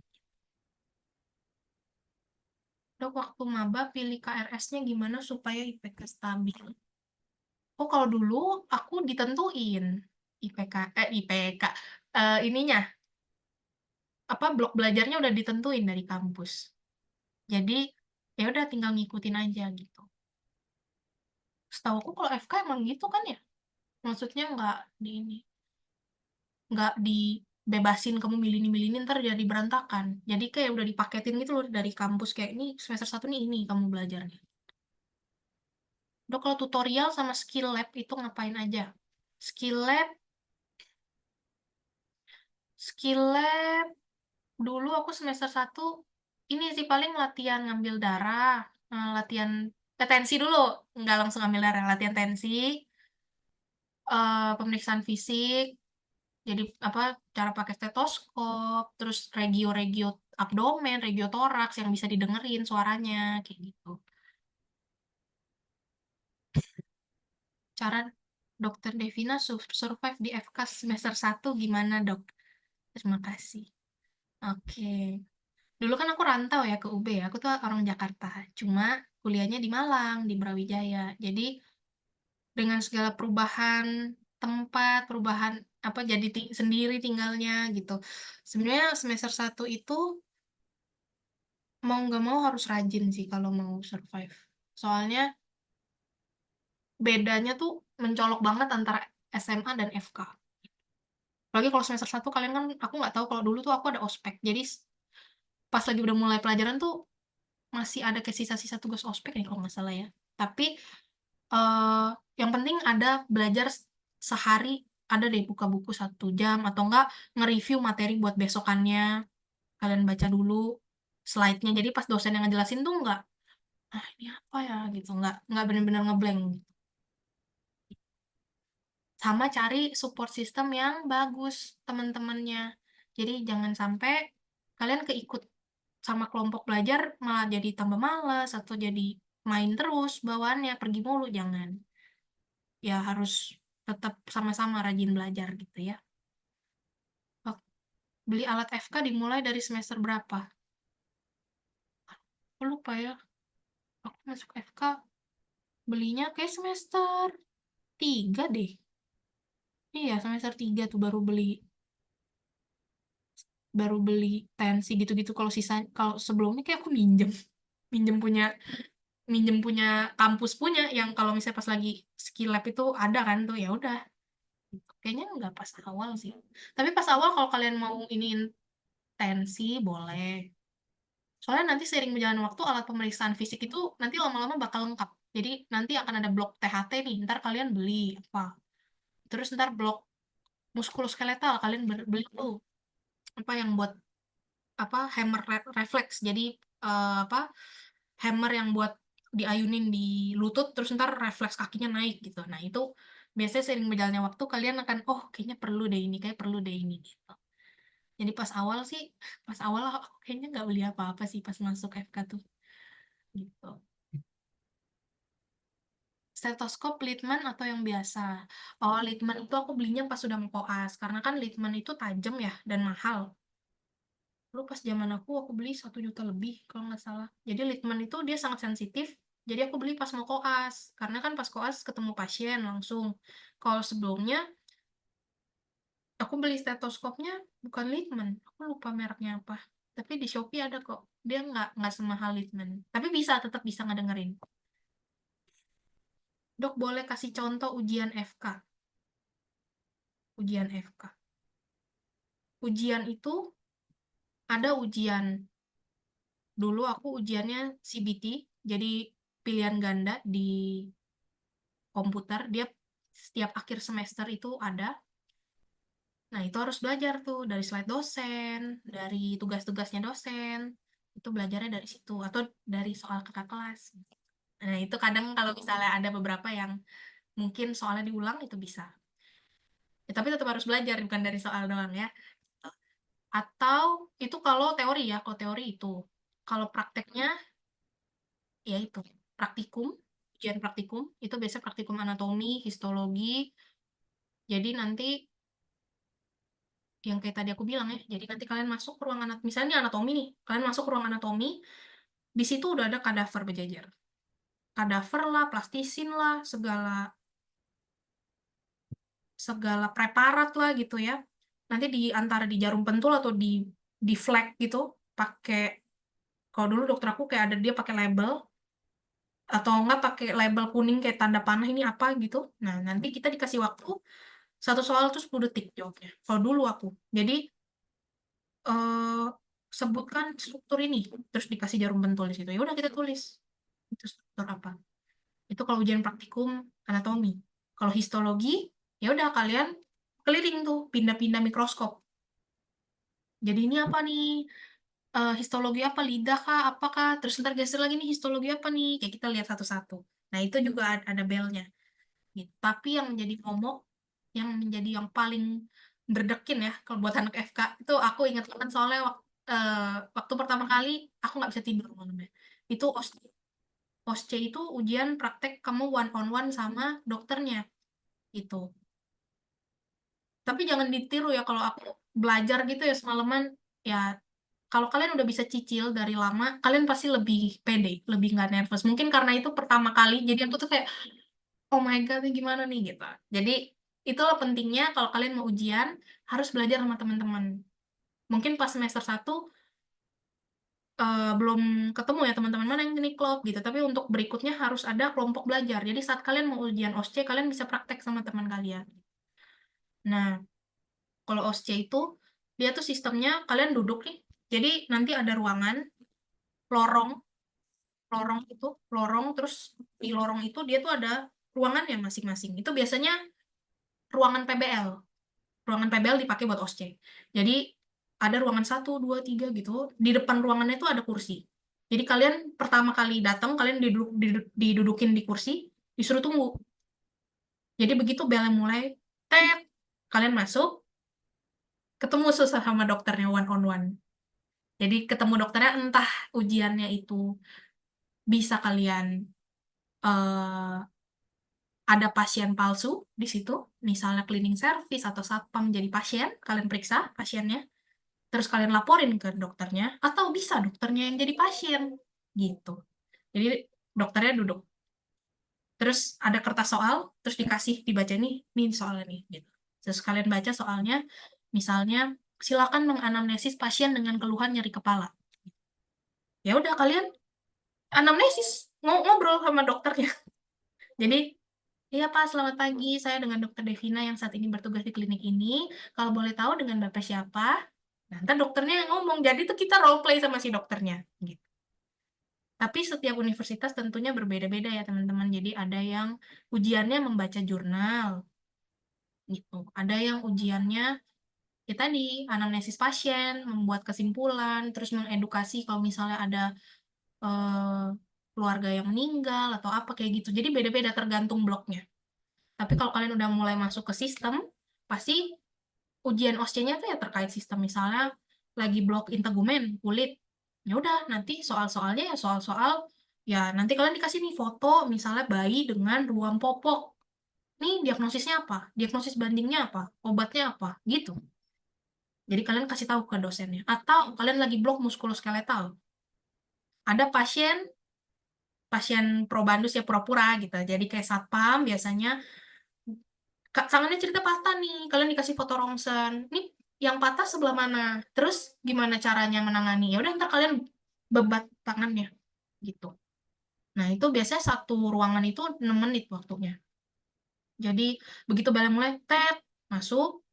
Dok, waktu maba pilih KRS-nya gimana supaya IPK stabil? Oh, kalau dulu aku ditentuin IPK ininya apa blok belajarnya udah ditentuin dari kampus. Jadi ya udah tinggal ngikutin aja gitu. Setahu aku kalau FK emang gitu kan ya? Maksudnya di ini, nggak dibebasin kamu milih ini ntar jadi berantakan. Jadi kayak udah dipaketin gitu loh dari kampus kayak ini semester satu nih ini kamu belajarnya. Dok, kalau tutorial sama skill lab itu ngapain aja? Skill lab, skill lab dulu aku semester satu ini sih paling latihan ngambil darah, latihan tensi dulu, nggak langsung ngambil darah, latihan tensi, pemeriksaan fisik, jadi apa cara pakai stetoskop, terus regio-regio abdomen, regio toraks yang bisa didengerin suaranya kayak gitu. Cara Dokter Devina survive di FK semester satu gimana, Dok? Terima kasih. Oke. Dulu kan aku rantau ya ke UB ya. Aku tuh orang Jakarta. Cuma kuliahnya di Malang, di Brawijaya. Jadi dengan segala perubahan tempat, perubahan apa jadi sendiri tinggalnya gitu. Sebenarnya semester satu itu mau nggak mau harus rajin sih kalau mau survive. Soalnya bedanya tuh mencolok banget antara SMA dan FK. Apalagi kalau semester satu kalian kan, aku nggak tahu kalau dulu tuh aku ada ospek. Jadi pas lagi udah mulai pelajaran tuh masih ada ke sisa-sisa tugas ospek nih kalau nggak salah ya. Tapi eh yang penting ada belajar sehari, ada deh buka buku 1 jam atau enggak nge-review materi buat besokannya. Kalian baca dulu slide-nya. Jadi pas dosen yang ngejelasin tuh enggak, ah ini apa ya gitu, enggak bener-bener ngeblank. Sama cari support system yang bagus teman-temannya. Jadi jangan sampai kalian keikut sama kelompok belajar malah jadi tambah malas atau jadi main terus bawaannya pergi mulu, jangan. Ya harus tetap sama-sama rajin belajar gitu ya. Beli alat FK dimulai dari semester berapa? Aku lupa ya. Aku masuk FK belinya kayak semester 3 deh. Iya, semester 3 tuh baru beli tensi gitu-gitu. Kalau sisa kalau sebelumnya kayak aku minjem punya minjem punya kampus punya yang kalau misalnya pas lagi skill lab itu ada kan tuh ya udah. Kayaknya nggak pas awal sih. Tapi pas awal kalau kalian mau iniin tensi boleh. Soalnya nanti seiring berjalan waktu alat pemeriksaan fisik itu nanti lama-lama bakal lengkap. Jadi nanti akan ada blok THT nih, ntar kalian beli apa. Terus ntar blok muskuloskeletal kalian beli tuh apa yang buat apa hammer reflex. Jadi apa hammer yang buat diayunin di lutut terus ntar refleks kakinya naik gitu. Nah, itu biasanya seiring berjalannya waktu kalian akan oh kayaknya perlu deh ini, kayak perlu deh ini gitu. Jadi pas awal aku kayaknya nggak beli apa-apa sih pas masuk FK tuh gitu. Stetoskop Littmann atau yang biasa? Oh, Littmann itu aku belinya pas sudah mau koas. Karena kan Littmann itu tajam ya dan mahal. Lu pas zaman aku beli 1 juta lebih kalau nggak salah. Jadi Littmann itu dia sangat sensitif. Jadi aku beli pas mau koas. Karena kan pas koas ketemu pasien langsung. Kalau sebelumnya aku beli stetoskopnya bukan Littmann. Aku lupa mereknya apa. Tapi di Shopee ada kok. Dia nggak semahal Littmann. Tapi tetap bisa ngedengerin. Dok, boleh kasih contoh ujian FK? Ujian FK. Ujian itu ada ujian. Dulu aku ujiannya CBT, jadi pilihan ganda di komputer. Dia setiap akhir semester itu ada. Nah, itu harus belajar tuh dari slide dosen, dari tugas-tugasnya dosen. Itu belajarnya dari situ atau dari soal kakak kelas. Nah, itu kadang kalau misalnya ada beberapa yang mungkin soalnya diulang itu bisa. Ya, tapi tetap harus belajar bukan dari soal doang ya. Atau itu kalau teori ya, kalau teori itu. Kalau prakteknya ya itu praktikum, ujian praktikum itu biasa praktikum anatomi, histologi. Jadi nanti yang kayak tadi aku bilang ya, jadi nanti kalian masuk ke ruang anatomi, misalnya anatomi nih, kalian masuk ke ruang anatomi, di situ udah ada kadaver berjejer. Kadaver lah, plastisin lah, segala segala preparat lah gitu ya. Nanti di antara di jarum pentul atau di flag gitu, pakai kalau dulu dokter aku kayak ada dia pakai label atau enggak pakai label kuning kayak tanda panah ini apa gitu. Nah, nanti kita dikasih waktu satu soal tuh 10 detik jawabnya. Kalau dulu aku. Jadi eh sebutkan struktur ini, terus dikasih jarum pentul di situ. Ya udah kita tulis. Itu struktur apa? Itu kalau ujian praktikum anatomi. Kalau histologi, ya udah kalian keliling tuh, pindah-pindah mikroskop. Jadi ini apa nih? Histologi apa? Lidah kah? Apakah? Terus ntar geser lagi nih histologi apa nih? Kayak kita lihat satu-satu. Nah, itu juga ada belnya. Gitu. Tapi yang menjadi momok, yang menjadi yang paling berdekin ya, kalau buat anak FK, itu aku ingat banget soalnya waktu pertama kali aku nggak bisa tidur malamnya. Itu OSCE. OSCE itu ujian praktek kamu one on one sama dokternya. Itu. Tapi jangan ditiru ya kalau aku belajar gitu ya semalaman, ya kalau kalian udah bisa cicil dari lama, kalian pasti lebih pede, lebih nggak nervous. Mungkin karena itu pertama kali, jadi aku tuh kayak, oh my God, ini gimana nih gitu. Jadi itulah pentingnya kalau kalian mau ujian, harus belajar sama teman-teman. Mungkin pas semester 1 belum ketemu ya teman-teman mana yang ini klub gitu. Tapi untuk berikutnya harus ada kelompok belajar. Jadi saat kalian mau ujian OSCE, kalian bisa praktek sama teman kalian. Nah, kalau OSCE itu, dia tuh sistemnya kalian duduk nih. Jadi nanti ada ruangan, lorong, lorong, terus di lorong itu dia tuh ada ruangannya masing-masing. Itu biasanya ruangan PBL. Ruangan PBL dipakai buat OSCE. Jadi ada ruangan satu, dua, tiga gitu. Di depan ruangannya itu ada kursi. Jadi kalian pertama kali datang, kalian didudukin di kursi, disuruh tunggu. Jadi begitu belnya mulai, tet, kalian masuk, ketemu susah sama dokternya one on one. Jadi ketemu dokternya entah ujiannya itu bisa kalian eh, ada pasien palsu di situ, misalnya cleaning service atau satpam jadi pasien, kalian periksa pasiennya, terus kalian laporin ke dokternya, atau bisa dokternya yang jadi pasien, gitu. Jadi dokternya duduk, terus ada kertas soal, terus dikasih dibaca nih soalnya nih, gitu. Terus kalian baca soalnya, misalnya silakan menganamnesis pasien dengan keluhan nyeri kepala. Ya udah kalian anamnesis, ngobrol sama dokternya. Jadi, iya Pak, selamat pagi. Saya dengan Dokter Devina yang saat ini bertugas di klinik ini. Kalau boleh tahu dengan Bapak siapa? Nah, ntar dokternya yang ngomong. Jadi tuh kita role play sama si dokternya. Gitu. Tapi setiap universitas tentunya berbeda-beda ya teman-teman. Jadi ada yang ujiannya membaca jurnal. Gitu. Ada yang ujiannya ya tadi anamnesis pasien, membuat kesimpulan, terus mengedukasi kalau misalnya ada eh, keluarga yang meninggal atau apa kayak gitu. Jadi beda-beda tergantung bloknya. Tapi kalau kalian udah mulai masuk ke sistem, pasti ujian OSCE-nya tuh ya terkait sistem. Misalnya lagi blok integumen, kulit. Ya udah, nanti soal-soalnya ya soal-soal, ya nanti kalian dikasih nih foto, misalnya bayi dengan ruam popok. Nih diagnosisnya apa? Diagnosis bandingnya apa? Obatnya apa? Gitu. Jadi kalian kasih tahu ke dosennya. Atau kalian lagi blok muskuloskeletal. Ada pasien probandus ya pura-pura gitu. Jadi kayak satpam biasanya tangannya cerita patah nih, kalian dikasih foto rongsen. Nih, yang patah sebelah mana? Terus gimana caranya menangani? Ya udah ntar kalian bebat tangannya gitu. Nah, itu biasanya satu ruangan itu 6 menit waktunya. Jadi begitu balik mulai tet masuk,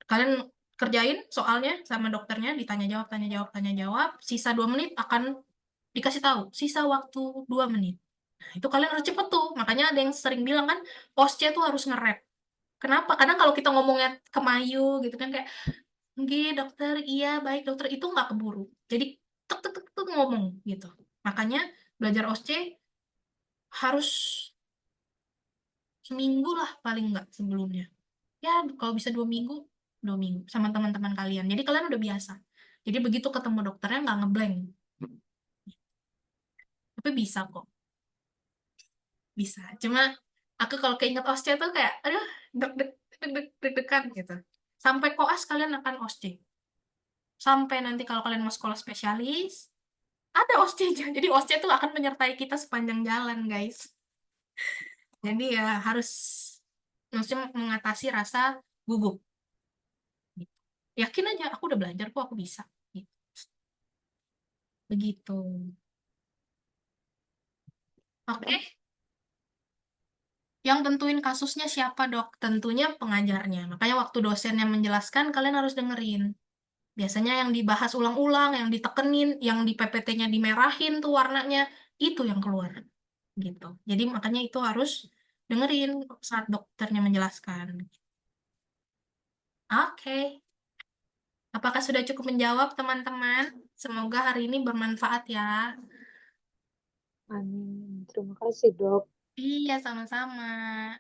kalian kerjain soalnya sama dokternya, ditanya jawab, tanya jawab, tanya jawab. Sisa 2 menit akan dikasih tahu. Sisa waktu 2 menit. Nah, itu kalian harus cepet tuh. Makanya ada yang sering bilang kan, posnya tuh harus nge-rap. Kenapa? Kadang kalau kita ngomongnya kemayu gitu kan kayak, "Nggih, dokter, iya, baik, dokter," itu nggak keburu. Jadi tek tek tek tek ngomong gitu. Makanya belajar OSCE harus seminggu lah paling nggak sebelumnya. Ya, kalau bisa 2 minggu, 2 minggu sama teman-teman kalian. Jadi kalian udah biasa. Jadi begitu ketemu dokternya nggak ngeblank. Tapi bisa kok, bisa. Cuma aku kalau keinget OSCE tuh kayak, aduh, deg-deg, deg-deg, deg-degan gitu. Sampai koas kalian akan OSCE. Sampai nanti kalau kalian mau sekolah spesialis, ada OSCE-nya. Jadi OSCE tuh akan menyertai kita sepanjang jalan, guys. Jadi ya harus maksudnya mengatasi rasa gugup. Gitu. Yakin aja, aku udah belajar kok, aku bisa. Gitu. Begitu. Oke, yang tentuin kasusnya siapa, Dok? Tentunya pengajarnya. Makanya waktu dosennya menjelaskan, kalian harus dengerin. Biasanya yang dibahas ulang-ulang, yang ditekenin, yang di PPT-nya dimerahin tuh warnanya, itu yang keluar. Gitu. Jadi makanya itu harus dengerin saat dokternya menjelaskan. Oke. Apakah sudah cukup menjawab, teman-teman? Semoga hari ini bermanfaat ya. Amin. Terima kasih, Dok. Iya, sama-sama.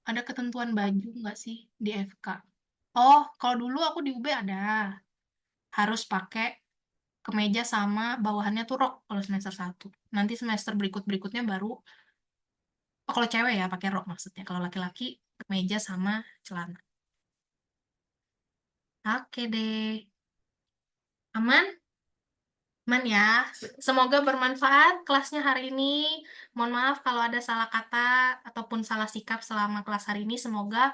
Ada ketentuan baju nggak sih di FK? Oh, kalau dulu aku di UB ada. Harus pakai kemeja sama bawahannya tuh rok kalau semester 1. Nanti semester berikut-berikutnya baru, oh, kalau cewek ya pakai rok maksudnya. Kalau laki-laki kemeja sama celana. Oke deh. Aman? Aman ya. Semoga bermanfaat kelasnya hari ini. Mohon maaf kalau ada salah kata ataupun salah sikap selama kelas hari ini. Semoga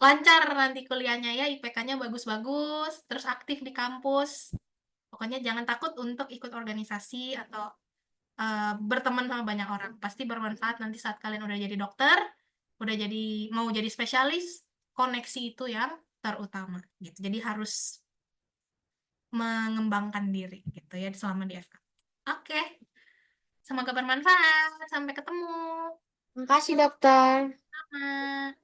lancar nanti kuliahnya ya, IPK-nya bagus-bagus, terus aktif di kampus. Pokoknya jangan takut untuk ikut organisasi atau berteman sama banyak orang. Pasti bermanfaat nanti saat kalian udah jadi dokter, udah jadi mau jadi spesialis, koneksi itu yang terutama gitu. Jadi harus mengembangkan diri gitu ya selama di FK. Oke, semoga bermanfaat. Sampai ketemu. Makasih dokter. Sama.